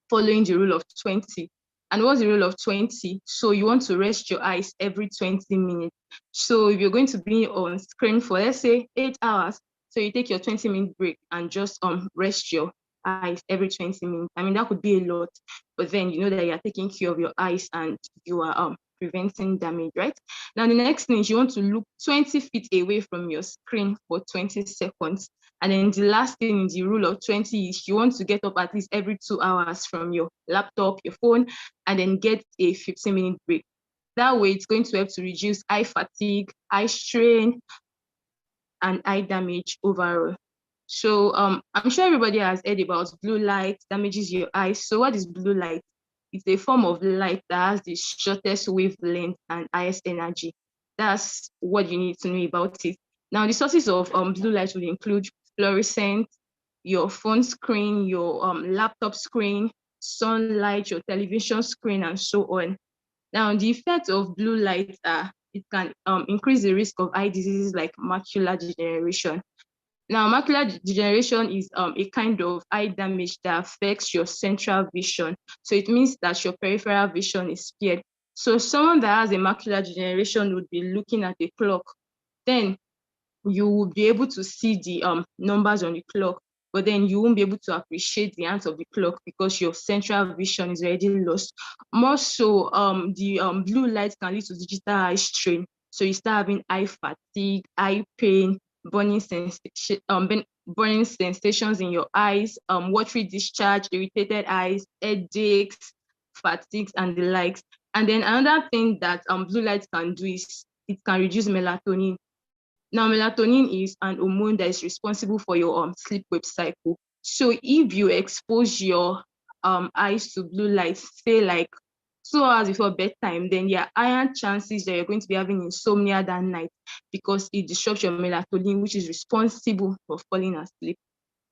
following the rule of 20. And what's the rule of 20? So you want to rest your eyes every 20 minutes. So if you're going to be on screen for, let's say, 8 hours, so you take your 20-minute break and just rest your eyes every 20 minutes. I mean, that could be a lot, but then you know that you're taking care of your eyes and you are preventing damage, right? Now, the next thing is you want to look 20 feet away from your screen for 20 seconds. And then the last thing in the rule of 20 is you want to get up at least every 2 hours from your laptop, your phone, and then get a 15-minute break. That way, it's going to help to reduce eye fatigue, eye strain, and eye damage overall. So I'm sure everybody has heard about blue light damages your eyes. So what is blue light? It's a form of light that has the shortest wavelength and highest energy. That's what you need to know about it. Now, the sources of blue light will include fluorescent, your phone screen, your laptop screen, sunlight, your television screen, and so on. Now, the effects of blue light are, it can increase the risk of eye diseases like macular degeneration. Now, macular degeneration is a kind of eye damage that affects your central vision. So it means that your peripheral vision is impaired. So someone that has a macular degeneration would be looking at the clock. Then you will be able to see the numbers on the clock, but then you won't be able to appreciate the hands of the clock because your central vision is already lost. More so, the blue light can lead to digital eye strain. So you start having eye fatigue, eye pain, burning sensations in your eyes, watery discharge, irritated eyes, headaches, fatigues, and the likes. And then another thing that blue light can do is it can reduce melatonin. Now, melatonin is an hormone that is responsible for your sleep-wake cycle. So if you expose your eyes to blue light, say like 2 hours before bedtime, then there are higher chances that you're going to be having insomnia that night because it disrupts your melatonin, which is responsible for falling asleep.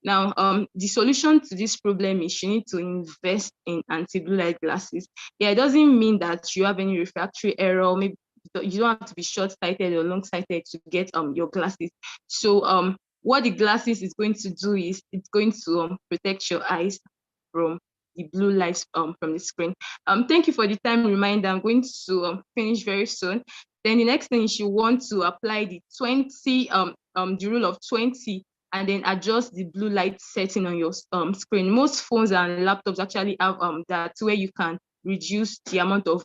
Now, the solution to this problem is you need to invest in anti-blue light glasses. Yeah, it doesn't mean that you have any refractory error. Maybe you don't have to be short-sighted or long-sighted to get your glasses. So what the glasses is going to do is it's going to protect your eyes from the blue lights from the screen. Thank you for the time reminder. I'm going to finish very soon. Then the next thing is you want to apply the the rule of 20, and then adjust the blue light setting on your screen. Most phones and laptops actually have that where you can reduce the amount of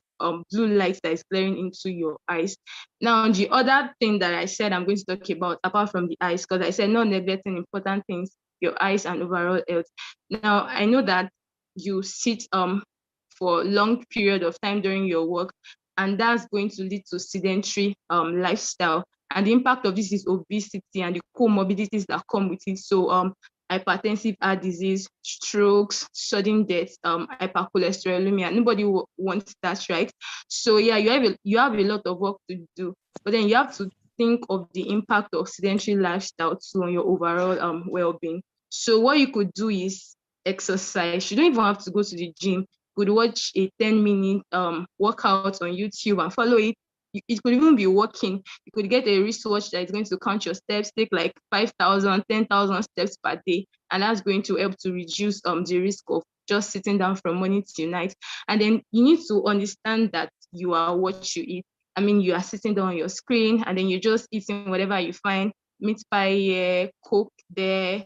blue light that is glaring into your eyes. Now, the other thing that I said I'm going to talk about, apart from the eyes, because I said not neglecting important things, your eyes and overall health. Now, I know that you sit for a long period of time during your work, and that's going to lead to sedentary lifestyle. And the impact of this is obesity and the comorbidities that come with it. So hypertensive heart disease, strokes, sudden death, hypercholesterolemia. Nobody wants that, right? So yeah, you have a lot of work to do, but then you have to think of the impact of sedentary lifestyle too on your overall well-being. So what you could do is exercise. You don't even have to go to the gym. You could watch a 10-minute workout on YouTube and follow it. It could even be walking. You could get a wristwatch that is going to count your steps, take like 5,000, 10,000 steps per day. And that's going to help to reduce the risk of just sitting down from morning till night. And then you need to understand that you are what you eat. I mean, you are sitting down on your screen and then you're just eating whatever you find, meat pie here, Coke there,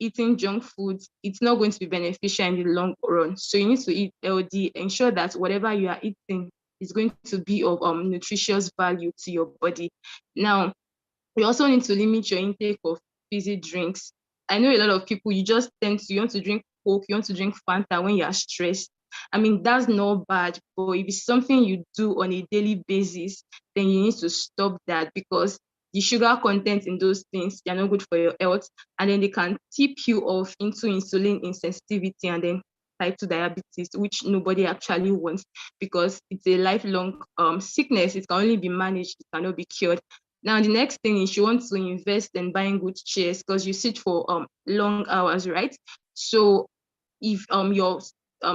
eating junk food. It's not going to be beneficial in the long run. So you need to eat healthy, ensure that whatever you are eating is going to be of nutritious value to your body. Now, you also need to limit your intake of fizzy drinks. I know a lot of people, you want to drink Coke, you want to drink Fanta when you are stressed. I mean, that's not bad, but if it's something you do on a daily basis, then you need to stop that, because the sugar content in those things, they're not good for your health, and then they can tip you off into insulin insensitivity and then type 2 diabetes, which nobody actually wants, because it's a lifelong sickness. It can only be managed, it cannot be cured. Now, the next thing is you want to invest in buying good chairs, because you sit for long hours, right? So if your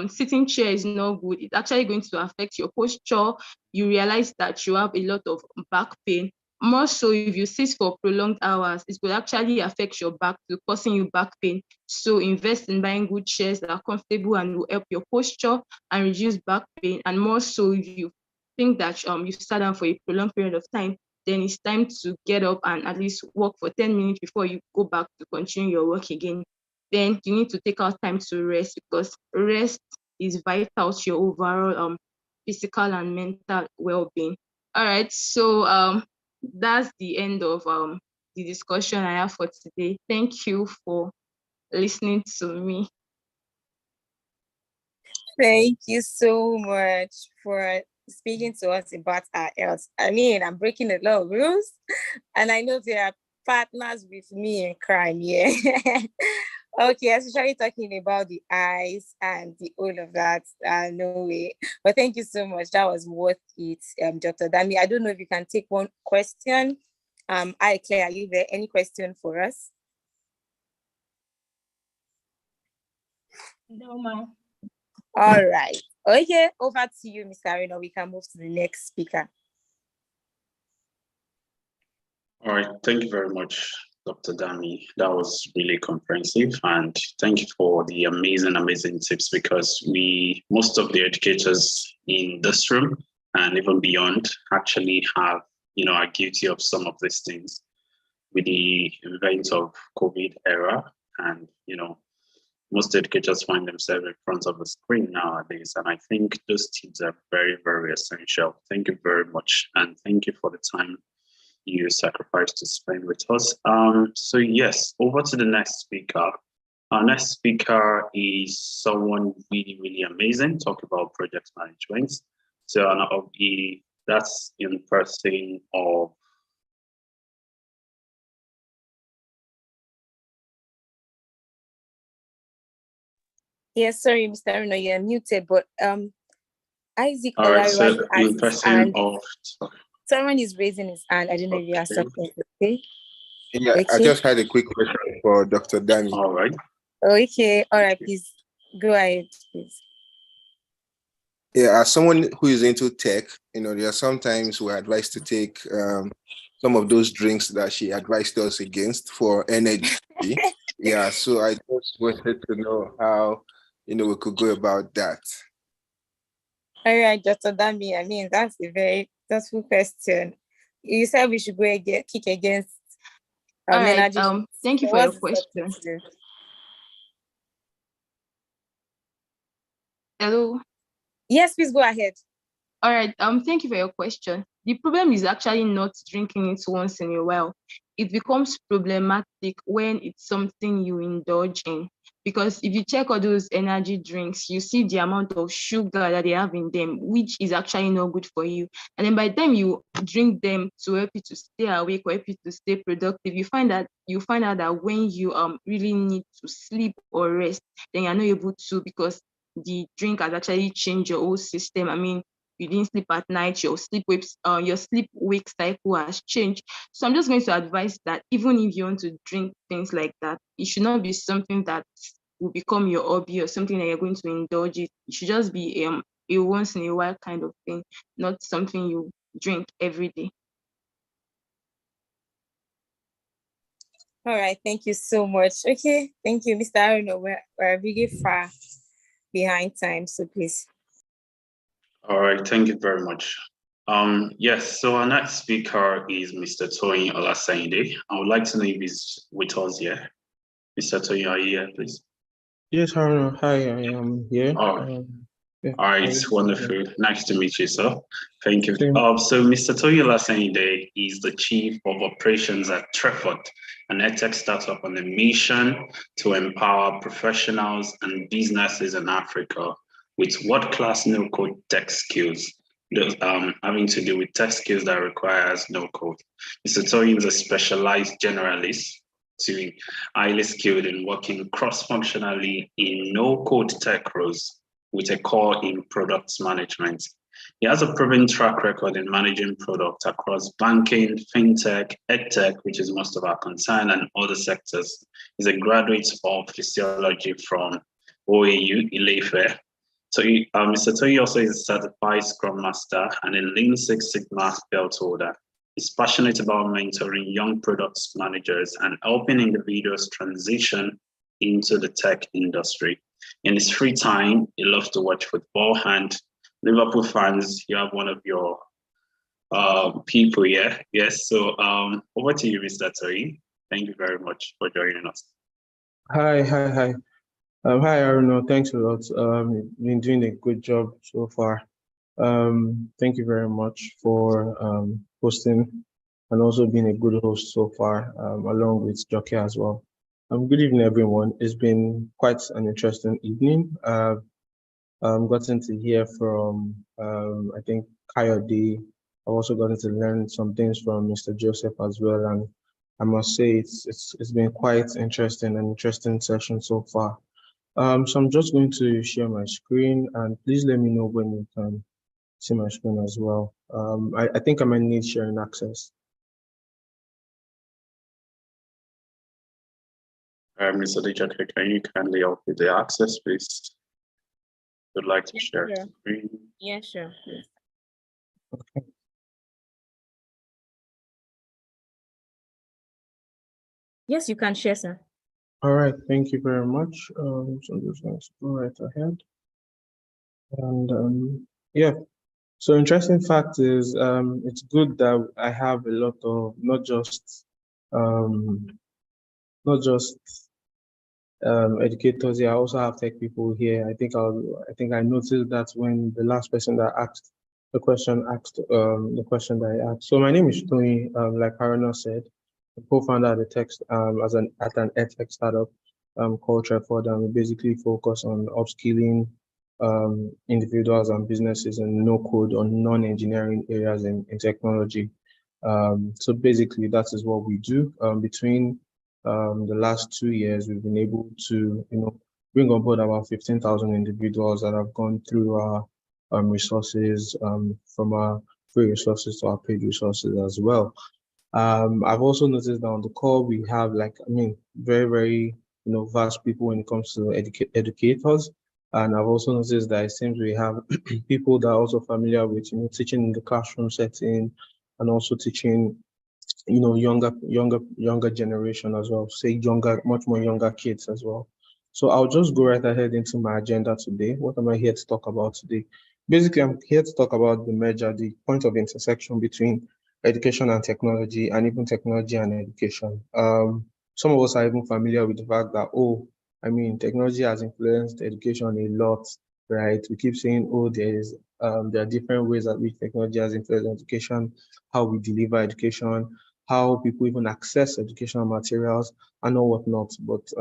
sitting chair is not good, it's actually going to affect your posture. You realize that you have a lot of back pain. More so, if you sit for prolonged hours, it will actually affect your back, causing you back pain. So invest in buying good chairs that are comfortable and will help your posture and reduce back pain. And more so, if you think that you sat down for a prolonged period of time, then it's time to get up and at least walk for 10 minutes before you go back to continue your work again. Then you need to take out time to rest, because rest is vital to your overall physical and mental well-being. All right, so that's the end of the discussion I have for today. Thank you for listening to me. Thank you so much for speaking to us about our health. I mean, I'm breaking a lot of rules, and I know there are partners with me in crime here. Okay, especially talking about the eyes and the all of that. No way. But thank you so much. That was worth it, Dr. Dami. I don't know if you can take one question. Claire, are you there? Any question for us? No, ma'am. All right. Okay, over to you, Ms. Karina. We can move to the next speaker. All right, thank you very much, Dr. Dami. That was really comprehensive, and thank you for the amazing tips, because most of the educators in this room and even beyond actually are guilty of some of these things with the event of COVID era, and most educators find themselves in front of the screen nowadays, and I think those tips are very, very essential. Thank you very much, and thank you for the time you sacrificed to spend with us. So yes, over to the next speaker. Our next speaker is someone really, really amazing, talk about project management. So that's in person of Yes, sorry, Mr. Aruna, you're muted, but Isaac. All right, so in person of someone is raising his hand. I don't know if you are something. Okay. Yeah, okay. I just had a quick question for Dr. Dami. All right. Okay. All right. Please go ahead, please. Yeah, as someone who is into tech, there are sometimes we're advised to take some of those drinks that she advised us against for energy. Yeah, so I just wanted to know how, we could go about that. All right, Dr. Dami, I mean, that's a very thoughtful question. You said we should go kick against energy. Thank you for your question. Hello. Yes, please go ahead. All right. Thank you for your question. The problem is actually not drinking it once in a while. It becomes problematic when it's something you indulge in. Because if you check all those energy drinks, you see the amount of sugar that they have in them, which is actually not good for you. And then by the time you drink them to help you to stay awake or help you to stay productive, you find out that when you really need to sleep or rest, then you're not able to, because the drink has actually changed your whole system. I mean, you didn't sleep at night, your sleep wake cycle has changed. So I'm just going to advise that even if you want to drink things like that, it should not be something that will become your hobby or something that you're going to indulge in. It should just be a once in a while kind of thing, not something you drink every day. All right, thank you so much. Okay, thank you, Mr. Aruna. We're really far behind time, so please. All right, thank you very much. Yes, so our next speaker is Mr. Toyin Olasayinde. I would like to know if he's with us here. Mr. Toyin, are you here, please? Yes, Haruna. Hi, I am here. Yeah. All right, wonderful. Nice to meet you, sir. Thank you. Same. So Mr. Toyin Olasayinde is the Chief of Operations at Trefort, an edtech startup on a mission to empower professionals and businesses in Africa with world-class no-code tech skills, having to do with tech skills that requires no code. Mr. Toyin is a specialized generalist to highly skilled in working cross-functionally in no-code tech roles with a core in product management. He has a proven track record in managing products across banking, fintech, edtech, which is most of our concern, and other sectors. He's a graduate of physiology from OAU, Ile-Ife. So Mr. Toyin also is a certified Scrum Master and a Lean Six Sigma belt holder. He's passionate about mentoring young product managers and helping individuals transition into the tech industry. In his free time, he loves to watch football, and Liverpool fans, you have one of your people here. Yes, so over to you, Mr. Toyin. Thank you very much for joining us. Hi. Hi, Aruna. Thanks a lot. You've been doing a good job so far. Thank you very much for hosting and also being a good host so far, along with Jockey as well. Good evening, everyone. It's been quite an interesting evening. I've gotten to hear from, I think, Kayode. I've also gotten to learn some things from Mr. Joseph as well. And I must say it's been quite interesting, an interesting session so far. So I'm just going to share my screen, and please let me know when you can see my screen as well. I think I might need sharing access. Mr. Dejoke, can you kindly help with the access, please? Would like to share sure. screen. Yeah, sure. Please. Okay. Yes, you can share, sir. All right, thank you very much. So I'm just going to go right ahead. And yeah, so interesting fact is it's good that I have a lot of not just educators here. I also have tech people here. I think I noticed that when the last person that asked the question the question that I asked. So my name is Tony, like Haruna said, the co-founder of the tech at an edtech startup called Trefort, and we basically focus on upskilling individuals and businesses in no code or non-engineering areas in technology. So basically that is what we do. Between the last 2 years, we've been able to, bring on board about 15,000 individuals that have gone through our resources, from our free resources to our paid resources as well. I've also noticed that on the call we have very, very vast people when it comes to educators, and I've also noticed that it seems we have people that are also familiar with teaching in the classroom setting and also teaching younger generation as well, say much more younger kids as well. So I'll just go right ahead into my agenda today. What am I here to talk about today? Basically, I'm here to talk about the merger, the point of intersection between education and technology, and even technology and education. Some of us are even familiar with the fact that, technology has influenced education a lot. right? We keep saying, oh, there are different ways at which technology has influenced education, how we deliver education, how people even access educational materials and all whatnot. But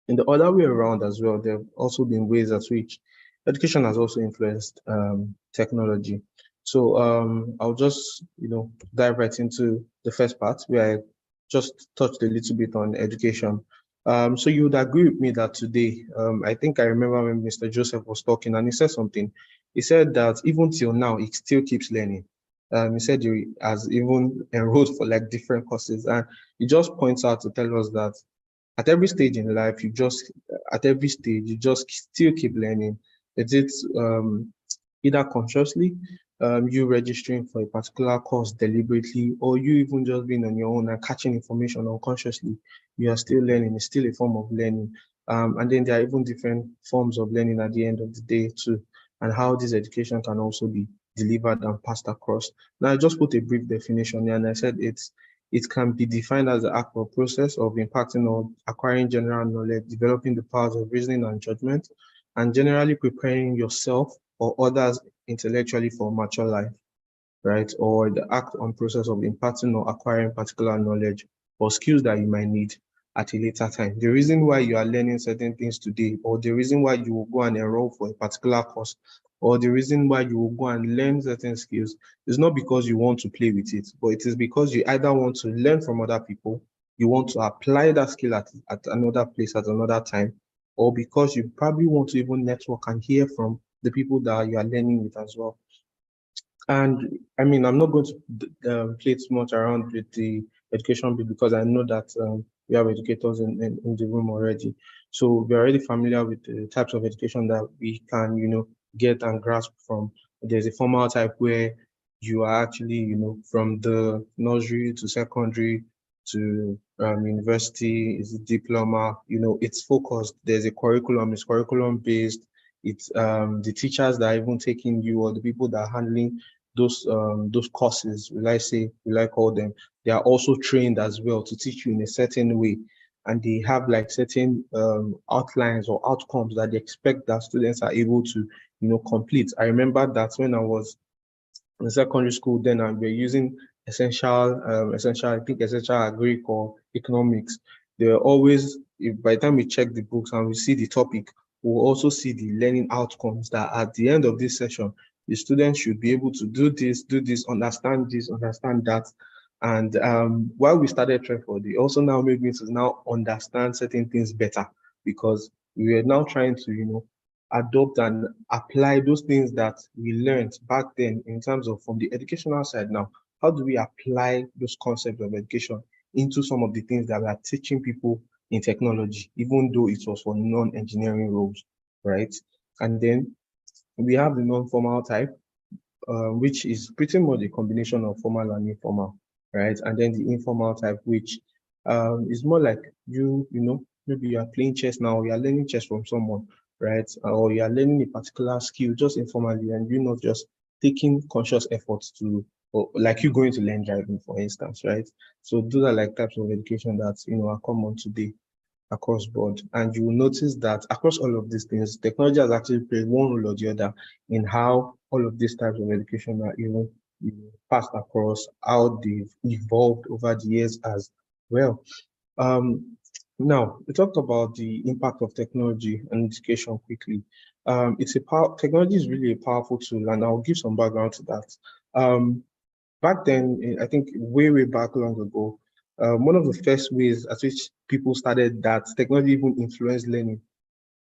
in the other way around as well, there have also been ways at which education has also influenced technology. So I'll just, dive right into the first part where I just touched a little bit on education. So you would agree with me that today, I think I remember when Mr. Joseph was talking and he said something. He said that even till now, he still keeps learning. He said he has even enrolled for like different courses, and he just points out to tell us that at every stage in life, you just still keep learning. Is it either consciously, you registering for a particular course deliberately, or you even just being on your own and catching information unconsciously, you are still learning. It's still a form of learning. And then there are even different forms of learning at the end of the day too, and how this education can also be delivered and passed across. Now, I just put a brief definition here, and I said it can be defined as the act or process of impacting or acquiring general knowledge, developing the powers of reasoning and judgment, and generally preparing yourself or others intellectually for mature life, right? Or the act or process of imparting or acquiring particular knowledge or skills that you might need at a later time. The reason why you are learning certain things today, or the reason why you will go and enroll for a particular course, or the reason why you will go and learn certain skills is not because you want to play with it, but it is because you either want to learn from other people, you want to apply that skill at another place at another time, or because you probably want to even network and hear from the people that you are learning with as well. And I mean, I'm not going to play too much around with the education bit because I know that we have educators in the room already. So we're already familiar with the types of education that we can, get and grasp from. There's a formal type where you are actually, from the nursery to secondary to university, is a diploma, it's focused. There's a curriculum, it's curriculum based. It's the teachers that are even taking you, or the people that are handling those courses, will I call them, they are also trained as well to teach you in a certain way. And they have like certain outlines or outcomes that they expect that students are able to, complete. I remember that when I was in secondary school, then we were using essential agric or economics. They were always, by the time we check the books and we see the topic, we'll also see the learning outcomes that at the end of this session, the students should be able to do this, understand that. And while we started Treford, they also now made me to now understand certain things better, because we were now trying to, adopt and apply those things that we learned back then in terms of from the educational side now. How do we apply those concepts of education into some of the things that we are teaching people in technology, even though it was for non-engineering roles, right? And then we have the non-formal type, which is pretty much a combination of formal and informal, right? And then the informal type, which is more like maybe you are playing chess now, you are learning chess from someone, right? Or you are learning a particular skill just informally, and you're not just taking conscious efforts to, or like you going to learn driving, for instance, right? So those are like types of education that are common today across board. And you will notice that across all of these things, technology has actually played one role or the other in how all of these types of education are even passed across, how they've evolved over the years as well. Now, we talked about the impact of technology and education quickly. Technology is really a powerful tool, and I'll give some background to that. Back then, I think way back long ago, one of the first ways at which people started that technology even influenced learning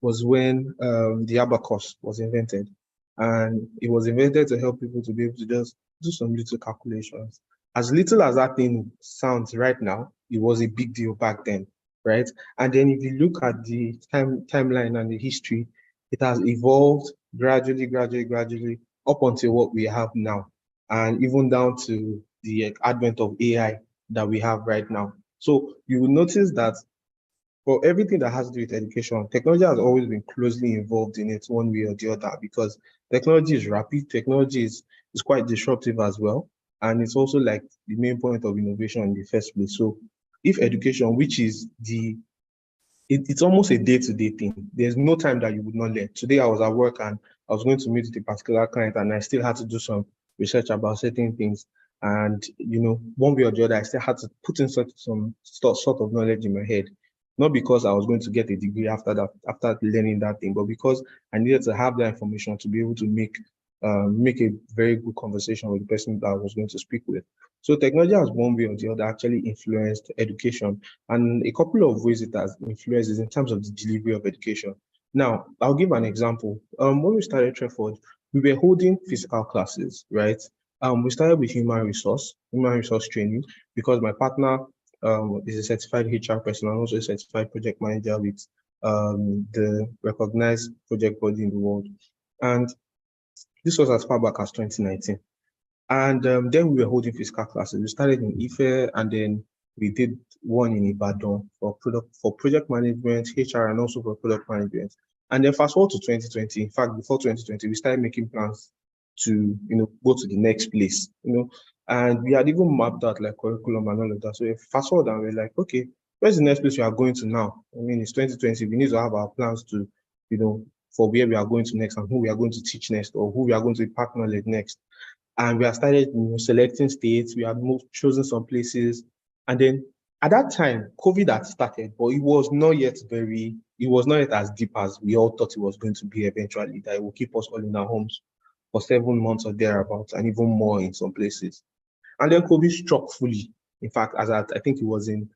was when the abacus was invented. And it was invented to help people to be able to just do some little calculations. As little as that thing sounds right now, it was a big deal back then, right? And then if you look at the timeline and the history, it has evolved gradually up until what we have now, and even down to the advent of AI that we have right now. So you will notice that for everything that has to do with education, technology has always been closely involved in it one way or the other, because technology is rapid, technology is quite disruptive as well. And it's also like the main point of innovation in the first place. So if education, which is the it's almost a day-to-day thing. There's no time that you would not learn. Today I was at work and I was going to meet with a particular client and I still had to do some research about certain things. And, one way or the other, I still had to put in some sort of knowledge in my head. Not because I was going to get a degree after learning that thing, but because I needed to have that information to be able to make a very good conversation with the person that I was going to speak with. So technology has one way or the other actually influenced education. And a couple of ways it has influenced is in terms of the delivery of education. Now, I'll give an example. When we started Treford, we were holding physical classes, right? We started with human resource training, because my partner is a certified HR person and also a certified project manager with the recognized project body in the world. And this was as far back as 2019. And then we were holding physical classes. We started in Ife, and then we did one in Ibadan for project management, HR, and also for product management. And then fast forward to 2020. In fact, before 2020, we started making plans to go to the next place. And we had even mapped out like curriculum and all of that. So we fast forward and we're like, okay, where's the next place we are going to now? I mean, it's 2020. We need to have our plans to, for where we are going to next and who we are going to teach next, or who we are going to partner with next. And we have started selecting states. We had chosen some places. And then at that time, COVID had started, but it was not yet as deep as we all thought it was going to be eventually, that it will keep us all in our homes for 7 months or thereabouts, and even more in some places. And then COVID struck fully. In fact, I think it was in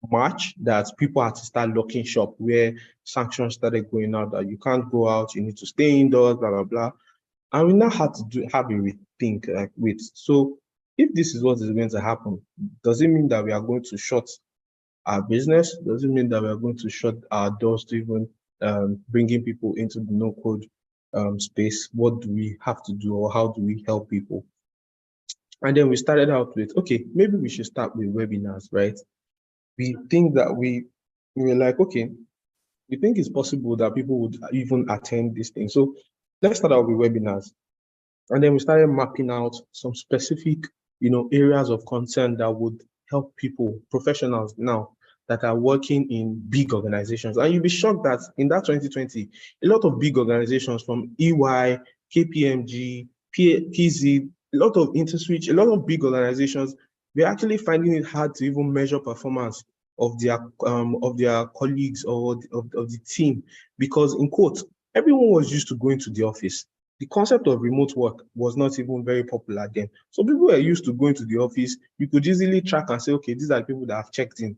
March that people had to start locking shop, where sanctions started going out that you can't go out, you need to stay indoors, blah, blah, blah. And we now had to have a rethink, so if this is what is going to happen, does it mean that we are going to shut our business? Does it mean that we are going to shut our doors to even bringing people into the no-code space? What do we have to do, or how do we help people? And then we started out with, okay, maybe we should start with webinars, right? We think that we were like, okay, we think it's possible that people would even attend this thing. So let's start out with webinars. And then we started mapping out some specific, areas of concern that would help people, professionals now, that are working in big organizations. And you'll be shocked that in that 2020, a lot of big organizations from EY, KPMG, PZ, a lot of InterSwitch, a lot of big organizations, we're actually finding it hard to even measure performance of their colleagues or of the team, because in quotes, everyone was used to going to the office. The concept of remote work was not even very popular then. So people were used to going to the office. You could easily track and say, okay, these are people that have checked in.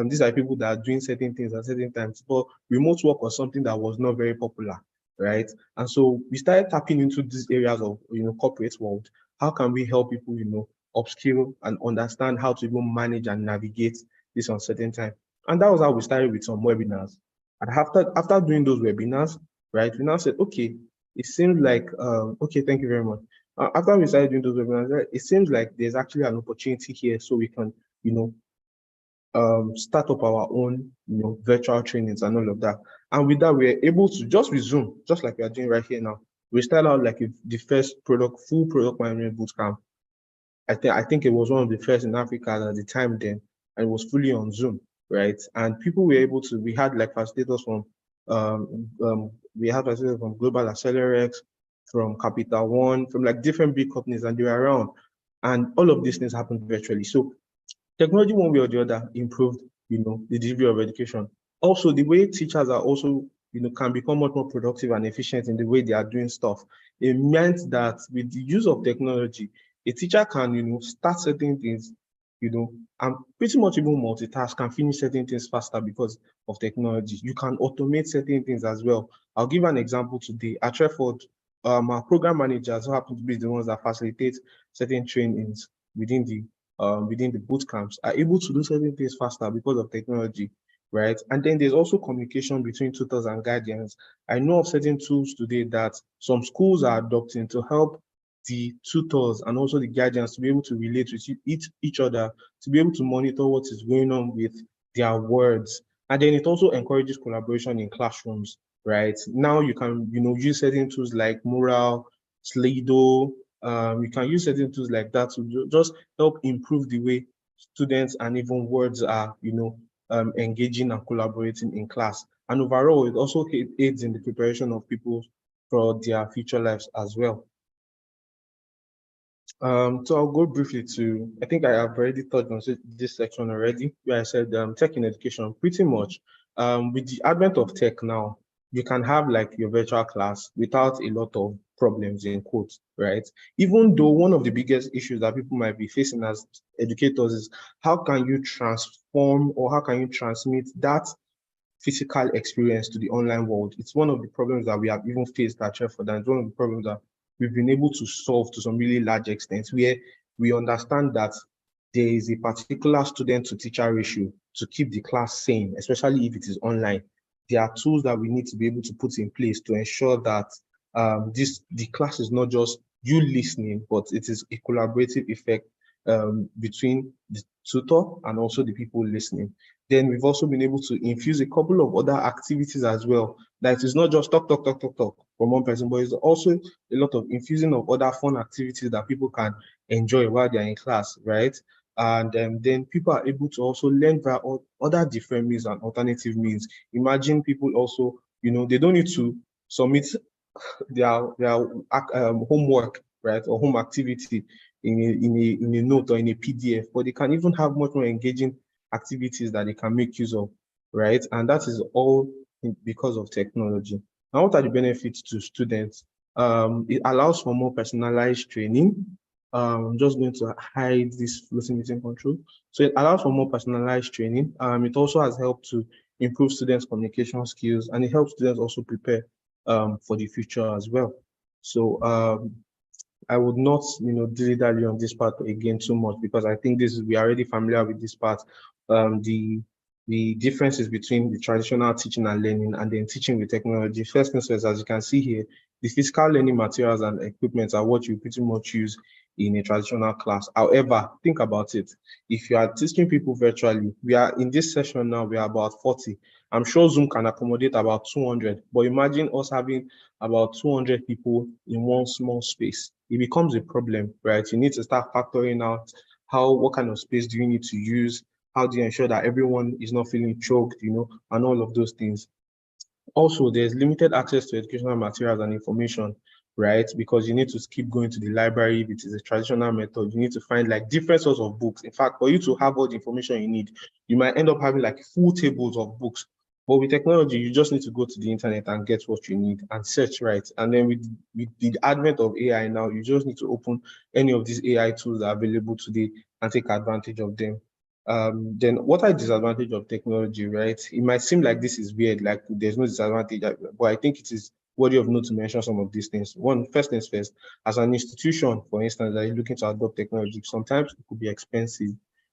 These are people that are doing certain things at certain times. But remote work was something that was not very popular, right? And so we started tapping into these areas of, corporate world. How can we help people, upskill and understand how to even manage and navigate this uncertain time? And that was how we started with some webinars. And after doing those webinars, right, we now said, okay, it seems like, okay, thank you very much. After we started doing those webinars, it seems like there's actually an opportunity here, so we can, start up our own, virtual trainings and all of that. And with that, we're able to just resume, just like we are doing right here now. We started out like the first full product management bootcamp. I think it was one of the first in Africa at the time then, and it was fully on Zoom, right? And people were able to, we had like facilitators from Global Accelerex, from Capital One, from like different big companies, and they were around. And all of these things happened virtually. So technology, one way or the other, improved, the delivery of education. Also, the way teachers are also, can become much more productive and efficient in the way they are doing stuff. It meant that with the use of technology, a teacher can, start certain things, and pretty much even multitask, and finish certain things faster because of technology. You can automate certain things as well. I'll give an example today. At Treford, our program managers, who happen to be the ones that facilitate certain trainings within the boot camps, are able to do certain things faster because of technology, right? And then there's also communication between tutors and guardians. I know of certain tools today that some schools are adopting to help the tutors and also the guardians to be able to relate with each other, to be able to monitor what is going on with their words. And then it also encourages collaboration in classrooms, right? Now you can, use certain tools like Mural, Slido. You can use certain tools like that to just help improve the way students and even words are, engaging and collaborating in class. And overall, it also aids in the preparation of people for their future lives as well. So I'll go briefly to, I think I have already touched on this section already, where I said tech in education. Pretty much with the advent of tech now, you can have like your virtual class without a lot of problems in quotes, right? Even though one of the biggest issues that people might be facing as educators is how can you transform or how can you transmit that physical experience to the online world? It's one of the problems that we have even faced at Sheffield, it's one of the problems that we've been able to solve to some really large extent, where we understand that there is a particular student to teacher ratio to keep the class sane, especially if it is online. There are tools that we need to be able to put in place to ensure that the class is not just you listening, but it is a collaborative effect between the tutor and also the people listening. Then we've also been able to infuse a couple of other activities as well. That is not just talk from one person, but it's also a lot of infusing of other fun activities that people can enjoy while they're in class, right? And then people are able to also learn via other different means and alternative means. Imagine people also, they don't need to submit their homework, right, or home activity in a note or in a PDF, but they can even have much more engaging activities that they can make use of, right? And that is all because of technology. Now, what are the benefits to students? It allows for more personalized training. I'm just going to hide this floating meeting control. So it allows for more personalized training. It also has helped to improve students' communication skills, and it helps students also prepare for the future as well. So I would not, dilly-dally on this part again too much, because I think we are already familiar with this part. The differences between the traditional teaching and learning and then teaching with technology. First things first, as you can see here, the physical learning materials and equipment are what you pretty much use in a traditional class. However, think about it. If you are teaching people virtually, we are in this session now, we are about 40. I'm sure Zoom can accommodate about 200, but imagine us having about 200 people in one small space. It becomes a problem, right? You need to start factoring out what kind of space do you need to use? How do you ensure that everyone is not feeling choked, and all of those things. Also, there's limited access to educational materials and information, right? Because you need to keep going to the library. If it is a traditional method, you need to find like different sorts of books. In fact, for you to have all the information you need, you might end up having like full tables of books. But with technology, you just need to go to the internet and get what you need and search, right? And then with the advent of AI now, you just need to open any of these AI tools that are available today and take advantage of them. Then what are the disadvantages of technology, right? It might seem like this is weird, like there's no disadvantage, but I think it is worthy of note to mention some of these things. First things first, as an institution, for instance, that is looking to adopt technology, sometimes it could be expensive,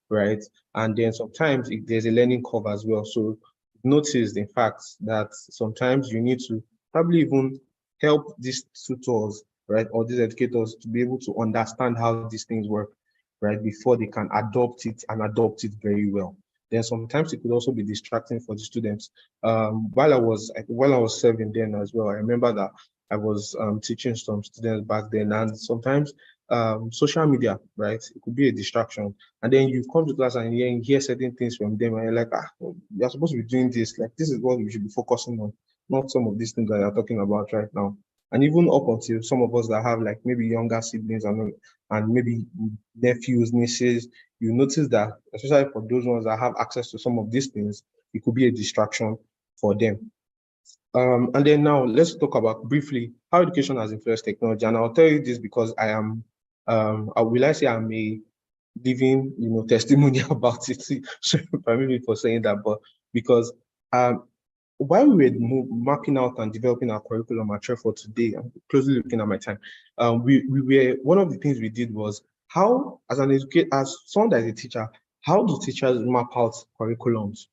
right? And then sometimes there's a learning curve as well. So notice, in fact, that sometimes you need to probably even help these tutors, right, or these educators to be able to understand how these things work, right, before they can adopt it and adopt it very well. Then sometimes it could also be distracting for the students. While I was serving then as well, I remember that I was teaching some students back then, and sometimes social media, right, it could be a distraction. And then you come to class and you hear certain things from them, and you're like, you're supposed to be doing this. Like, this is what we should be focusing on, not some of these things that you're talking about right now. And even up until some of us that have like maybe younger siblings and maybe nephews, nieces, you notice that, especially for those ones that have access to some of these things, it could be a distraction for them. And then now let's talk about briefly how education has influenced technology. And I'll tell you this because I am, I'm a living, testimony about it. Permit me for saying that, but because while we were mapping out and developing our curriculum at Sheffield today, I'm closely looking at my time. We were, one of the things we did was how, as an educator, as someone that is a teacher, how do teachers map out curriculums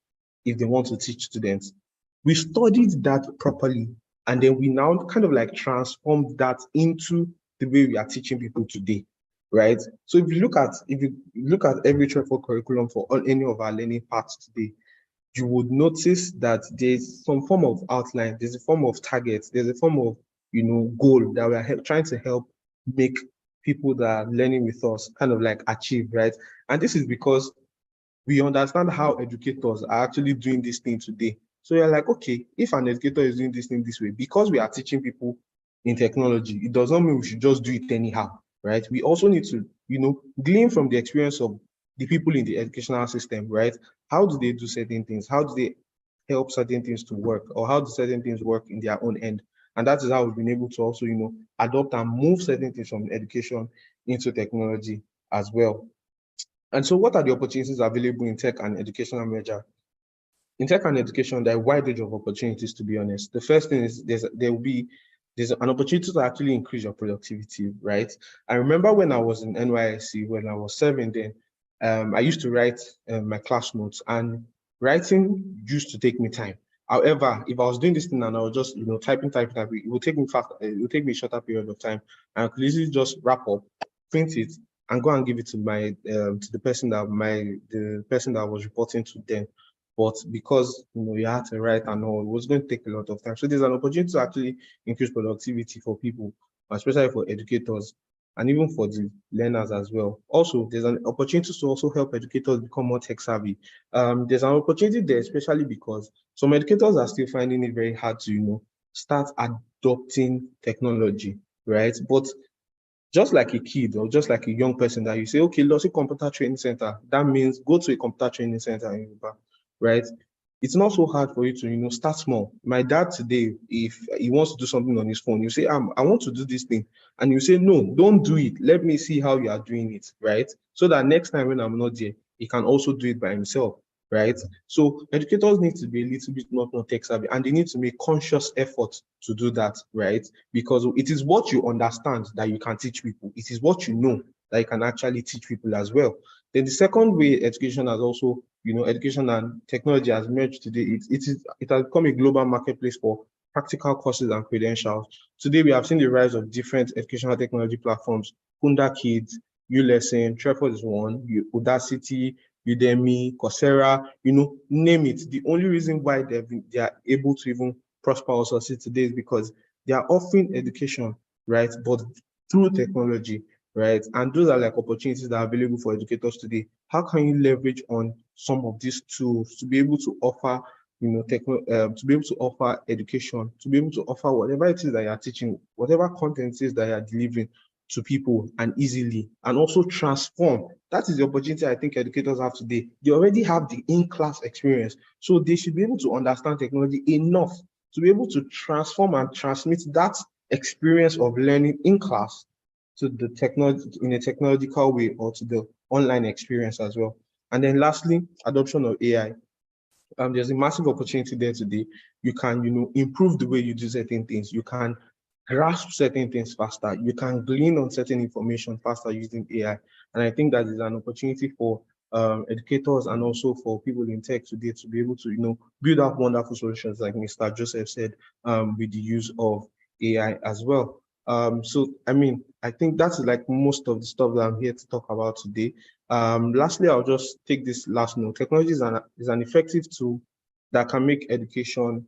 if they want to teach students? We studied that properly, and then we now kind of like transformed that into the way we are teaching people today, right? So if you look at every Sheffield curriculum for any of our learning paths today, you would notice that there's some form of outline, there's a form of target, there's a form of goal that we are trying to help make people that are learning with us kind of like achieve, right? And this is because we understand how educators are actually doing this thing today. So you're like, okay, if an educator is doing this thing this way, because we are teaching people in technology, it does not mean we should just do it anyhow, right? We also need to, glean from the experience of the people in the educational system, right? How do they do certain things? How do they help certain things to work? Or how do certain things work in their own end? And that is how we've been able to also, adopt and move certain things from education into technology as well. And so what are the opportunities available in tech and educational merger? In tech and education, there are a wide range of opportunities, to be honest. The first thing is there's an opportunity to actually increase your productivity, right? I remember when I was in NYSC, when I was serving then, I used to write my class notes, and writing used to take me time. However, if I was doing this thing and I was just, typing, it would take me a shorter period of time, and I could easily just wrap up, print it, and go and give it to my to the person that I was reporting to then. But because you had to write and all, it was going to take a lot of time. So there's an opportunity to actually increase productivity for people, especially for educators and even for the learners as well. Also, there's an opportunity to also help educators become more tech savvy. There's an opportunity there, especially because some educators are still finding it very hard to start adopting technology, right? But just like a kid or just like a young person that you say, okay, let's say computer training center, that means go to a computer training center in Yoruba, right? It's not so hard for you to, start small. My dad today, if he wants to do something on his phone, you say, I want to do this thing. And you say, no, don't do it. Let me see how you are doing it, right? So that next time when I'm not there, he can also do it by himself, right? So educators need to be a little bit more tech savvy, and they need to make conscious effort to do that, right? Because it is what you understand that you can teach people. It is what you know that you can actually teach people as well. Then the second way education has also, education and technology has merged today, it has become a global marketplace for practical courses and credentials. Today, we have seen the rise of different educational technology platforms, Kunda Kids, ULesson, Treford is one, Udacity, Udemy, Coursera, name it. The only reason why they are able to even prosper or succeed today is because they are offering education, right? But through technology, right? And those are like opportunities that are available for educators today. How can you leverage on some of these tools to be able to offer, to be able to offer education, to be able to offer whatever it is that you are teaching, whatever content it is that you are delivering to people and easily, and also transform. That is the opportunity I think educators have today. They already have the in-class experience, so they should be able to understand technology enough to be able to transform and transmit that experience of learning in class to the technology in a technological way, or to the online experience as well. And then lastly, adoption of AI. There's a massive opportunity there today. You can, improve the way you do certain things. You can grasp certain things faster. You can glean on certain information faster using AI. And I think that is an opportunity for educators and also for people in tech today to be able to, build up wonderful solutions, like Mr. Joseph said, with the use of AI as well. I think that's like most of the stuff that I'm here to talk about today. Lastly, I'll just take this last note. Technology is an effective tool that can make education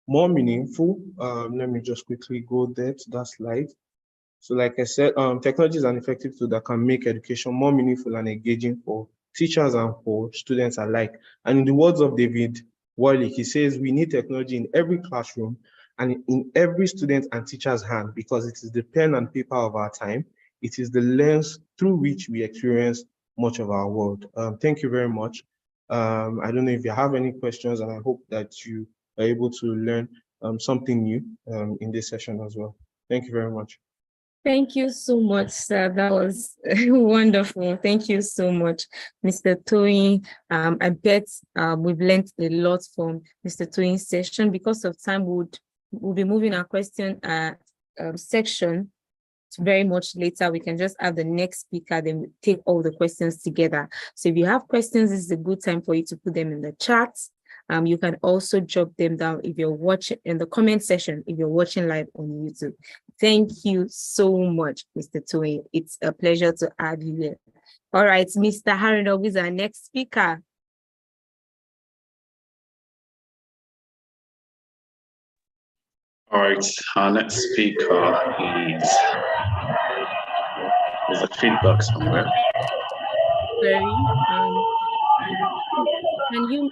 more meaningful. Let me just quickly go there to that slide. So like I said, technology is an effective tool that can make education more meaningful and engaging for teachers and for students alike. And in the words of David Warlick, he says, we need technology in every classroom and in every student and teacher's hand, because it is the pen and paper of our time. It is the lens through which we experience much of our world. Thank you very much. I don't know if you have any questions, and I hope that you are able to learn something new in this session as well. Thank you very much. Thank you so much, sir. That was wonderful. Thank you so much, Mr. Toyin. I bet we've learned a lot from Mr. Toyin's session. Because of time, we'll be moving our question section to very much later. We can just have the next speaker, then we take all the questions together. So if you have questions, this is a good time for you to put them in the chat. You can also drop them down if you're watching in the comment section, if you're watching live on YouTube. Thank you so much, Mr. Toyin. It's a pleasure to have you here. All right, Mr. Haruna is our next speaker. All right, our next speaker is, there's a feedback somewhere. Sorry, Can you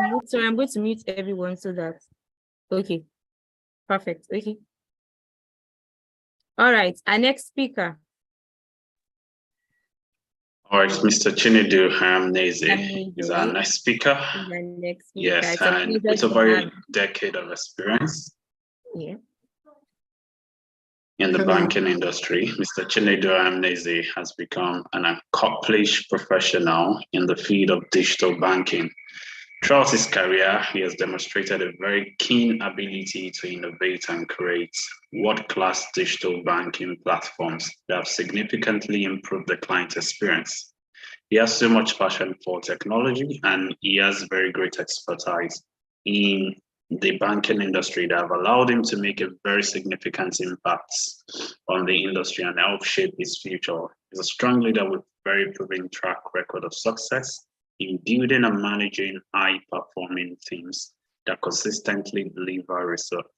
mute? Sorry, I'm going to mute everyone so that, okay, perfect, okay. All right, our next speaker. All right, Mr. Chinedu Neze is our next speaker. Yes, and with over a decade of experience in the banking industry, Mr. Chinedu Neze has become an accomplished professional in the field of digital banking. Throughout his career, he has demonstrated a very keen ability to innovate and create world-class digital banking platforms that have significantly improved the client experience. He has so much passion for technology, and he has very great expertise in the banking industry that have allowed him to make a very significant impact on the industry and help shape its future. He's a strong leader with very proven track record of success in building and managing high-performing teams that consistently deliver results.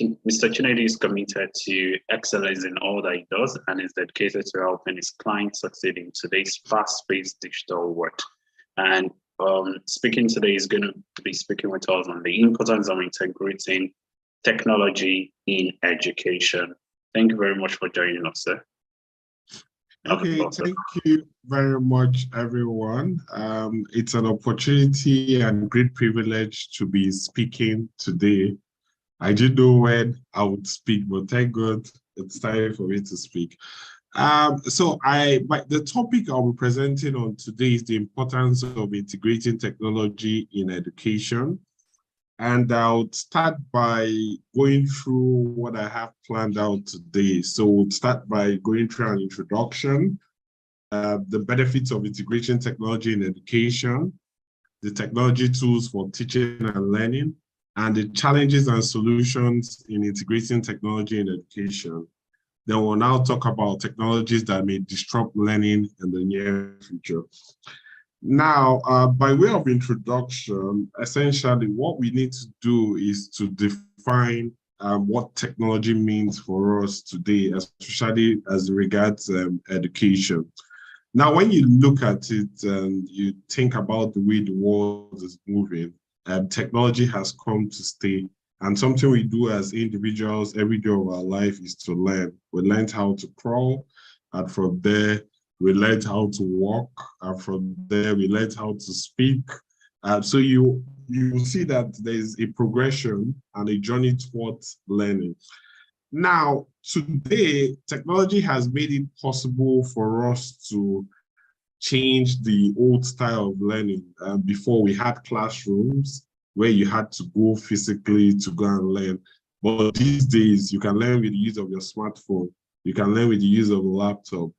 Mr. Chinedu is committed to excellence in all that he does and is dedicated to helping his clients succeed in today's fast-paced digital world. And speaking today is going to be speaking with us on the importance of integrating technology in education. Thank you very much for joining us, sir. Okay, thank you very much, everyone. It's an opportunity and great privilege to be speaking today. I didn't know when I would speak, but thank God it's time for me to speak. The topic I'll be presenting on today is the importance of integrating technology in education. And I'll start by going through what I have planned out today. So we'll start by going through an introduction, the benefits of integrating technology in education, the technology tools for teaching and learning, and the challenges and solutions in integrating technology in education. Then we'll now talk about technologies that may disrupt learning in the near future. Now, by way of introduction, essentially what we need to do is to define what technology means for us today, especially as regards education. Now, when you look at it and you think about the way the world is moving, technology has come to stay. And something we do as individuals every day of our life is to learn. We learned how to crawl, and from there, we learned how to walk, and from there, we learned how to speak. So you see that there's a progression and a journey towards learning. Now, today, technology has made it possible for us to change the old style of learning. Before, we had classrooms where you had to go physically to go and learn. But these days, you can learn with the use of your smartphone. You can learn with the use of a laptop.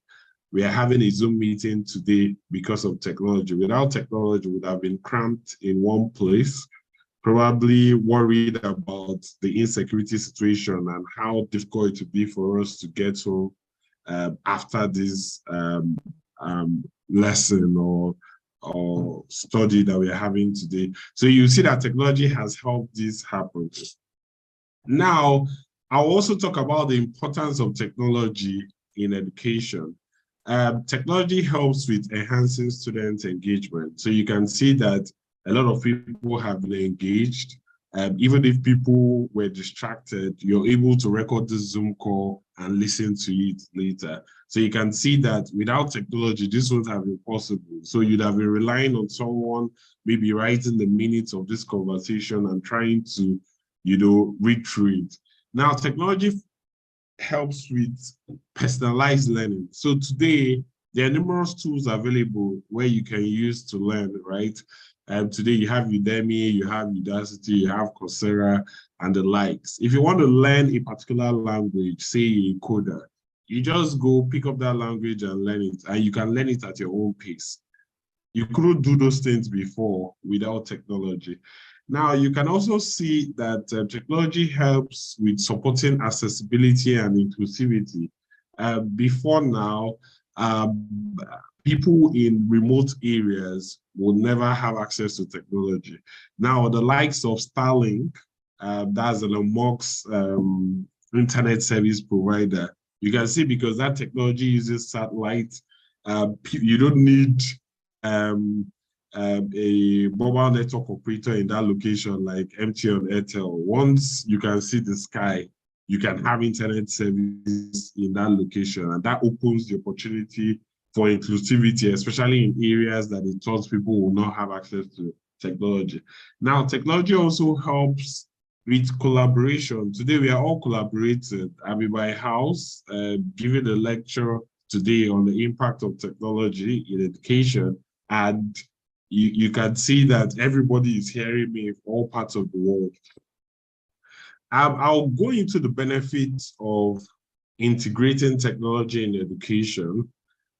We are having a Zoom meeting today because of technology. Without technology, we would have been cramped in one place, probably worried about the insecurity situation and how difficult it would be for us to get home after this lesson or study that we are having today. So you see that technology has helped this happen. Now, I'll also talk about the importance of technology in education. Technology helps with enhancing student engagement. So you can see that a lot of people have been engaged. Even if people were distracted, you're able to record this Zoom call and listen to it later. So you can see that without technology, this wouldn't have been possible. So you'd have been relying on someone, maybe writing the minutes of this conversation and trying to, read through it. Now, technology helps with personalized learning. So today, there are numerous tools available where you can use to learn, right? Today you have Udemy, you have Udacity, you have Coursera, and the likes. If you want to learn a particular language, say a coder, you just go pick up that language and learn it, and you can learn it at your own pace. You couldn't do those things before without technology. Now, you can also see that technology helps with supporting accessibility and inclusivity. Before now, people in remote areas will never have access to technology. Now, the likes of Starlink, that's Elon Musk's internet service provider, you can see because that technology uses satellite, you don't need a mobile network operator in that location, like MTN, Airtel, once you can see the sky, you can have internet service in that location, and that opens the opportunity for inclusivity, especially in areas that it thought people will not have access to technology. Now, technology also helps with collaboration. Today, we are all collaborating. I'm in my house, giving a lecture today on the impact of technology in education, and you can see that everybody is hearing me from all parts of the world. I'll go into the benefits of integrating technology in education.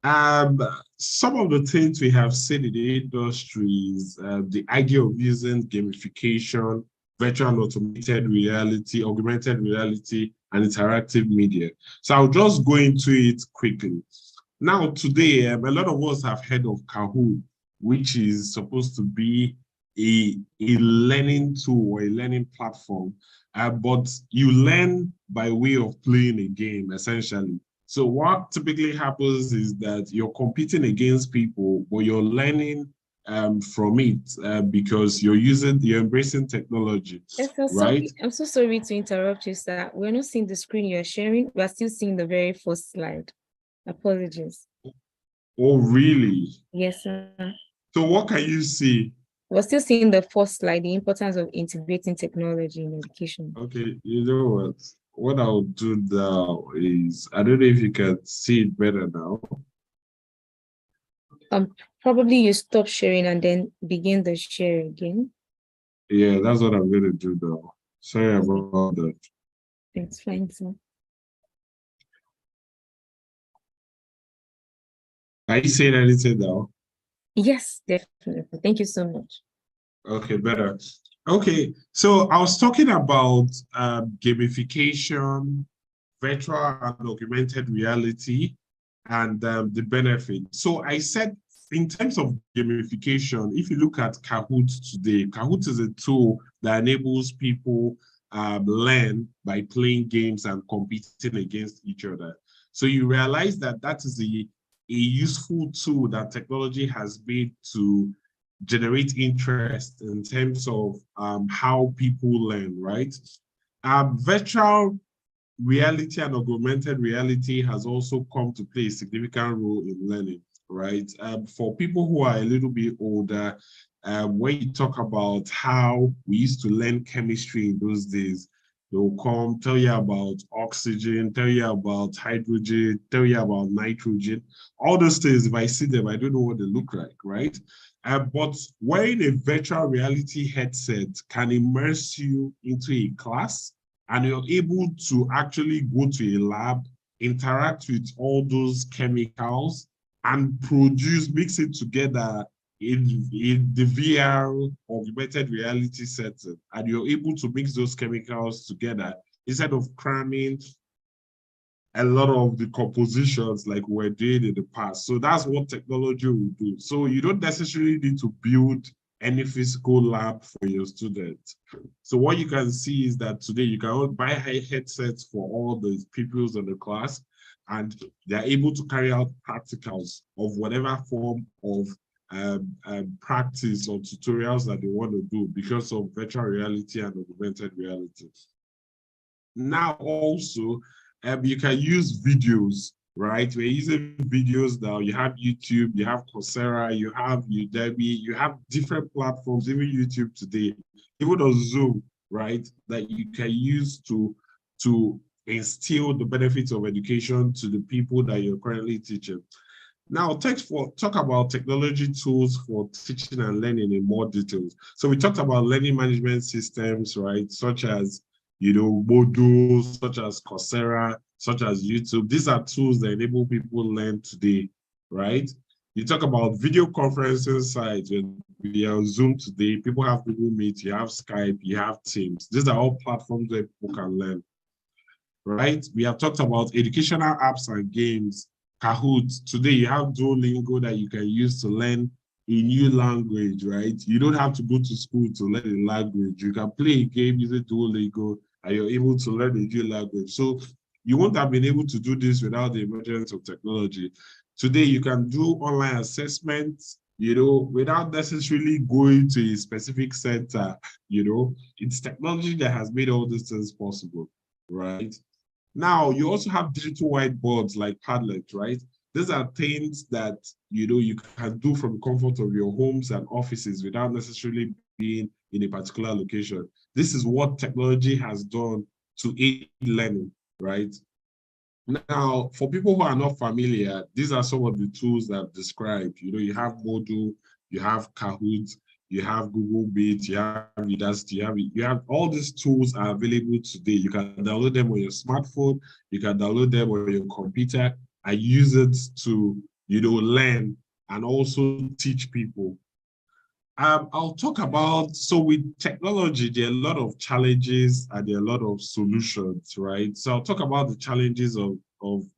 Some of the things we have seen in the industry is the idea of using gamification, virtual and automated reality, augmented reality, and interactive media. So I'll just go into it quickly. Now, today, a lot of us have heard of Kahoot, which is supposed to be a learning tool or a learning platform, but you learn by way of playing a game, essentially. So what typically happens is that you're competing against people, but you're learning from it because you're embracing technology, right? I'm so sorry to interrupt you, sir. We're not seeing the screen you're sharing. We're still seeing the very first slide. Apologies. Oh, really? Yes, sir. So what can you see? We're still seeing the first slide, the importance of integrating technology in education. Okay, you know what I'll do now is, I don't know if you can see it better now. Probably you stop sharing and then begin the share again. Yeah, that's what I'm going to do now. Sorry about that. It's fine, sir. Are you saying anything now? Yes, definitely. Thank you so much. Okay, better. Okay, so I was talking about gamification, virtual and augmented reality, and the benefit. So I said, in terms of gamification, if you look at Kahoot today, Kahoot is a tool that enables people learn by playing games and competing against each other. So you realize that that is a useful tool that technology has made to generate interest in terms of how people learn, right? Virtual reality and augmented reality has also come to play a significant role in learning, right? For people who are a little bit older, when you talk about how we used to learn chemistry in those days, they'll come tell you about oxygen, tell you about hydrogen, tell you about nitrogen. All those things, if I see them, I don't know what they look like, right? But wearing a virtual reality headset can immerse you into a class, and you're able to actually go to a lab, interact with all those chemicals, and mix it together in the VR augmented reality setting. And you're able to mix those chemicals together instead of cramming a lot of the compositions like we're doing in the past. So that's what technology will do. So you don't necessarily need to build any physical lab for your students. So what you can see is that today you can buy headsets for all the pupils in the class, and they're able to carry out practicals of whatever form of practice or tutorials that they want to do because of virtual reality and augmented reality. Now also, you can use videos, right? We're using videos now. You have YouTube, you have Coursera, you have Udemy, you have different platforms, even YouTube today, even on Zoom, right? That you can use to instill the benefits of education to the people that you're currently teaching. Now, talk about technology tools for teaching and learning in more details. So we talked about learning management systems, right? Such as, modules, such as Coursera, such as YouTube. These are tools that enable people to learn today, right? You talk about video conferencing sites. When we are on Zoom today, people have Google Meet, you have Skype, you have Teams. These are all platforms where people can learn, right? We have talked about educational apps and games. Kahoot. Today, you have Duolingo that you can use to learn a new language, right? You don't have to go to school to learn a language. You can play a game using Duolingo and you're able to learn a new language. So you won't have been able to do this without the emergence of technology. Today, you can do online assessments without necessarily going to a specific center, it's technology that has made all these things possible, right? Now, you also have digital whiteboards like Padlet, right? These are things that, you can do from the comfort of your homes and offices without necessarily being in a particular location. This is what technology has done to aid learning, right? Now, for people who are not familiar, these are some of the tools that I've described. You have Moodle, you have Kahoot, you have Google Meet, you have Udacity, you have all these tools are available today. You can download them on your smartphone, you can download them on your computer and use it to, learn and also teach people. I'll talk about, so with technology, there are a lot of challenges and there are a lot of solutions, right? So I'll talk about the challenges of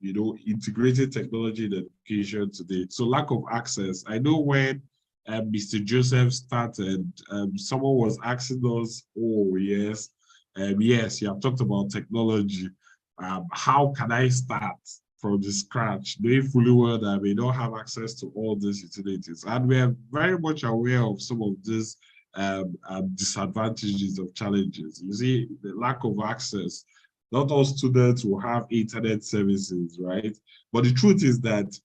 integrated technology in education today. So lack of access. I know when Mr. Joseph started, someone was asking us, oh, yes, yes, you have talked about technology. How can I start from the scratch, knowing fully well that I may not have access to all these utilities? And we are very much aware of some of these disadvantages of challenges. You see, the lack of access. Not all students will have internet services, right? But the truth is that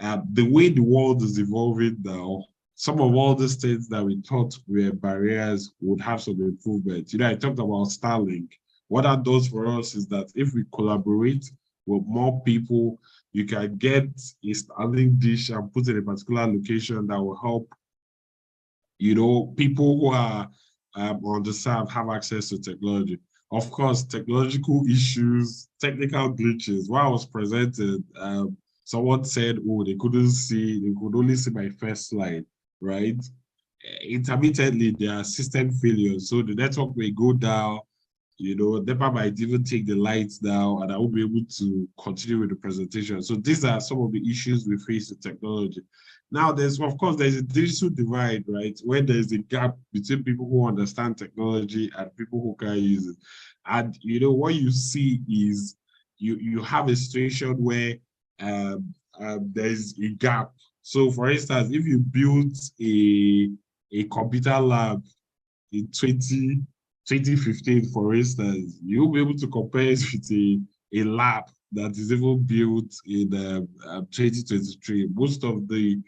the way the world is evolving now, some of all these things that we thought were barriers would have some improvement. I talked about Starlink. What that does for us is that if we collaborate with more people, you can get a Starlink dish and put in a particular location that will help, people who are underserved have access to technology. Of course, technological issues, technical glitches. While I was presented, someone said, oh, they could only see my first slide, right? Intermittently, there are system failures. So the network may go down, NEPA might even take the lights down and I won't be able to continue with the presentation. So these are some of the issues we face with technology. Now, there's a digital divide, right? Where there's a gap between people who understand technology and people who can use it. And, what you see is you have a situation where there's a gap. So, for instance, if you build a computer lab in 2015, for instance, you'll be able to compare it with a lab that is even built in 2023. Most of the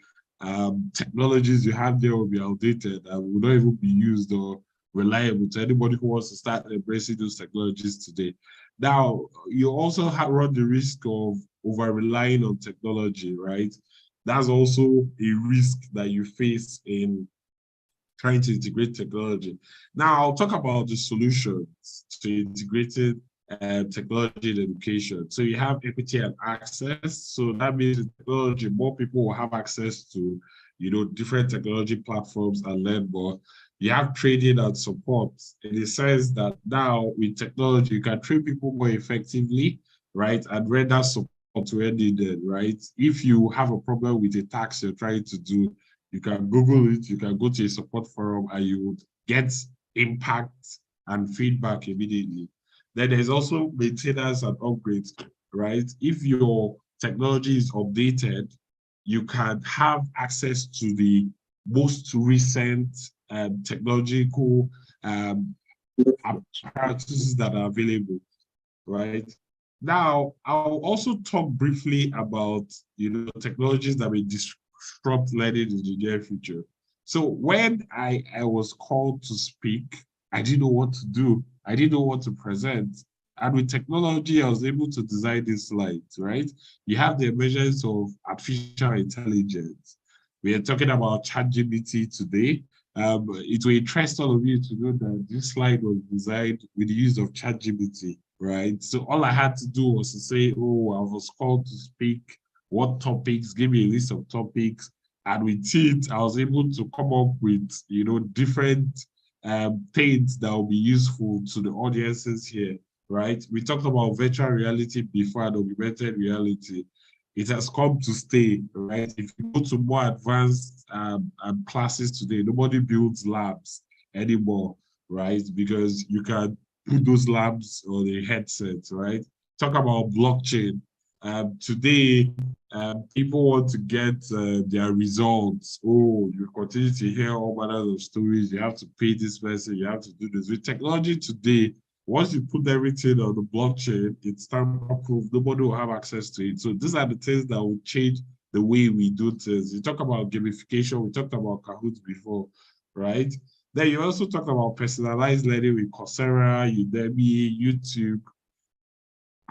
technologies you have there will be outdated and will not even be used or reliable to anybody who wants to start embracing those technologies today. Now, you also run the risk of over-relying on technology, right? That's also a risk that you face in trying to integrate technology. Now, I'll talk about the solutions to integrated technology in education. So you have equity and access. So that means in technology, more people will have access to, different technology platforms and learn more. You have training and support in the sense that now with technology, you can train people more effectively, right? And render support where needed, right? If you have a problem with a task you're trying to do, you can Google it, you can go to a support forum and you would get impact and feedback immediately. Then there's also maintenance and upgrades, right? If your technology is updated, you can have access to the most recent technological practices that are available, right? Now, I'll also talk briefly about, technologies that will disrupt learning in the near future. So when I was called to speak, I didn't know what to do. I didn't know what to present. And with technology, I was able to design these slides, right? You have the emergence of artificial intelligence. We are talking about ChatGPT today. It will interest all of you to know that this slide was designed with the use of ChatGPT, right? So all I had to do was to say, oh, I was called to speak, what topics, give me a list of topics. And with it, I was able to come up with, different things that will be useful to the audiences here, right? We talked about virtual reality before and augmented reality. It has come to stay, right? If you go to more advanced classes today, nobody builds labs anymore, right? Because you can put those labs on the headsets, right? Talk about blockchain. Today, People want to get their results. Oh, you continue to hear all manners of stories. You have to pay this person. You have to do this. With technology today, once you put everything on the blockchain, it's tamper-proof. Nobody will have access to it. So these are the things that will change the way we do things. You talk about gamification. We talked about Kahoot before, right? Then you also talk about personalized learning with Coursera, Udemy, YouTube.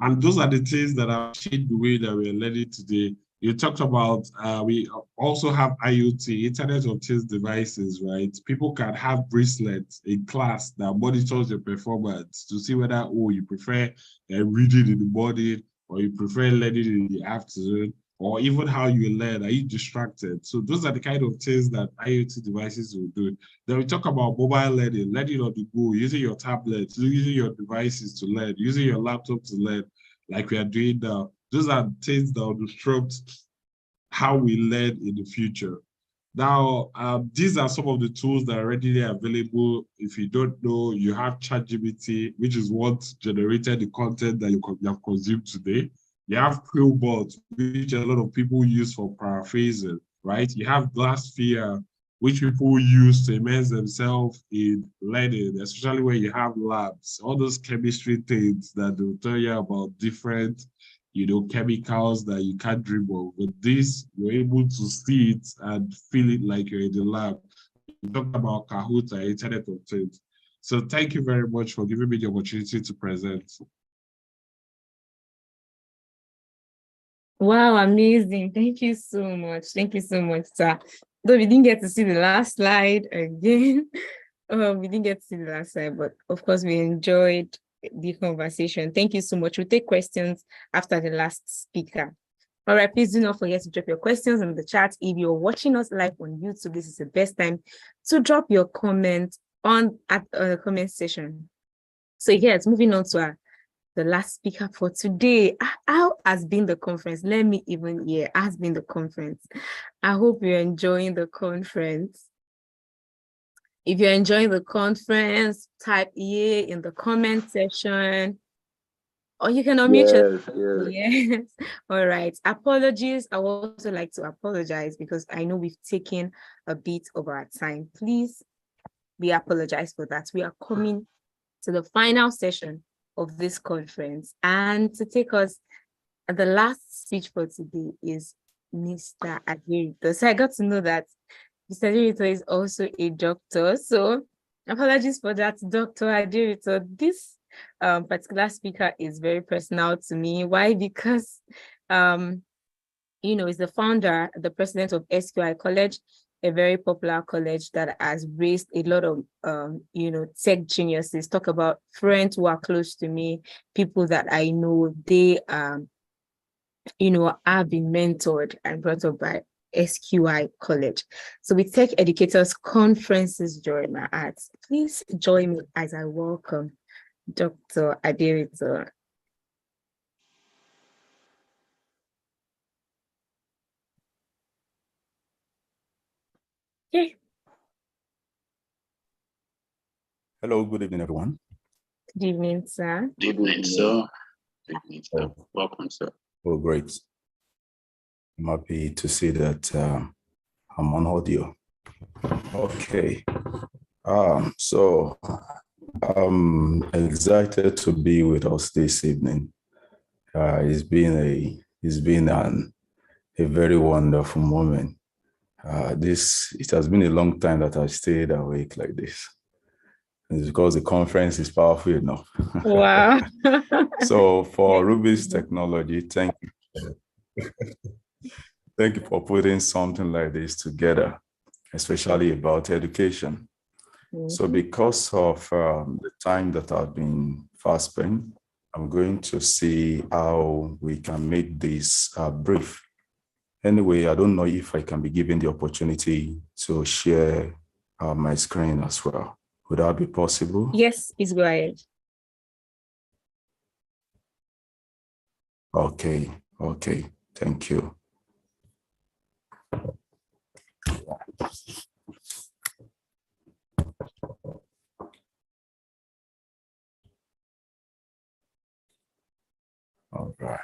And those are the things that have changed the way that we're learning today. You talked about, we also have IoT, Internet of Things devices, right? People can have bracelets in class that monitors your performance to see whether, oh, you prefer reading in the morning or you prefer learning in the afternoon, or even how you learn. Are you distracted? So those are the kind of things that IoT devices will do. Then we talk about mobile learning, learning on the go, using your tablet, using your devices to learn, using your laptop to learn, like we are doing now. Those are things that will disrupt how we learn in the future. Now, these are some of the tools that are readily available. If you don't know, you have ChatGPT, which is what generated the content that you have consumed today. You have Quillbot, which a lot of people use for paraphrasing, right? You have Glasssphere, which people use to immerse themselves in learning, especially when you have labs, all those chemistry things that will tell you about different, chemicals that you can't dream of. With this, you're able to see it and feel it like you're in the lab. You talk about Kahoot and Internet of Things. So thank you very much for giving me the opportunity to present. Wow, amazing. Thank you so much. Thank you so much, sir. Though we didn't get to see the last slide again. We didn't get to see the last slide, but of course we enjoyed the conversation. Thank you so much. We'll take questions after the last speaker. All right, please do not forget to drop your questions in the chat. If you're watching us live on YouTube, this is the best time to drop your comment at the comment section. So yes, moving on to the last speaker for today. How has been the conference? Let me even hear. How has been the conference? I hope you're enjoying the conference. If you're enjoying the conference, type yeah in the comment section, or you can unmute yourself. Yes. All right. Apologies. I would also like to apologize because I know we've taken a bit of our time. Please, we apologize for that. We are coming to the final session of this conference, and to take us, the last speech for today is Mr. Aderito. So I got to know that Mr. Aderito is also a doctor. So apologies for that, Dr. Aderito. This particular speaker is very personal to me. Why? Because he's the founder, the president of SQI College, a very popular college that has raised a lot of, tech geniuses. Talk about friends who are close to me, people that I know, they, have been mentored and brought up by SQI College. So with Tech Educators Conferences during my arts, please join me as I welcome Dr. Aderito. Okay. Hello, good evening, everyone. Good evening, sir. Good evening, sir. Good evening, sir. Welcome, sir. Oh, great. I'm happy to see that I'm on audio. Okay. So I'm excited to be with us this evening. It's been a very wonderful moment. It has been a long time that I stayed awake like this. It's because the conference is powerful enough. Wow. So for Rubis Technology, thank you. Thank you for putting something like this together, especially about education. So because of the time that I've been fast spent, I'm going to see how we can make this brief. Anyway, I don't know if I can be given the opportunity to share my screen as well. Would that be possible? Yes, please go ahead. Okay, thank you. All right.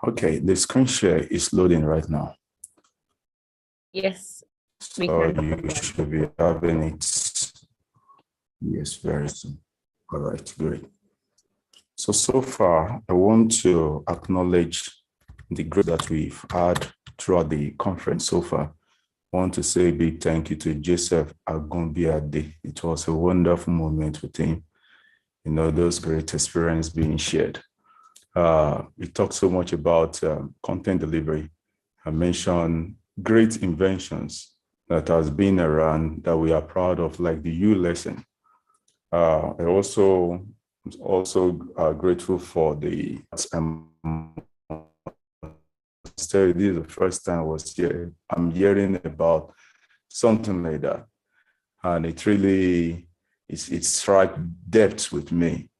Okay, the screen share is loading right now. Yes, we So can. you should be having it. Yes, very soon. All right, great. So far, I want to acknowledge the growth that we've had throughout the conference so far. I want to say a big thank you to Joseph Agumbiade. It was a wonderful moment with him. You know, those great experiences being shared. We talked so much about content delivery. I mentioned great inventions that has been around that we are proud of, like the U lesson. I also grateful for the this is the first time I was here. I'm hearing about something like that, and it really it struck depth with me.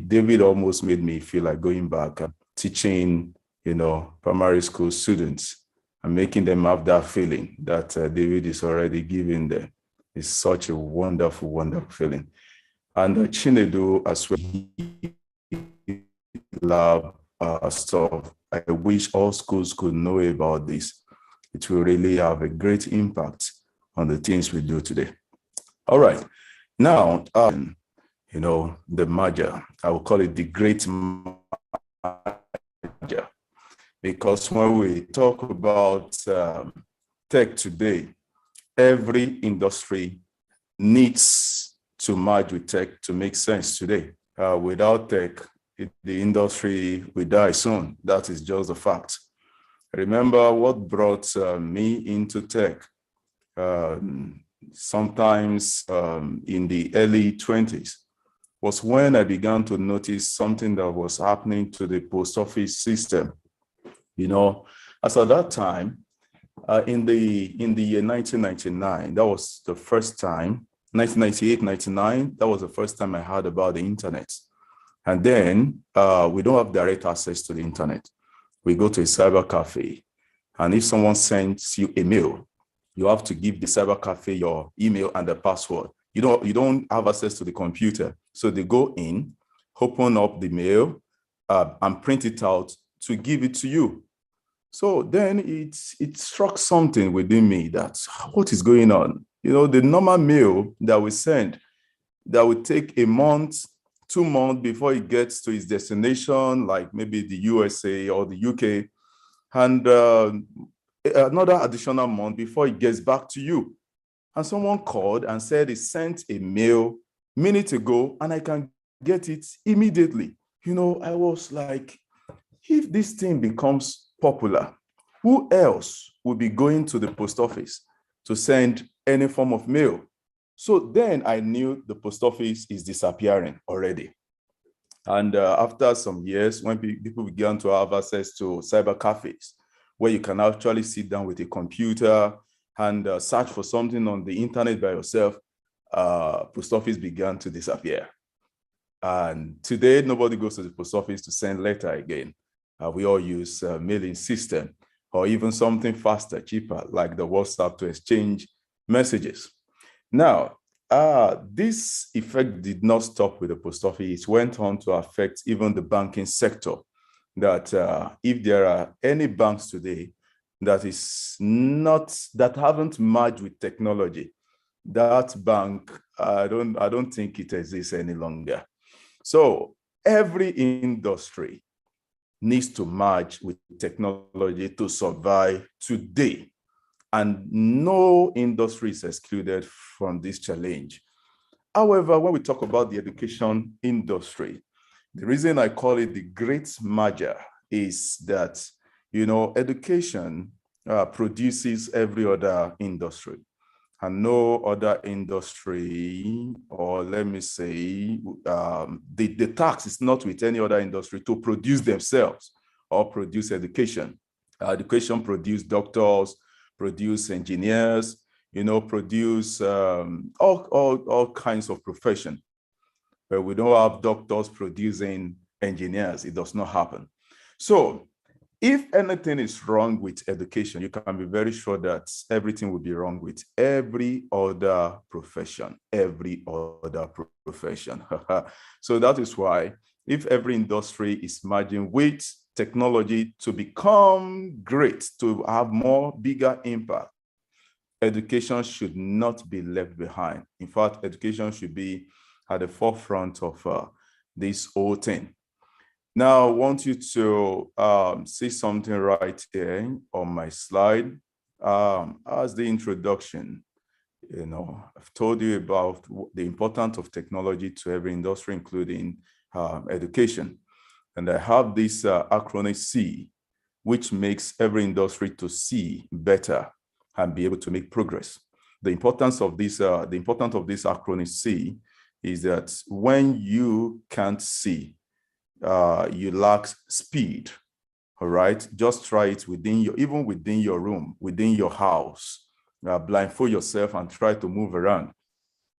David almost made me feel like going back and teaching, you know, primary school students and making them have that feeling that David is already giving them. It's such a wonderful, wonderful feeling. And Chinedu as well, lab stuff. I wish all schools could know about this. It will really have a great impact on the things we do today. All right, now, you know, the merger, I will call it the great merger, because when we talk about tech today, every industry needs to merge with tech to make sense today. Without tech, the industry will die soon. That is just a fact. Remember what brought me into tech? Sometimes in the early 20s was when I began to notice something that was happening to the post office system. You know, as at that time, in the year 1999, that was the first time, 1998, 99, that was the first time I heard about the internet. And then we don't have direct access to the internet. We go to a cyber cafe, and if someone sends you a mail, you have to give the cyber cafe your email and the password. You don't have access to the computer. So they go in, open up the mail, and print it out to give it to you. So then it struck something within me that what is going on? You know, the normal mail that we send that would take a month, 2 months before it gets to its destination, like maybe the USA or the UK, and another additional month before it gets back to you. And someone called and said he sent a mail minutes ago and I can get it immediately. You know, I was like, if this thing becomes popular, who else would be going to the post office to send any form of mail? So then I knew the post office is disappearing already. And after some years, when people began to have access to cyber cafes, where you can actually sit down with a computer and search for something on the internet by yourself, post office began to disappear. And today, nobody goes to the post office to send letter again. We all use mailing system or even something faster, cheaper, like the WhatsApp to exchange messages. Now, this effect did not stop with the post office. It went on to affect even the banking sector. That if there are any banks today that haven't merged with technology, that bank, I don't think it exists any longer. So every industry needs to merge with technology to survive today. And no industry is excluded from this challenge. However, when we talk about the education industry, the reason I call it the great merger is that, you know, education produces every other industry. And no other industry, or let me say, the tax is not with any other industry to produce themselves or produce education. Education produce doctors, produce engineers, you know, produce all kinds of profession. But we don't have doctors producing engineers. It does not happen. So if anything is wrong with education, you can be very sure that everything will be wrong with every other profession, So that is why if every industry is merging with technology to become great, to have more bigger impact, education should not be left behind. In fact, education should be at the forefront of this whole thing. Now, I want you to see something right here on my slide. As the introduction, I've told you about the importance of technology to every industry, including education. And I have this acronym C, which makes every industry to see better and be able to make progress. The importance of this acronym C is that when you can't see, you lack speed. All right, just try it even within your room, within your house. Blindfold yourself and try to move around.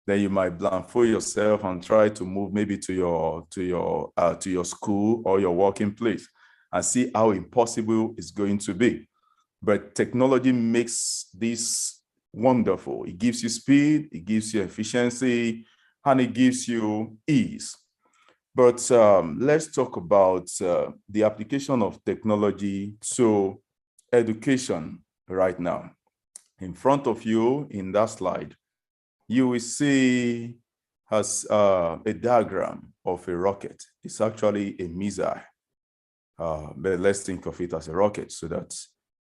Then you might blindfold yourself and try to move maybe to your school or your working place and see how impossible it's going to be. But technology makes this wonderful. It gives you speed, it gives you efficiency, and it gives you ease. But let's talk about the application of technology to education right now. In front of you in that slide, you will see as a diagram of a rocket. It's actually a missile, but let's think of it as a rocket so that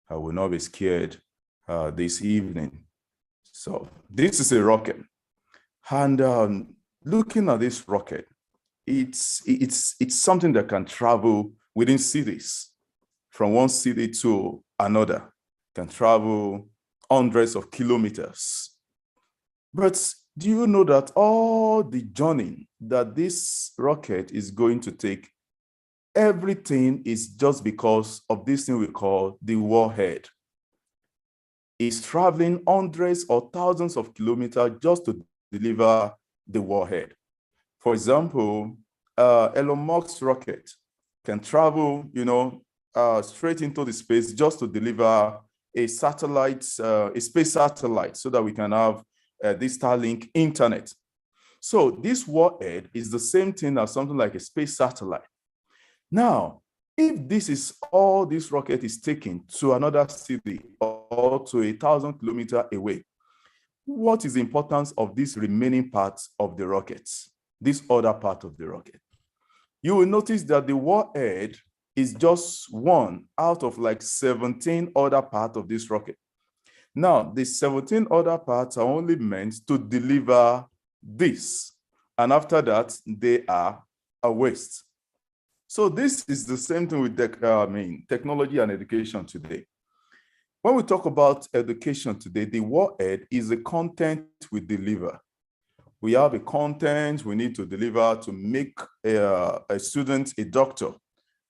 I will not be scared this evening. So this is a rocket, and looking at this rocket, it's something that can travel within cities, from one city to another, can travel hundreds of kilometers. But do you know that all the journey that this rocket is going to take, everything is just because of this thing we call the warhead? It's traveling hundreds or thousands of kilometers just to deliver the warhead. For example, Elon Musk's rocket can travel, straight into the space just to deliver a satellite, a space satellite, so that we can have this Starlink internet. So this warhead is the same thing as something like a space satellite. Now, if this is all this rocket is taking to another city or to 1,000 kilometers away, what is the importance of this remaining part of the rockets, this other part of the rocket? You will notice that the warhead is just one out of like 17 other parts of this rocket. Now, the 17 other parts are only meant to deliver this, and after that, they are a waste. So this is the same thing with technology and education today. When we talk about education today, the warhead is the content we deliver. We have a content we need to deliver to make a student a doctor.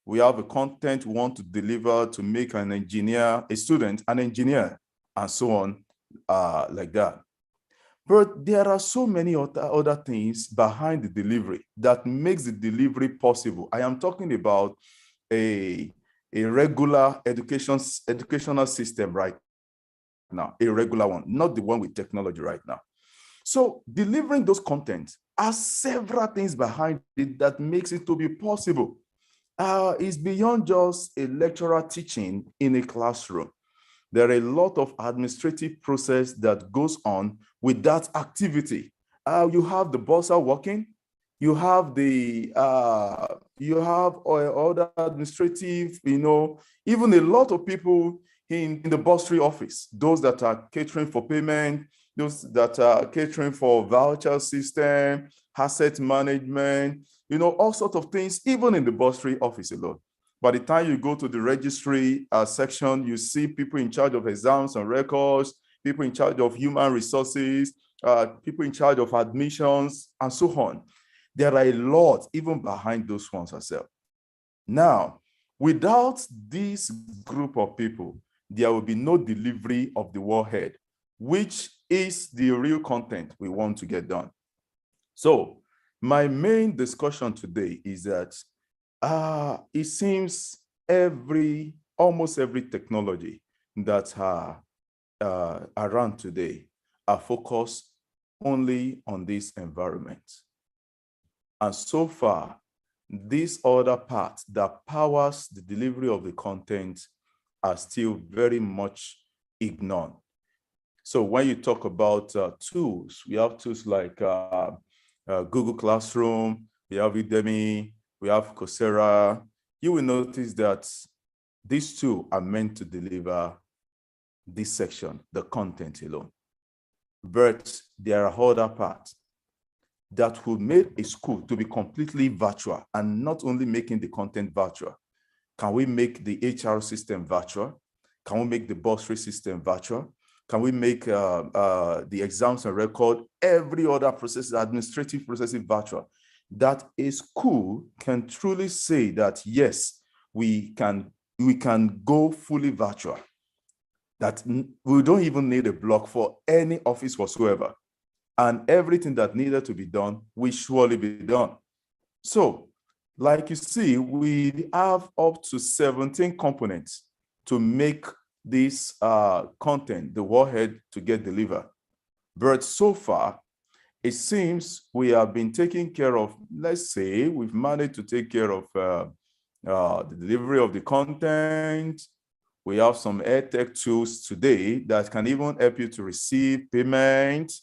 We have a content we want to deliver to make an engineer, a student, an engineer, and so on, like that. But there are so many other things behind the delivery that makes the delivery possible. I am talking about a regular educational system right now, a regular one, not the one with technology right now. So delivering those contents are several things behind it that makes it to be possible. It's beyond just a lecturer teaching in a classroom. There are a lot of administrative process that goes on with that activity. You have the bursar working, you have other administrative, even a lot of people in the bursary office, those that are catering for payment, those that are catering for voucher system, asset management, all sorts of things, even in the bursary office alone. By the time you go to the registry section, you see people in charge of exams and records, people in charge of human resources, people in charge of admissions, and so on. There are a lot even behind those ones as well. Now, without this group of people, there will be no delivery of the warhead, which is the real content we want to get done. So my main discussion today is that it seems almost every technology that are around today are focused only on this environment. And so far, these other parts that powers the delivery of the content are still very much ignored. So when you talk about tools, we have tools like Google Classroom, we have Udemy, we have Coursera. You will notice that these two are meant to deliver this section, the content alone. But there are other parts that will make a school to be completely virtual, and not only making the content virtual. Can we make the HR system virtual? Can we make the bursary system virtual? Can we make the exams and record, every other process, administrative process virtual? That a school can truly say that, yes, we can go fully virtual. That we don't even need a block for any office whatsoever. And everything that needed to be done will surely be done. So, like you see, we have up to 17 components to make this content, the warhead, to get delivered. But so far, it seems we have been taking care of, let's say, we've managed to take care of the delivery of the content. We have some EdTech tools today that can even help you to receive payment.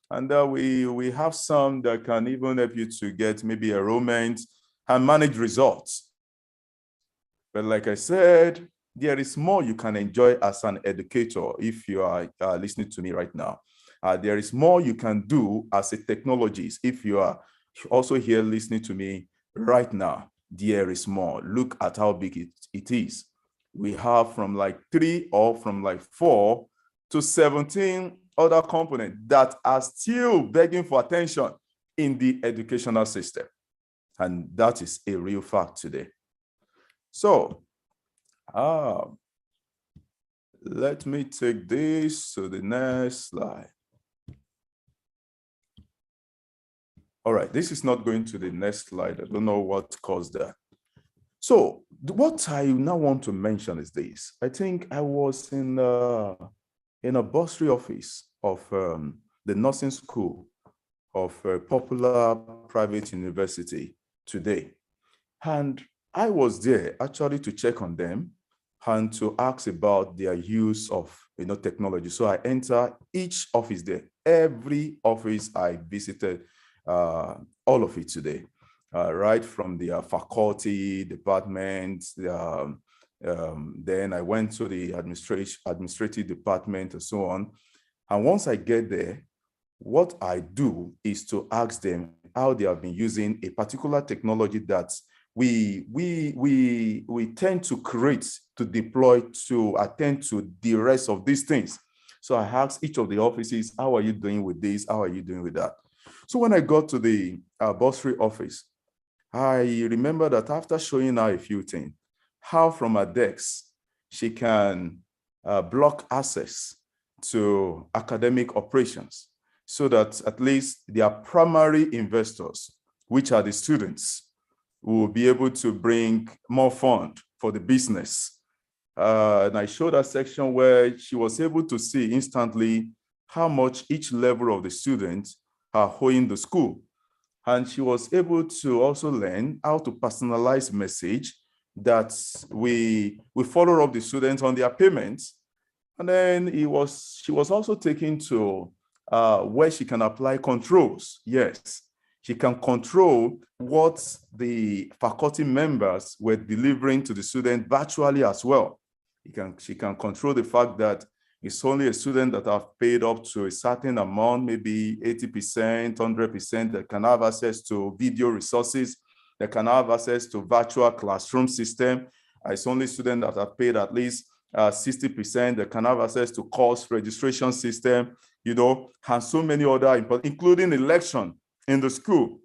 And we have some that can even help you to get maybe enrollment and manage results. But like I said, there is more you can enjoy as an educator if you are listening to me right now. There is more you can do as a technologist if you are also here listening to me right now. There is more. Look at how big it is. We have from like 3 or from like 4 to 17 other components that are still begging for attention in the educational system. And that is a real fact today. So let me take this to the next slide. All right, this is not going to the next slide. I don't know what caused that. So what I now want to mention is this. I think I was in a bursary office of the nursing school of a popular private university today. And I was there actually to check on them and to ask about their use of technology. So I enter each office there. Every office I visited, all of it today, right from the faculty, department, then I went to the administrative department and so on. And once I get there, what I do is to ask them how they have been using a particular technology that we tend to create, to deploy, to attend to the rest of these things. So I asked each of the offices, how are you doing with this? How are you doing with that? So when I got to the bursary office, I remember that after showing her a few things, how from her desk, she can block access to academic operations so that at least their primary investors, which are the students, will be able to bring more fund for the business. And I showed a section where she was able to see instantly how much each level of the students are owing the school. And she was able to also learn how to personalize message that we follow up the students on their payments. And then she was also taken to where she can apply controls. Yes, she can control what the faculty members were delivering to the student virtually as well. She can control the fact that it's only a student that have paid up to a certain amount, maybe 80%, 100%, that can have access to video resources, that can have access to virtual classroom system. It's only students that have paid at least 60% that can have access to course registration system, and so many other, including election in the school.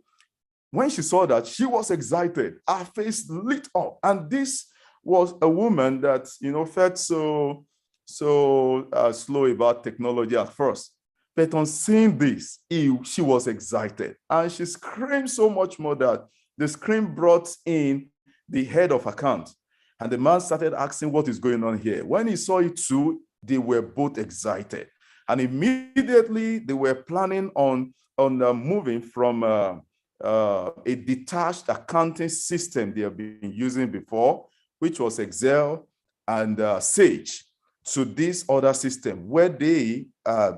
When she saw that, she was excited. Her face lit up. And this was a woman that, felt so slow about technology at first. But on seeing this, she was excited. And she screamed so much more that the scream brought in the head of account. And the man started asking what is going on here. When he saw it too, they were both excited. And immediately they were planning on moving from a detached accounting system they have been using before, which was Excel and Sage, to this other system where they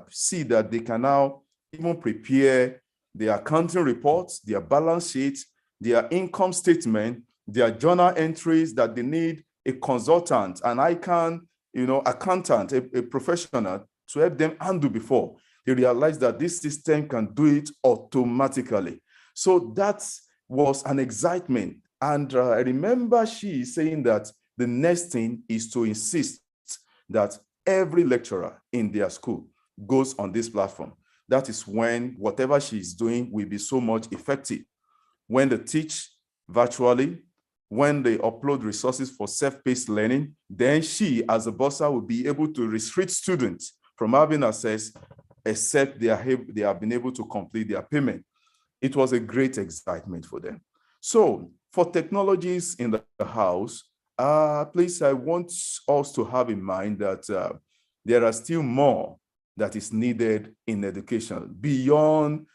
see that they can now even prepare their accounting reports, their balance sheets, their income statement, their journal entries that they need a consultant, an accountant, a professional to help them handle before. They realize that this system can do it automatically. So that was an excitement. And I remember she saying that the next thing is to insist that every lecturer in their school goes on this platform. That is when whatever she is doing will be so much effective. When they teach virtually, when they upload resources for self-paced learning, then she, as a bursar, will be able to restrict students from having access except they have been able to complete their payment. It was a great excitement for them. So for technologies in the house, please, I want us to have in mind that there are still more that is needed in education beyond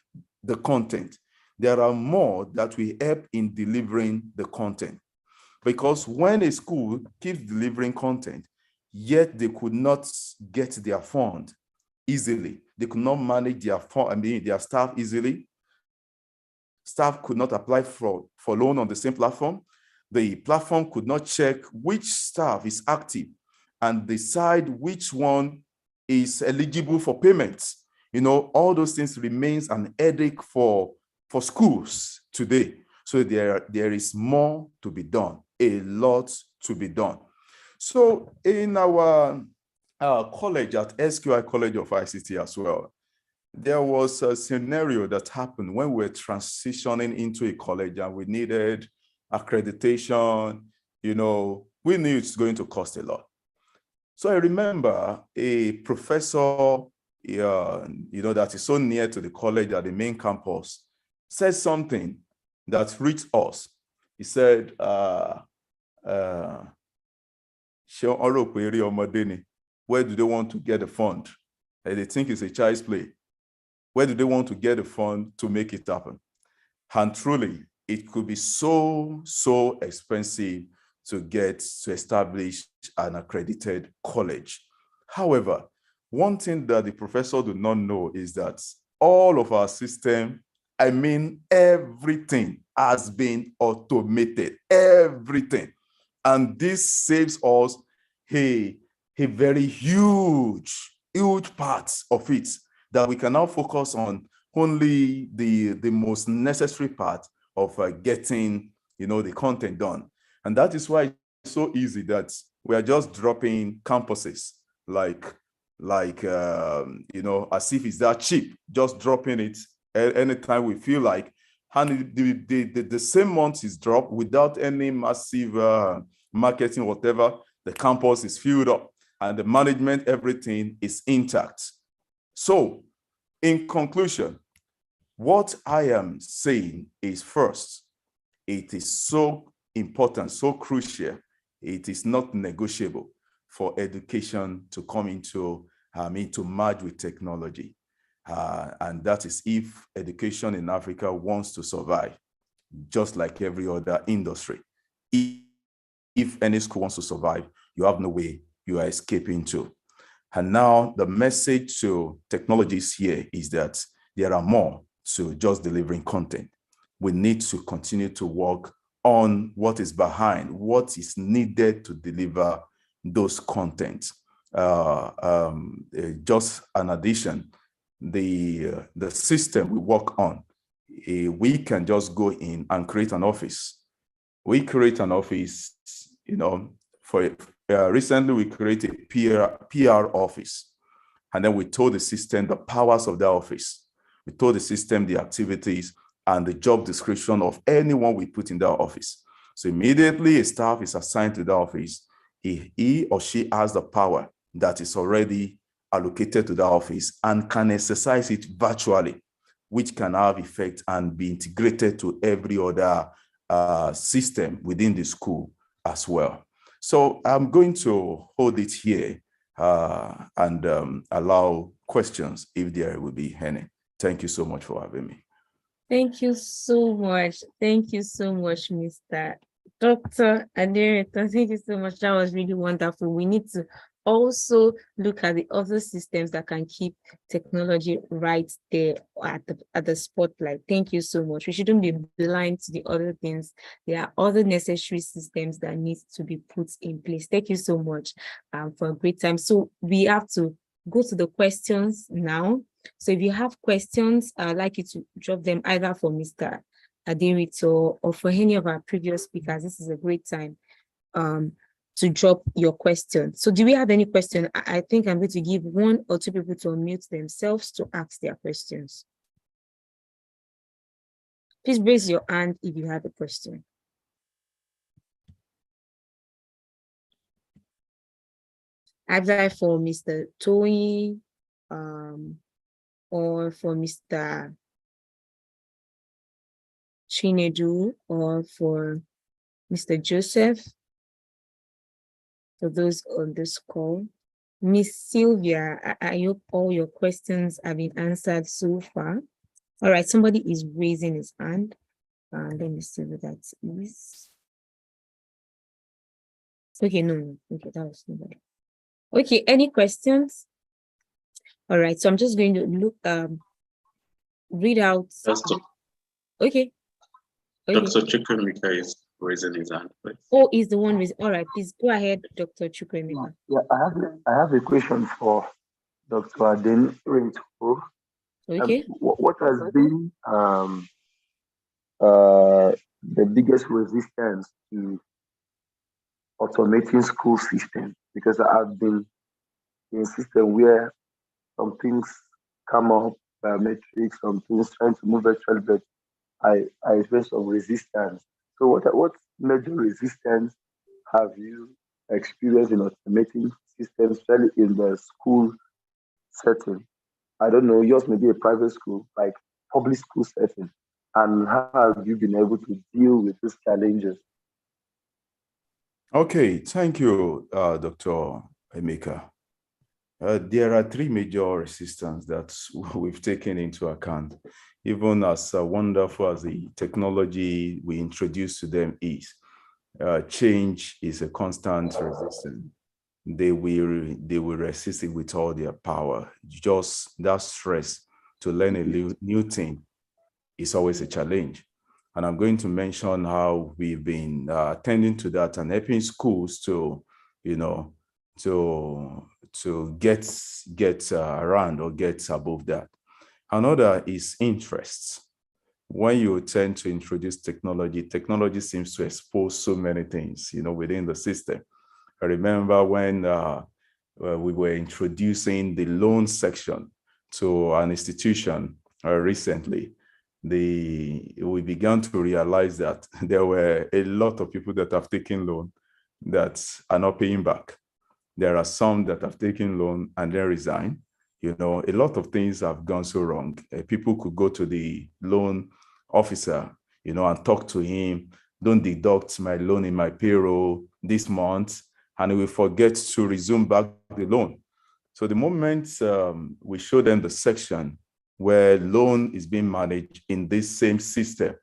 the content. There are more that will help in delivering the content. Because when a school keeps delivering content, yet they could not get their fund easily, they could not manage their staff easily, staff could not apply for loan on the same platform, the platform could not check which staff is active and decide which one is eligible for payments. All those things remains an headache for schools today. So there is more to be done, a lot to be done. So in our college at SQI College of ICT as well, there was a scenario that happened when we were transitioning into a college and we needed accreditation. We knew it's going to cost a lot. So I remember a professor, that is so near to the college at the main campus, said something that reached us. He said, where do they want to get the fund? And they think it's a child's play. Where do they want to get the fund to make it happen? And truly, it could be so expensive to establish an accredited college. However, one thing that the professor do not know is that all of our system, everything has been automated, everything. And this saves us a very huge part of it that we can now focus on only the most necessary part of getting, the content done. And that is why it's so easy that we are just dropping campuses like as if it's that cheap, just dropping it anytime we feel like, and the same month is dropped without any massive marketing, whatever. The campus is filled up and the management, everything is intact. So in conclusion, what I am saying is, first, it is so important, so crucial, it is not negotiable for education to come into merge with technology. And that is if education in Africa wants to survive, just like every other industry. If any school wants to survive, you have no way you are escaping to. And now the message to technologies here is that there are more to just delivering content. We need to continue to work on what is behind, what is needed to deliver those content. Just an addition, the system we work on, we can just go in and create an office. We create an office, recently we created a PR office, and then we told the system the powers of the office. We told the system the activities and the job description of anyone we put in that office. So immediately a staff is assigned to the office, he or she has the power that is already allocated to the office and can exercise it virtually, which can have effect and be integrated to every other system within the school as well. So I'm going to hold it here and allow questions if there will be any. Thank you so much for having me. Thank you so much. Thank you so much, Mr. Dr. Aderito. Thank you so much. That was really wonderful. We need to also look at the other systems that can keep technology right there at the spotlight. Thank you so much. We shouldn't be blind to the other things. There are other necessary systems that need to be put in place. Thank you so much for a great time. So we have to go to the questions now. So if you have questions, I'd like you to drop them either for Mr. Aderito or for any of our previous speakers. This is a great time to drop your question. So do we have any question? I think I'm going to give 1 or 2 people to unmute themselves to ask their questions. Please raise your hand if you have a question. Either for Mr. Toyi, or for Mr. Chinedu, or for Mr. Joseph, for those on this call. Miss Sylvia, I hope all your questions have been answered so far. All right, somebody is raising his hand. Let me see who that is. Okay, no, okay, that was nobody. Okay, any questions? All right, so I'm just going to look, read out. Okay. Dr. Chukwemeka is raising his hand, please. Oh, is the one raising. All right, please go ahead, Dr. Chukwemeka. Yeah, I have a question for Dr. Aderito. Okay. What has been the biggest resistance to automating school systems? Because I've been in a system where some things come up, biometrics, some things trying to move virtual, but I face some resistance. So what major resistance have you experienced in automating systems, especially in the school setting? I don't know, yours may be a private school, like public school setting. And how have you been able to deal with these challenges? Okay, thank you, Dr. Emeka. There are 3 major resistance that we've taken into account. Even as wonderful as the technology we introduce to them is, change is a constant resistance. They will resist it with all their power. Just that stress to learn a new thing is always a challenge. And I'm going to mention how we've been attending to that and helping schools to, to get around or get above that. Another is interests. When you tend to introduce technology seems to expose so many things, within the system. I remember when we were introducing the loan section to an institution recently, we began to realize that there were a lot of people that have taken loan that are not paying back. There are some that have taken loan and then resign. A lot of things have gone so wrong. People could go to the loan officer, and talk to him, don't deduct my loan in my payroll this month, and he will forget to resume back the loan. So the moment we show them the section where loan is being managed in this same system,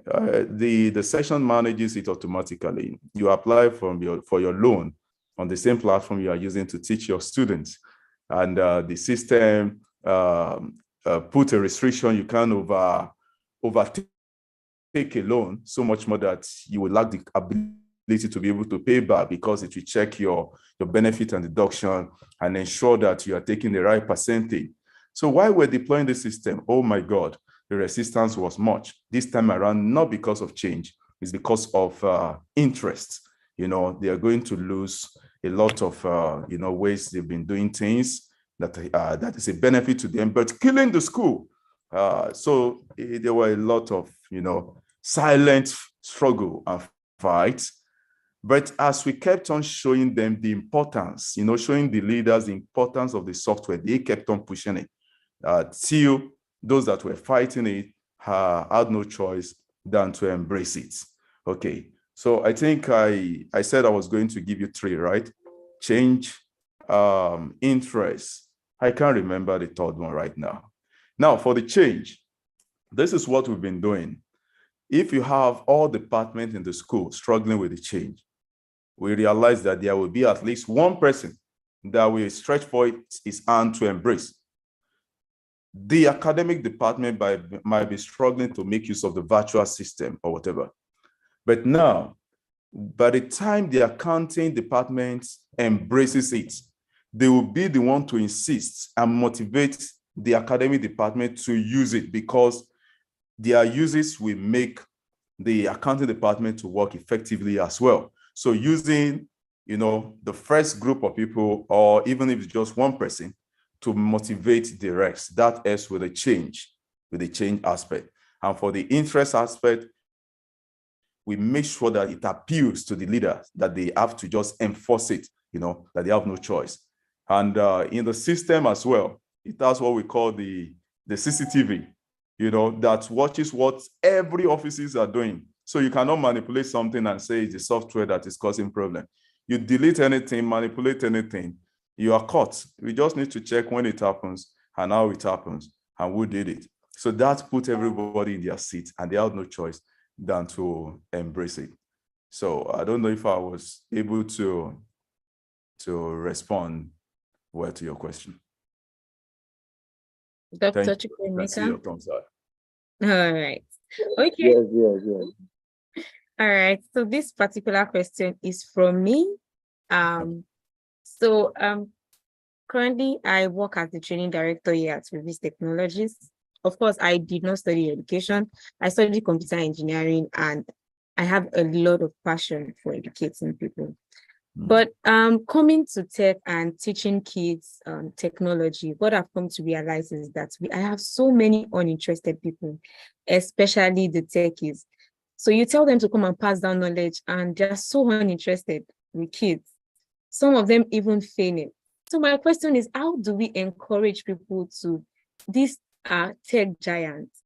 the section manages it automatically. You apply for your loan on the same platform you are using to teach your students. And the system put a restriction. You can't overtake a loan so much more that you will lack the ability to be able to pay back, because it will check your benefit and deduction and ensure that you are taking the right percentage. So while we're deploying the system, oh my God, the resistance was much. This time around, not because of change, it's because of interest. They are going to lose a lot of ways they've been doing things that is a benefit to them, but killing the school. So there were a lot of silent struggle and fights. But as we kept on showing them the importance, showing the leaders the importance of the software, they kept on pushing it till those that were fighting it had no choice than to embrace it. Okay. So I think I said I was going to give you 3, right? Change, interest. I can't remember the third one right now. Now for the change, this is what we've been doing. If you have all departments in the school struggling with the change, we realize that there will be at least one person that will stretch forth his hand to embrace. The academic department might be struggling to make use of the virtual system or whatever. But now, by the time the accounting department embraces it, they will be the one to insist and motivate the academic department to use it, because their uses will make the accounting department to work effectively as well. So using, the first group of people, or even if it's just one person, to motivate the rest, that is with the change aspect. And for the interest aspect, we make sure that it appeals to the leaders, that they have to just enforce it, that they have no choice. And in the system as well, it has what we call the CCTV, that watches what every offices are doing. So you cannot manipulate something and say it's the software that is causing problem. You delete anything, manipulate anything, you are caught. We just need to check when it happens and how it happens and who did it. So that put everybody in their seat, and they have no choice than to embrace it. So I don't know if I was able to respond well to your question. Dr. Thank you. Chukwuemeka. All right. Okay. Yes. All right. So this particular question is from me. Currently I work as the training director here at Rubis Technologies. Of course, I did not study education. I studied computer engineering, and I have a lot of passion for educating people. But coming to tech and teaching kids technology, what I've come to realize is that I have so many uninterested people, especially the techies. So you tell them to come and pass down knowledge, and they're so uninterested with kids. Some of them even failing. So my question is, how do we encourage people to, these are tech giants,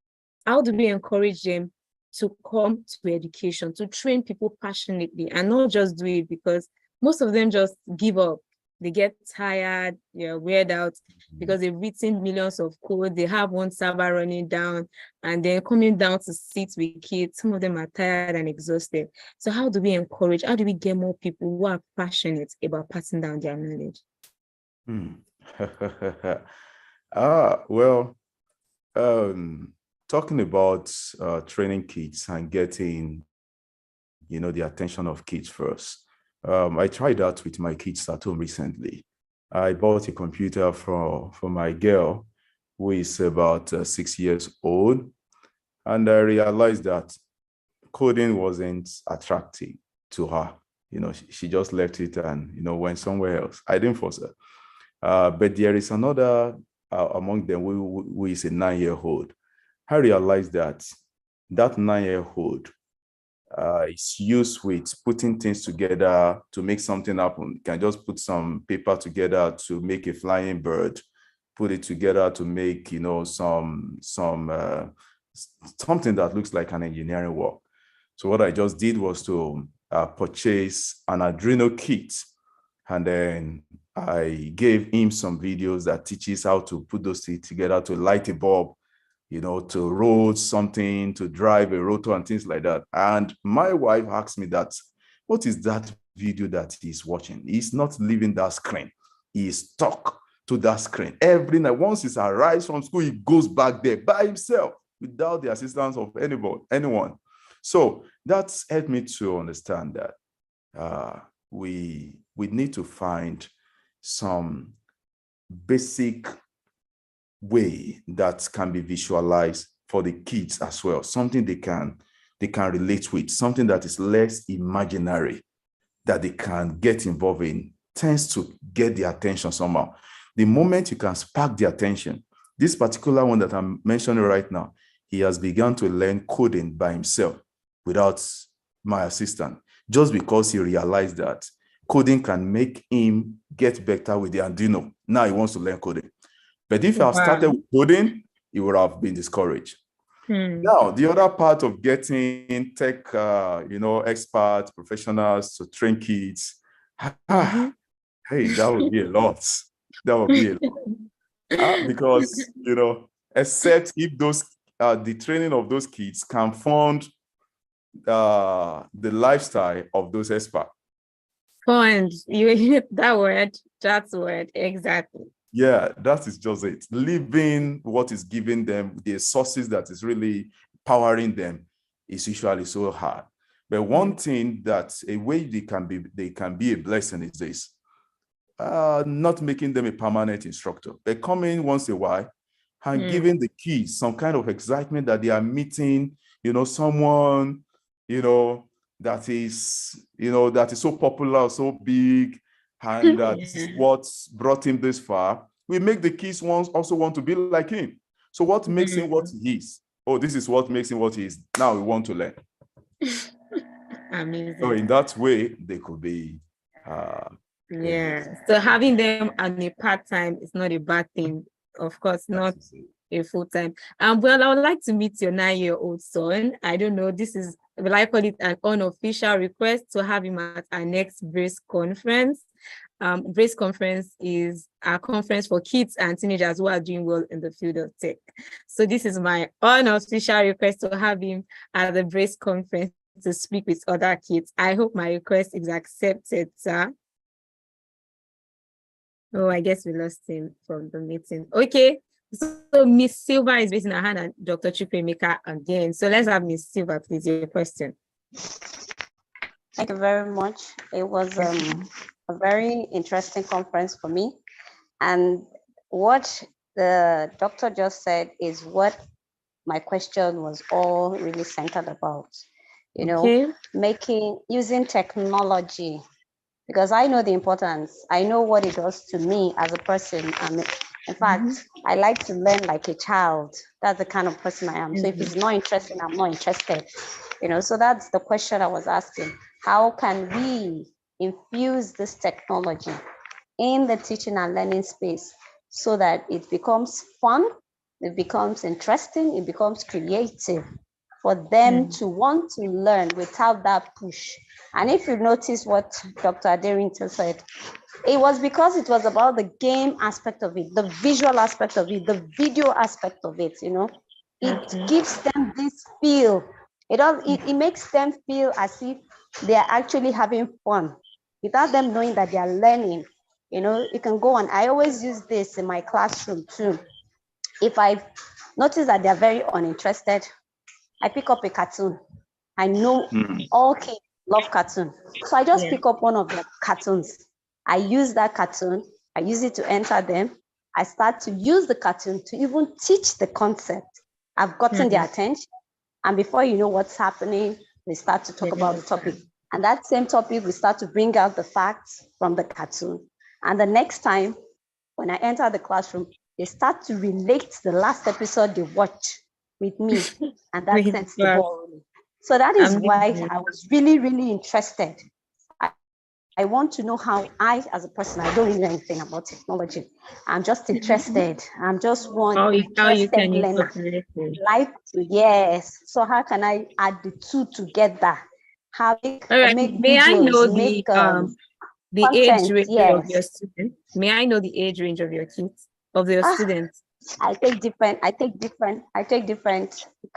how do we encourage them to come to education, to train people passionately, and not just do it because most of them just give up. They get tired, weird out because they've written millions of code. They have one server running down, and then coming down to sit with kids. Some of them are tired and exhausted. So how do we encourage? How do we get more people who are passionate about passing down their knowledge? Talking about training kids and getting, the attention of kids first. I tried that with my kids at home recently. I bought a computer for my girl, who is about 6 years old. And I realized that coding wasn't attractive to her. She just left it and, went somewhere else. I didn't force her. But there is another among them who is a 9-year-old. I realized that 9-year-old is used with putting things together to make something happen. You can just put some paper together to make a flying bird, put it together to make, something that looks like an engineering work. So what I just did was to purchase an Arduino kit, and then I gave him some videos that teaches how to put those things together, to light a bulb, to roll something, to drive a rotor and things like that. And my wife asked me that, what is that video that he's watching? He's not leaving that screen. He is stuck to that screen. Every night, once he arrives from school, he goes back there by himself without the assistance of anyone. So that's helped me to understand that we need to find some basic way that can be visualized for the kids as well, something they can relate with, something that is less imaginary, that they can get involved in, tends to get their attention somehow. The moment you can spark the attention, this particular one that I'm mentioning right now, he has begun to learn coding by himself without my assistant, just because he realized that coding can make him get better with the Arduino. Now he wants to learn coding. But if I had started with coding, he would have been discouraged. Now, the other part of getting tech, experts, professionals to train kids, hey, that would be a lot. That would be a lot. Because, except if those the training of those kids can fund the lifestyle of those experts. Fund, you hit that word, exactly. Yeah, that is just it. Living what is giving them, the sources that is really powering them is usually so hard. But one thing that a way they can be a blessing is this. Not making them a permanent instructor, but coming once in a while and giving the kids some kind of excitement that they are meeting, someone, that is so popular, so big, and that's what's brought him this far. We make the kids also want to be like him. So what makes him what he is? Oh, this is what makes him what he is. Now we want to learn. Amazing. So in that way, they could be. So having them on a part-time is not a bad thing. Of course, not a full-time. Well, I would like to meet your 9-year-old son. I don't know, will I call it an unofficial request to have him at our next BRACE conference. BRACE conference is a conference for kids and teenagers who are doing well in the field of tech. So this is my unofficial request to have him at the BRACE conference to speak with other kids. I hope my request is accepted, sir. Oh, I guess we lost him from the meeting. Okay, so Miss Silva is raising her hand and Dr. Chukwuemeka again. So let's have Miss Silva, please, your question. Thank you very much. It was a very interesting conference for me. And what the doctor just said is what my question was all really centered about. Using technology, because I know the importance. I know what it does to me as a person. In fact, I like to learn like a child. That's the kind of person I am. So if it's not interesting, I'm not interested. So that's the question I was asking. How can we infuse this technology in the teaching and learning space so that it becomes fun, it becomes interesting, it becomes creative for them to want to learn without that push? And if you notice what Dr. Aderinto said, it was because it was about the game aspect of it, the visual aspect of it, the video aspect of it, It gives them this feel. It makes them feel as if they are actually having fun without them knowing that they are learning. You can go on. I always use this in my classroom too. If I notice that they are very uninterested, I pick up a cartoon. I know all kids love cartoon. So I just pick up one of the cartoons. I use that cartoon. I use it to enter them. I start to use the cartoon to even teach the concept. I've gotten their attention. And before you know what's happening, we start to talk about the topic. And that same topic, we start to bring out the facts from the cartoon. And the next time, when I enter the classroom, they start to relate the last episode they watched with me. And that sets the ball rolling. So that is why I was really, really interested. I want to know how I, as a person, I don't really know anything about technology. I'm just interested. I'm just one interested learner. Yes. So how can I add the two together? How make May I know the age range of your students? May I know the age range of your kids, of your students? I take different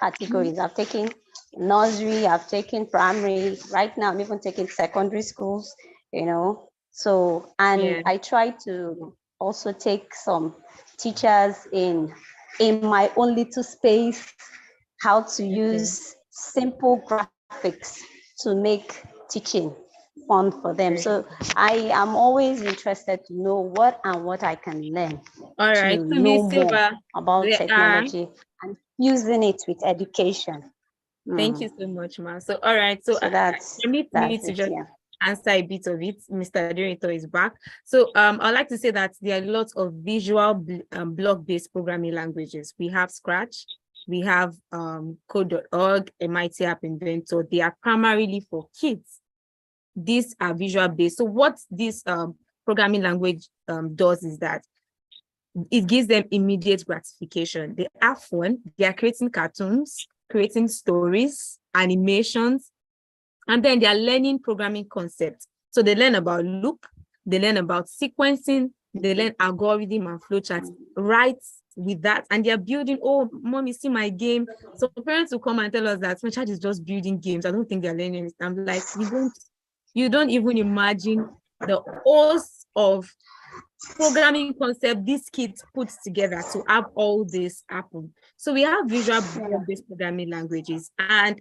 categories. I've taken nursery, I've taken primary. Right now, I'm even taking secondary schools, So, I try to also take some teachers in my own little space, how to use simple graphics to make teaching fun for them. So I am always interested to know what I can learn. All right, to know more about technology and using it with education. Thank you so much, Ma. So, all right, so that's me to just answer a bit of it. Mr. Aderinto is back. So I'd like to say that there are lots of visual block-based programming languages. We have Scratch, we have Code.org, MIT App Inventor. They are primarily for kids. These are visual based. So what this programming language does is that it gives them immediate gratification. They have fun. They are creating cartoons, creating stories, animations, and then they are learning programming concepts. So they learn about loop, they learn about sequencing, they learn algorithm and flowcharts right with that, and they're building, oh, mommy, see my game. So parents will come and tell us that my child is just building games. I don't think they're learning it. I'm like, you don't even imagine the host of programming concept these kids put together to have all this happen. So we have visual based programming languages, and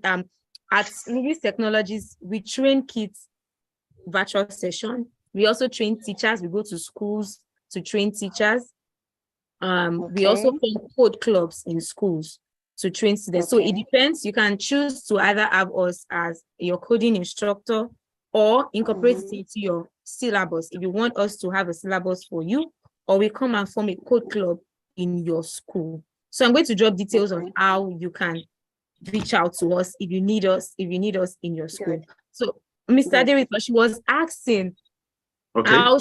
at Rubis Technologies, we train kids virtual session. We also train teachers. We go to schools to train teachers. We also form code clubs in schools to train students. So it depends. You can choose to either have us as your coding instructor or incorporate it into your syllabus if you want us to have a syllabus for you, or we come and form a code club in your school. So I'm going to drop details on how you can reach out to us if you need us in your school. So Mr. David, she was asking how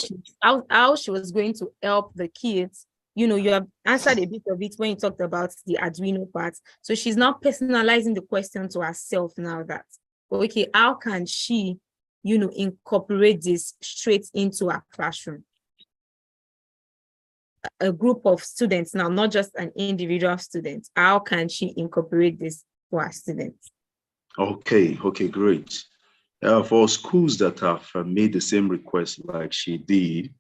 she was going to help the kids. You know, you have answered a bit of it when you talked about the Arduino part. So she's now personalizing the question to herself now that, okay, how can she, you know, incorporate this straight into our classroom? A group of students now, not just an individual student. How can she incorporate this for our students? Okay, great. For schools that have made the same request like she did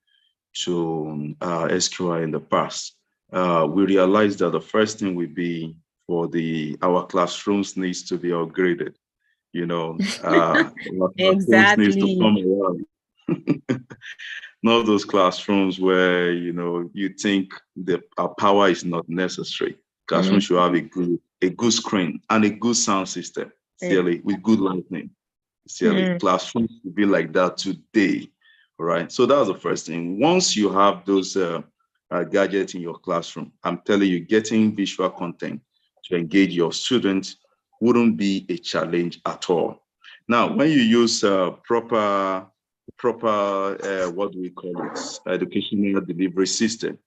to SQI in the past, we realized that the first thing would be for our classrooms needs to be upgraded. You know, exactly. Needs to come around. Not those classrooms where, you know, you think our power is not necessary. Classrooms should have a good screen and a good sound system, with good lighting. Classrooms should be like that today, right? So that's the first thing. Once you have those gadgets in your classroom, I'm telling you, getting visual content to engage your students wouldn't be a challenge at all. Now, when you use proper what do we call it, educational delivery system,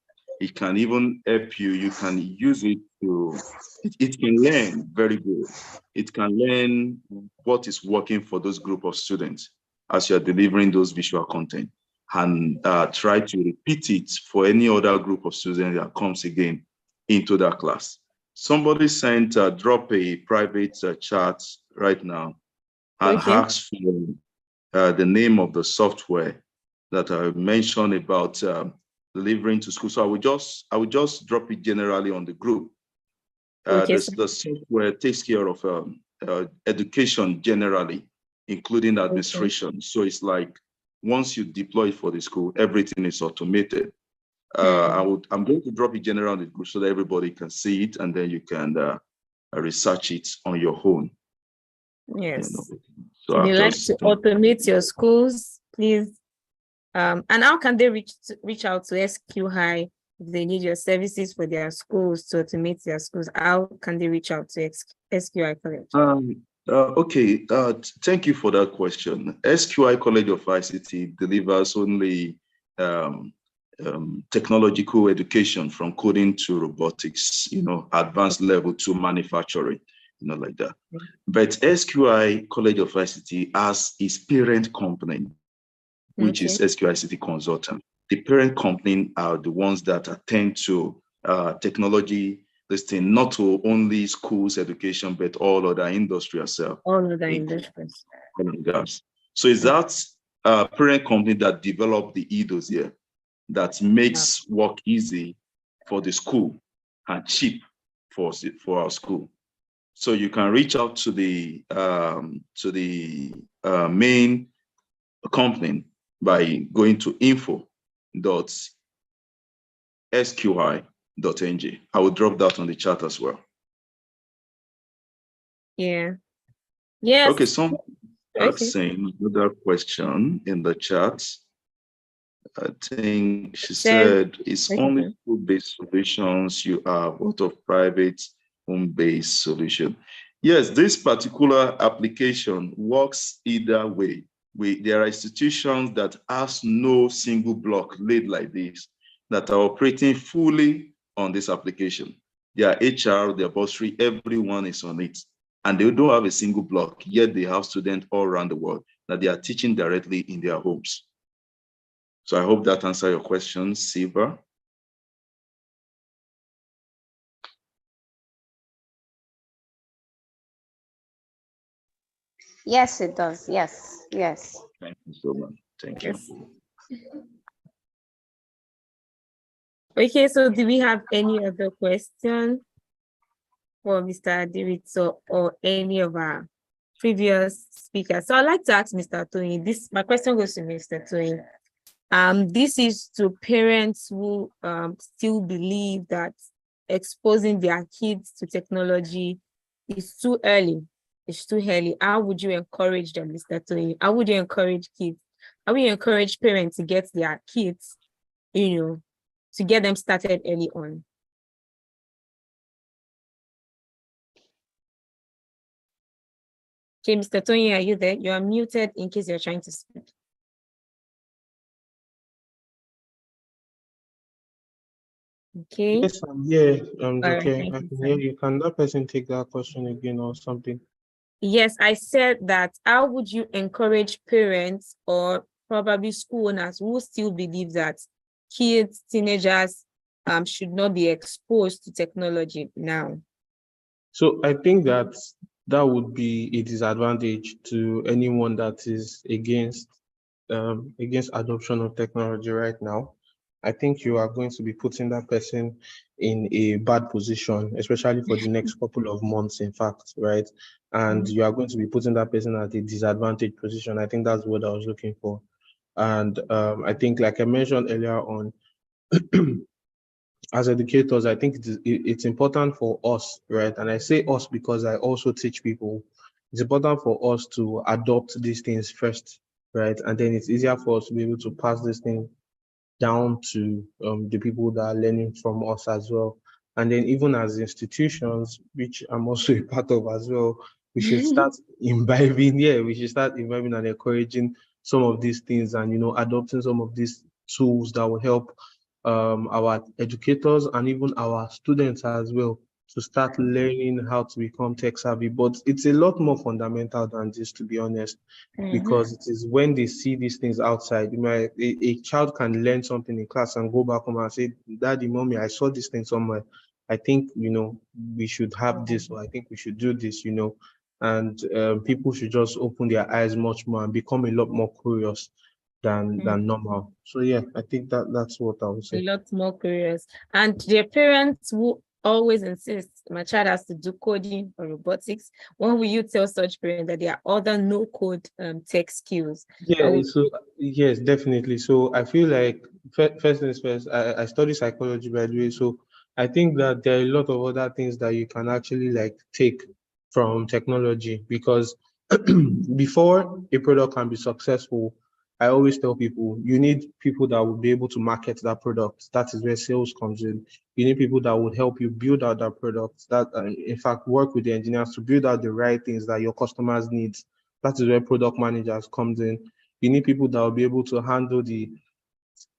it can even help you. You can use it it can learn very good. It can learn what is working for those group of students as you're delivering those visual content, and try to repeat it for any other group of students that comes again into that class. Somebody drop a private chat right now and ask for the name of the software that I mentioned about delivering to school. So I would just drop it generally on the group. The software takes care of education generally, including administration. So it's like once you deploy it for the school, everything is automated. I'm going to drop it generally on the group so that everybody can see it, and then you can research it on your own. Yes. You know? So if you like to automate your schools, please. And how can they reach out to SQ High if they need your services for their schools to automate their schools? How can they reach out to SQI College? Thank you for that question. SQI College of ICT delivers only technological education from coding to robotics, you know, advanced level to manufacturing, you know, like that. But SQI College of ICT has its parent company, which is SQI ICT Consultant. The parent company are the ones that attend to technology, this thing, not to only schools education, but all other industry as well. All other industries. So it's that parent company that developed the EDOs here that makes work easy for the school and cheap for our school. So you can reach out to the main company by going to info.sqi.ng. I will drop that on the chat as well. Yeah. Yes. Okay, so saying another question in the chat. I think she said it's only school-based solutions you have, out of private home-based solution. Yes, this particular application works either way. There are institutions that has no single block laid like this that are operating fully on this application. Their HR, their bursary, everyone is on it. And they don't have a single block, yet they have students all around the world that they are teaching directly in their homes. So I hope that answers your question, Siva. Yes, it does. Yes, yes. Thank you so much. Thank you. Okay, so do we have any other question for Mr. Adirito or any of our previous speakers? So I'd like to ask Mr. Tony, my question goes to Mr. Tony. This is to parents who still believe that exposing their kids to technology is too early. It's too early. How would you encourage them, Mr. Tony? How would you encourage kids? How would you encourage parents to get their kids, to get them started early on? Okay, Mr. Tony, are you there? You are muted in case you're trying to speak. Okay. Yes, I'm here. Okay. I can hear you. Can that person take that question again or something? Yes, I said that. How would you encourage parents or probably school owners who still believe that kids, teenagers should not be exposed to technology now? So I think that would be a disadvantage to anyone that is against adoption of technology right now. I think you are going to be putting that person in a bad position, especially for the next couple of months, in fact, right? And you are going to be putting that person at a disadvantaged position. I think that's what I was looking for. And I think, like I mentioned earlier on, as educators, I think it's important for us, right? And I say us because I also teach people. It's important for us to adopt these things first, right? And then it's easier for us to be able to pass this thing down to the people that are learning from us as well. And then even as institutions, which I'm also a part of as well, we should start imbibing, we should start imbibing and encouraging some of these things and, adopting some of these tools that will help our educators and even our students as well to start learning how to become tech savvy. But it's a lot more fundamental than this, to be honest, because it is when they see these things outside. A child can learn something in class and go back home and say, Daddy, Mommy, I saw this thing somewhere. I think, we should have this, or I think we should do this, and people should just open their eyes much more and become a lot more curious than normal. So yeah, I think that's what I would say. A lot more curious. And their parents who always insist my child has to do coding or robotics, when will you tell such parents that there are other no-code tech skills? Yeah, so yes, definitely. So I feel like first things first, I study psychology, by the way. So I think that there are a lot of other things that you can actually take from technology, because before a product can be successful, I always tell people, you need people that will be able to market that product. That is where sales comes in. You need people that would help you build out that product, that in fact work with the engineers to build out the right things that your customers need. That is where product managers comes in. You need people that will be able to handle the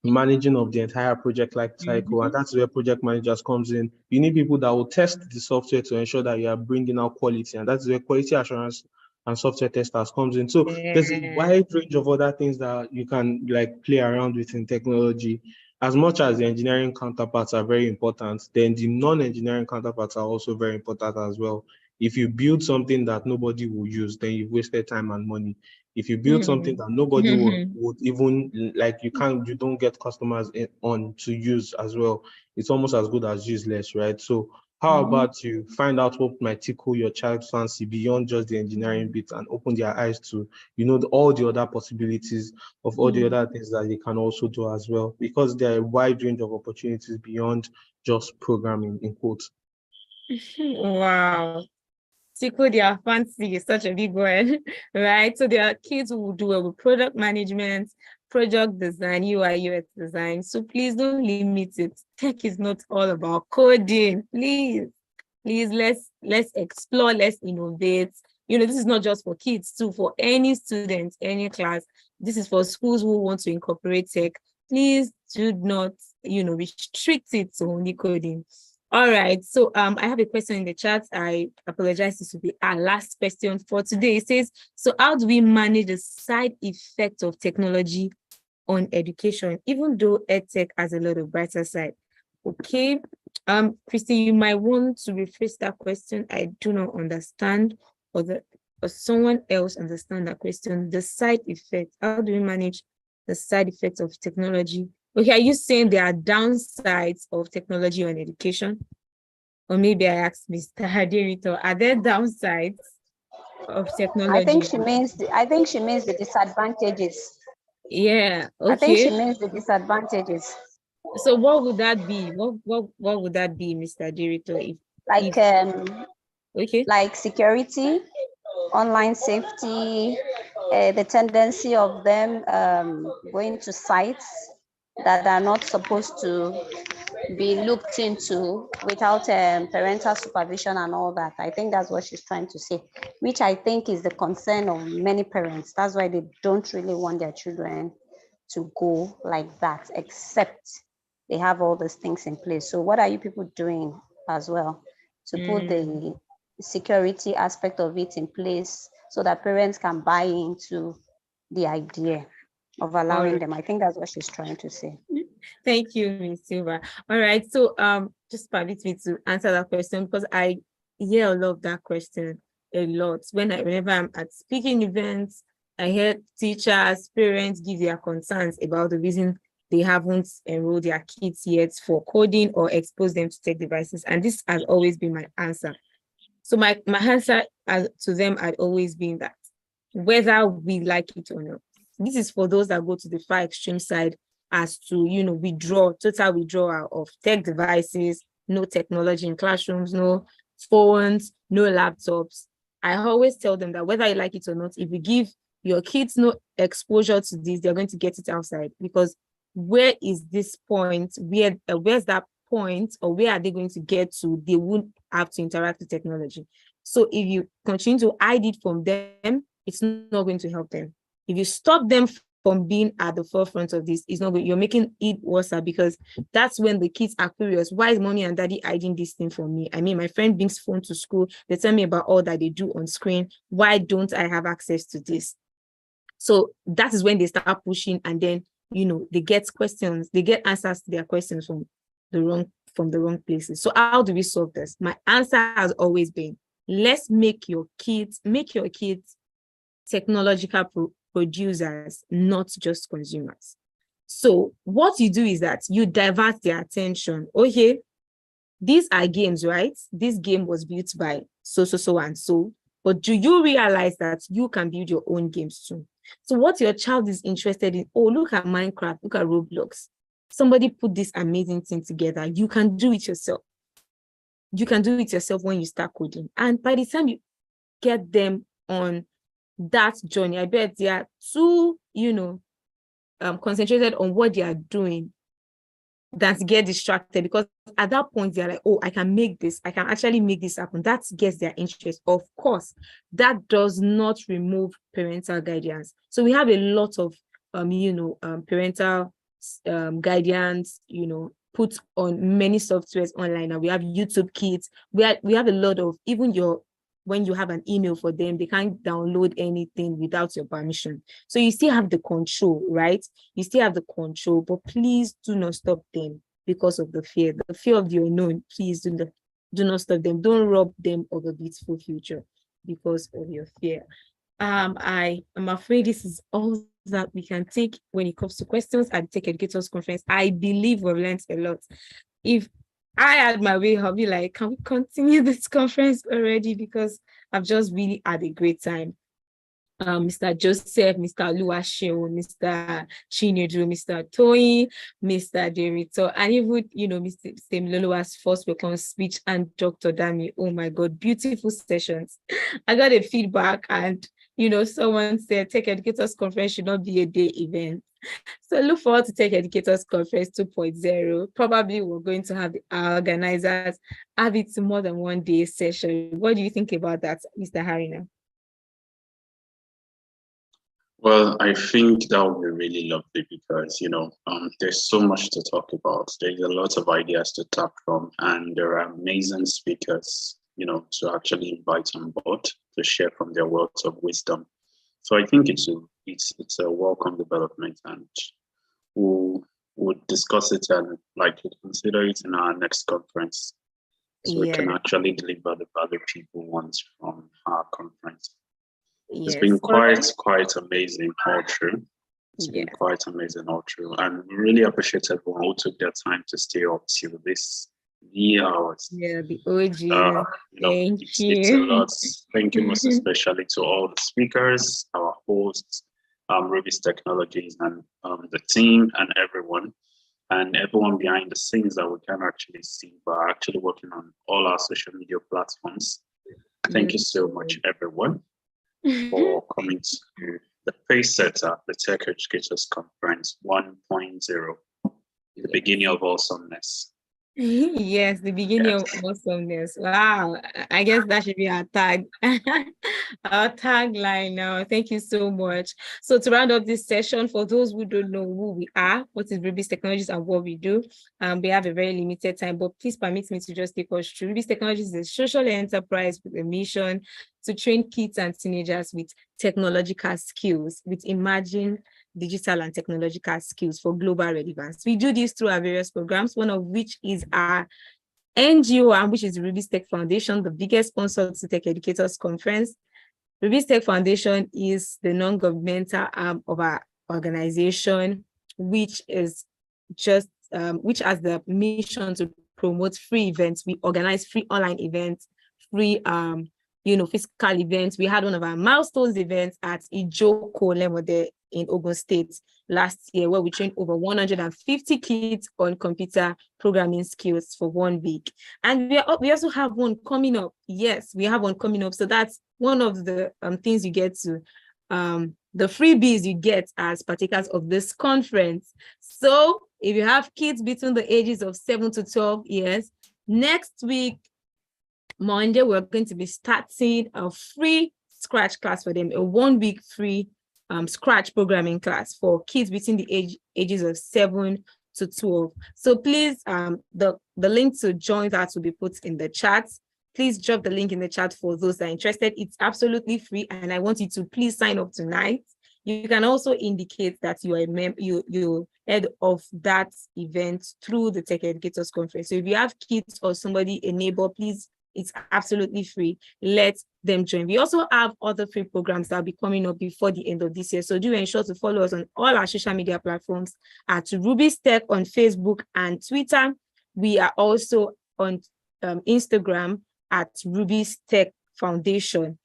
managing of the entire project life cycle, and that's where project managers comes in. You need people that will test the software to ensure that you are bringing out quality, and that's where quality assurance and software testers comes in. So there's a wide range of other things that you can play around with in technology. As much as the engineering counterparts are very important, then the non-engineering counterparts are also very important as well. If you build something that nobody will use, then you've wasted time and money. If you build something that nobody would even you don't get customers on to use as well, it's almost as good as useless, right? So how about you find out what might tickle your child's fancy beyond just the engineering bit and open their eyes to, all the other possibilities of all the other things that they can also do as well, because there are a wide range of opportunities beyond just programming, in quotes. Wow. Tickle their fancy is such a big word, right? So there are kids who will do it with product management, project design, UI, UX design. So please don't limit it. Tech is not all about coding. Please, let's explore, let's innovate. This is not just for kids too, for any student, any class. This is for schools who want to incorporate tech. Please do not, restrict it to only coding. All right, so I have a question in the chat. I apologize, this will be our last question for today. It says, so how do we manage the side effects of technology on education, even though EdTech has a lot of brighter side? Okay, Christy, you might want to rephrase that question. I do not understand. someone else understand that question? The side effect. How do we manage the side effects of technology? Okay, are you saying there are downsides of technology on education? Or maybe I asked Mr. Aderito, are there downsides of technology? I think she means the disadvantages. Yeah, I think she okay. means the disadvantages. So what would that be? What would that be, Mr. Aderito? Okay. Like security, online safety, the tendency of them going to sites that are not supposed to be looked into without parental supervision and all that. I think that's what she's trying to say, which I think is the concern of many parents. That's why they don't really want their children to go like that, except they have all these things in place. So what are you people doing as well to put the security aspect of it in place so that parents can buy into the idea of allowing them? I think that's what she's trying to say. Thank you, Ms. Silva. All right, so just permit me to answer that question because I hear a lot of that question a lot. Whenever I'm at speaking events, I hear teachers, parents give their concerns about the reason they haven't enrolled their kids yet for coding or expose them to tech devices. And this has always been my answer. So my answer to them had always been that whether we like it or not, this is for those that go to the far extreme side as to, total withdrawal of tech devices, no technology in classrooms, no phones, no laptops. I always tell them that whether you like it or not, if you give your kids no exposure to this, they're going to get it outside. Because where is this point? Where's that point, or where are they going to get to? They won't have to interact with technology. So if you continue to hide it from them, it's not going to help them. If you stop them from being at the forefront of this, it's not good. You're making it worse because that's when the kids are curious. Why is mommy and daddy hiding this thing from me? I mean, my friend brings phone to school. They tell me about all that they do on screen. Why don't I have access to this? So that is when they start pushing, and then, they get questions, they get answers to their questions from the wrong places. So how do we solve this? My answer has always been, let's make your kids technological producers, not just consumers. So what you do is that you divert their attention. Okay, these are games, right? This game was built by so and so, but do you realize that you can build your own games too? So what your child is interested in, oh, look at Minecraft, look at Roblox. Somebody put this amazing thing together. You can do it yourself. You can do it yourself when you start coding. And by the time you get them on that journey, I bet they are too, concentrated on what they are doing than to get distracted, because at that point they're like, oh, I can make this, I can actually make this happen. That gets their interest. Of course, that does not remove parental guidance. So we have a lot of parental guidance, put on many softwares online, and we have YouTube Kids. We have a lot of, even when you have an email for them, they can't download anything without your permission. So you still have the control, right? You still have the control, but please do not stop them because of the fear of the unknown. Please do not stop them. Don't rob them of a beautiful future because of your fear. I'm afraid this is all that we can take when it comes to questions at the Tech Educators Conference. I believe we've learned a lot. If I had my way, I'll be like, can we continue this conference already? Because I've just really had a great time. Mr. Joseph, Mr. Oluwaseun, Mr. Chinedu, Mr. Toyin, Mr. Aderito, and even, Mr. Temiloluwa's first welcome speech, and Dr. Dami. Oh my God, beautiful sessions. I got a feedback, and, someone said Tech Educators Conference should not be a day event. So look forward to Tech Educators Conference 2.0. Probably we're going to have the organizers have it to more than one day session. What do you think about that, Mr. Harina? Well, I think that would be really lovely because, there's so much to talk about. There's a lot of ideas to tap from, and there are amazing speakers, to actually invite on board to share from their wealth of wisdom. So I think it's a welcome development, and we'll discuss it and likely consider it in our next conference. So we can actually deliver the value people want from our conference. It's Yes. been quite amazing all through. It's been quite amazing all through. And we really appreciate everyone who took their time to stay up till this hours. Yeah, the OG. Thank it's a lot. Thank you most especially to all the speakers, our hosts, Ruby's Technologies, and the team and everyone behind the scenes that we can actually see, but actually working on all our social media platforms. Thank you so much, everyone, for coming to the Pacesetter, the Tech Educators Conference 1.0, the beginning of awesomeness. Yes, the beginning of awesomeness. Wow, I guess that should be our tag, our tagline now. Thank you so much. So to round up this session, for those who don't know who we are, what is Ruby's Technologies and what we do, we have a very limited time, but please permit me to just take us through. Ruby's Technologies is a social enterprise with a mission to train kids and teenagers with technological skills, with emerging digital and technological skills for global relevance. We do this through our various programs, one of which is our NGO, and which is Ruby's Tech Foundation, the biggest sponsor to Tech Educators Conference. Ruby's Tech Foundation is the non-governmental arm of our organization, which is just which has the mission to promote free events. We organize free online events, free physical events. We had one of our milestones events at Ijoko Lemode in Ogun State last year, where we trained over 150 kids on computer programming skills for 1 week. And we also have one coming up. Yes, we have one coming up. So that's one of the things you get to, the freebies you get as partakers of this conference. So if you have kids between the ages of 7 to 12 years, next week, Monday, we're going to be starting a free Scratch class for them, a 1 week free Scratch programming class for kids between the ages of 7 to 12. So please, the link to join that will be put in the chat. Please drop the link in the chat for those that are interested. It's absolutely free, and I want you to please sign up tonight. You can also indicate that you are you head of that event through the Tech Educators Conference. So if you have kids or somebody, a neighbor, please, it's absolutely free. Let them join. We also have other free programs that will be coming up before the end of this year. So do ensure to follow us on all our social media platforms at Ruby's Tech on Facebook and Twitter. We are also on Instagram at Ruby's Tech Foundation.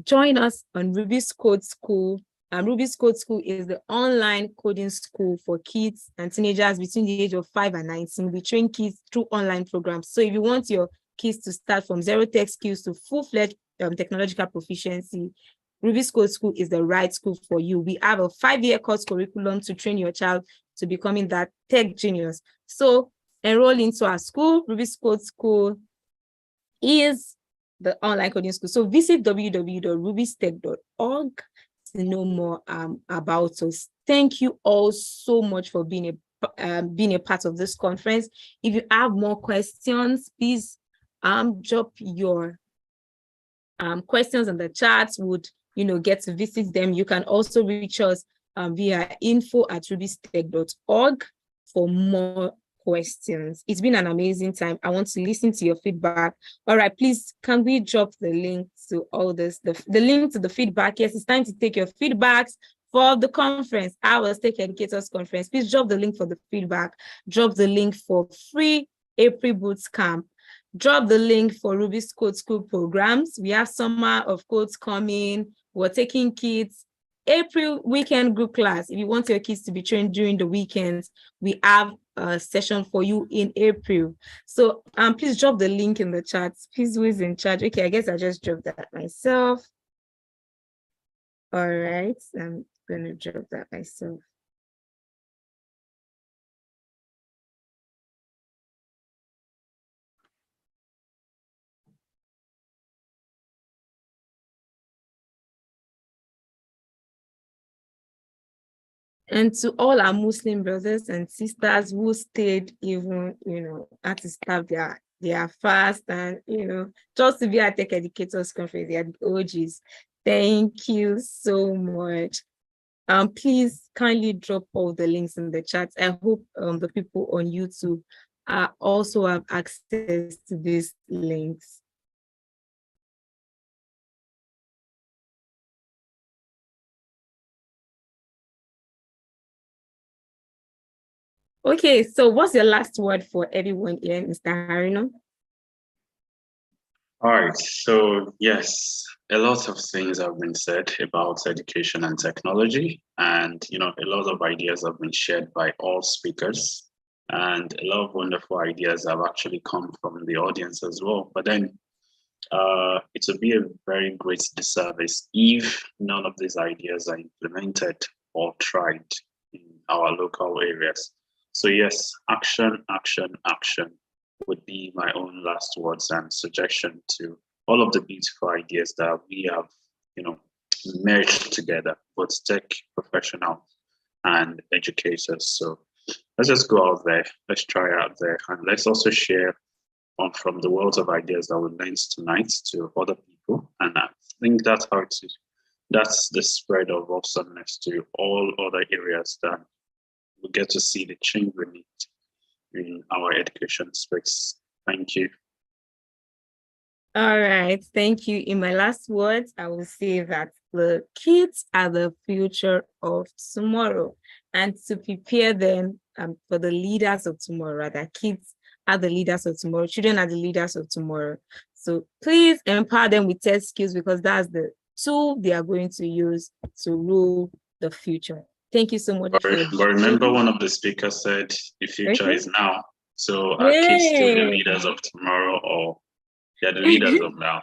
Join us on Ruby's Code School. Ruby's Code School is the online coding school for kids and teenagers between the age of 5 and 19. We train kids through online programs. So if you want your kids to start from zero tech skills to full-fledged technological proficiency, Ruby's Code School is the right school for you. We have a 5-year course curriculum to train your child to becoming that tech genius. So enroll into our school. Ruby's Code School is the online coding school. So visit www.rubystech.org to know more about us. Thank you all so much for being a part of this conference. If you have more questions, please drop your questions in the chat. Would get to visit them. You can also reach us via info@rubystech.org for more questions. It's been an amazing time. I want to listen to your feedback. All right, please, can we drop the link to all this, the link to the feedback? Yes, it's time to take your feedbacks for the conference, our Tech Educators Conference. Please drop the link for the feedback. Drop the link for free April Boots Camp. Drop the link for Ruby's Code School programs. We have summer of codes coming. We're taking kids. April weekend group class. If you want your kids to be trained during the weekends, we have a session for you in April. So please drop the link in the chat. Please, who is in charge? Okay, I guess I just dropped that myself. All right, I'm gonna drop that myself. And to all our Muslim brothers and sisters who stayed even, had to start their fast and, just to be at Tech Educators Conference, they are the OGs. Thank you so much. Please kindly drop all the links in the chat. I hope the people on YouTube also have access to these links. Okay, so what's your last word for everyone here, Mr. Harino? All right, so yes, a lot of things have been said about education and technology, and a lot of ideas have been shared by all speakers, and a lot of wonderful ideas have actually come from the audience as well. But then it would be a very great disservice if none of these ideas are implemented or tried in our local areas. So yes, action, action, action would be my own last words and suggestion to all of the beautiful ideas that we have, merged together, both tech professionals and educators. So let's just go out there, let's try out there, and let's also share from the world of ideas that we learned tonight to other people. And I think that's how it is. That's the spread of awesomeness to all other areas that we get to see the change we need in our education space. Thank you. All right, thank you. In my last words, I will say that the kids are the future of tomorrow, and to prepare them for the leaders of tomorrow. That kids are the leaders of tomorrow. Children are the leaders of tomorrow. So please empower them with tech skills, because that's the tool they are going to use to rule the future. Thank you so much. But remember, one of the speakers said the future is now. So are kids still the leaders of tomorrow, or they're the leaders of now?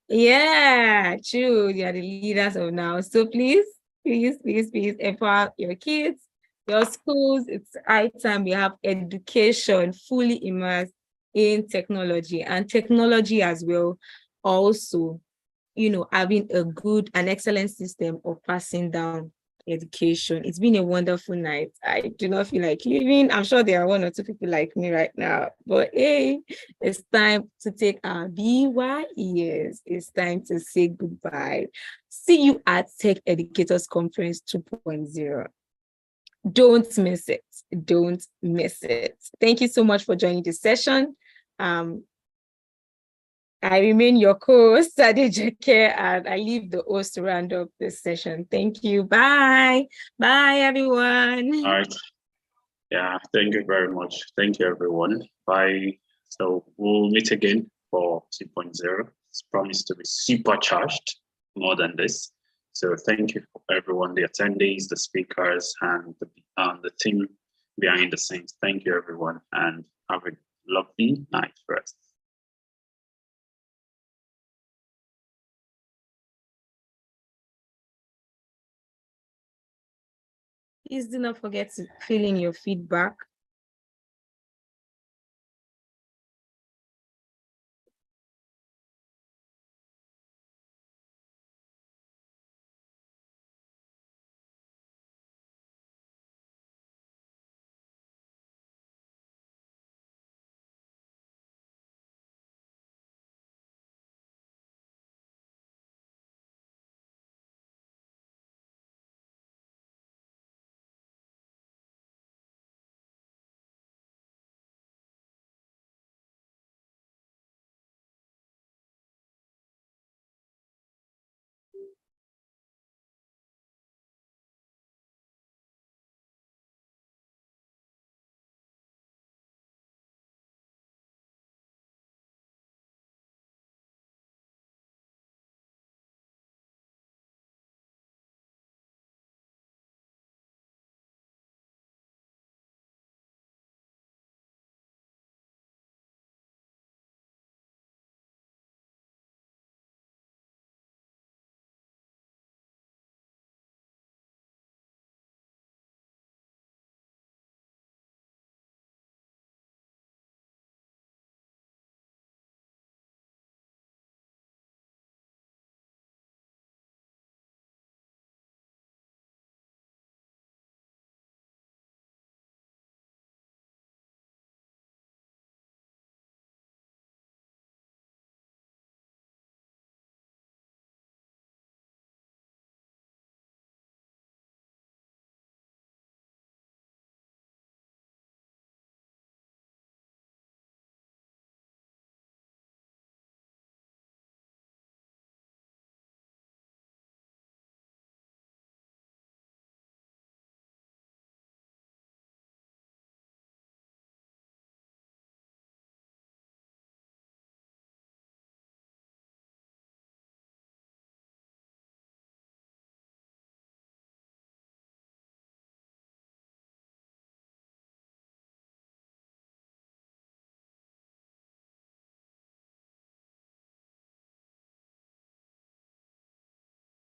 Yeah, true. They are the leaders of now. So please empower your kids, your schools. It's high time we have education fully immersed in technology, and technology as well. Also, having an excellent system of passing down education. It's been a wonderful night. I do not feel like leaving. I'm sure there are one or two people like me right now, but hey, it's time to take our BYEs. It's time to say goodbye. See you at Tech Educators Conference 2.0. Don't miss it. Don't miss it. Thank you so much for joining this session. I remain your co-host, Adejeke, and I leave the host to round up this session. Thank you. Bye. Bye, everyone. All right. Yeah, thank you very much. Thank you, everyone. Bye. So we'll meet again for 2.0. It's promised to be supercharged more than this. So thank you for everyone, the attendees, the speakers, and the team behind the scenes. Thank you, everyone, and have a lovely night rest. Please do not forget to fill in your feedback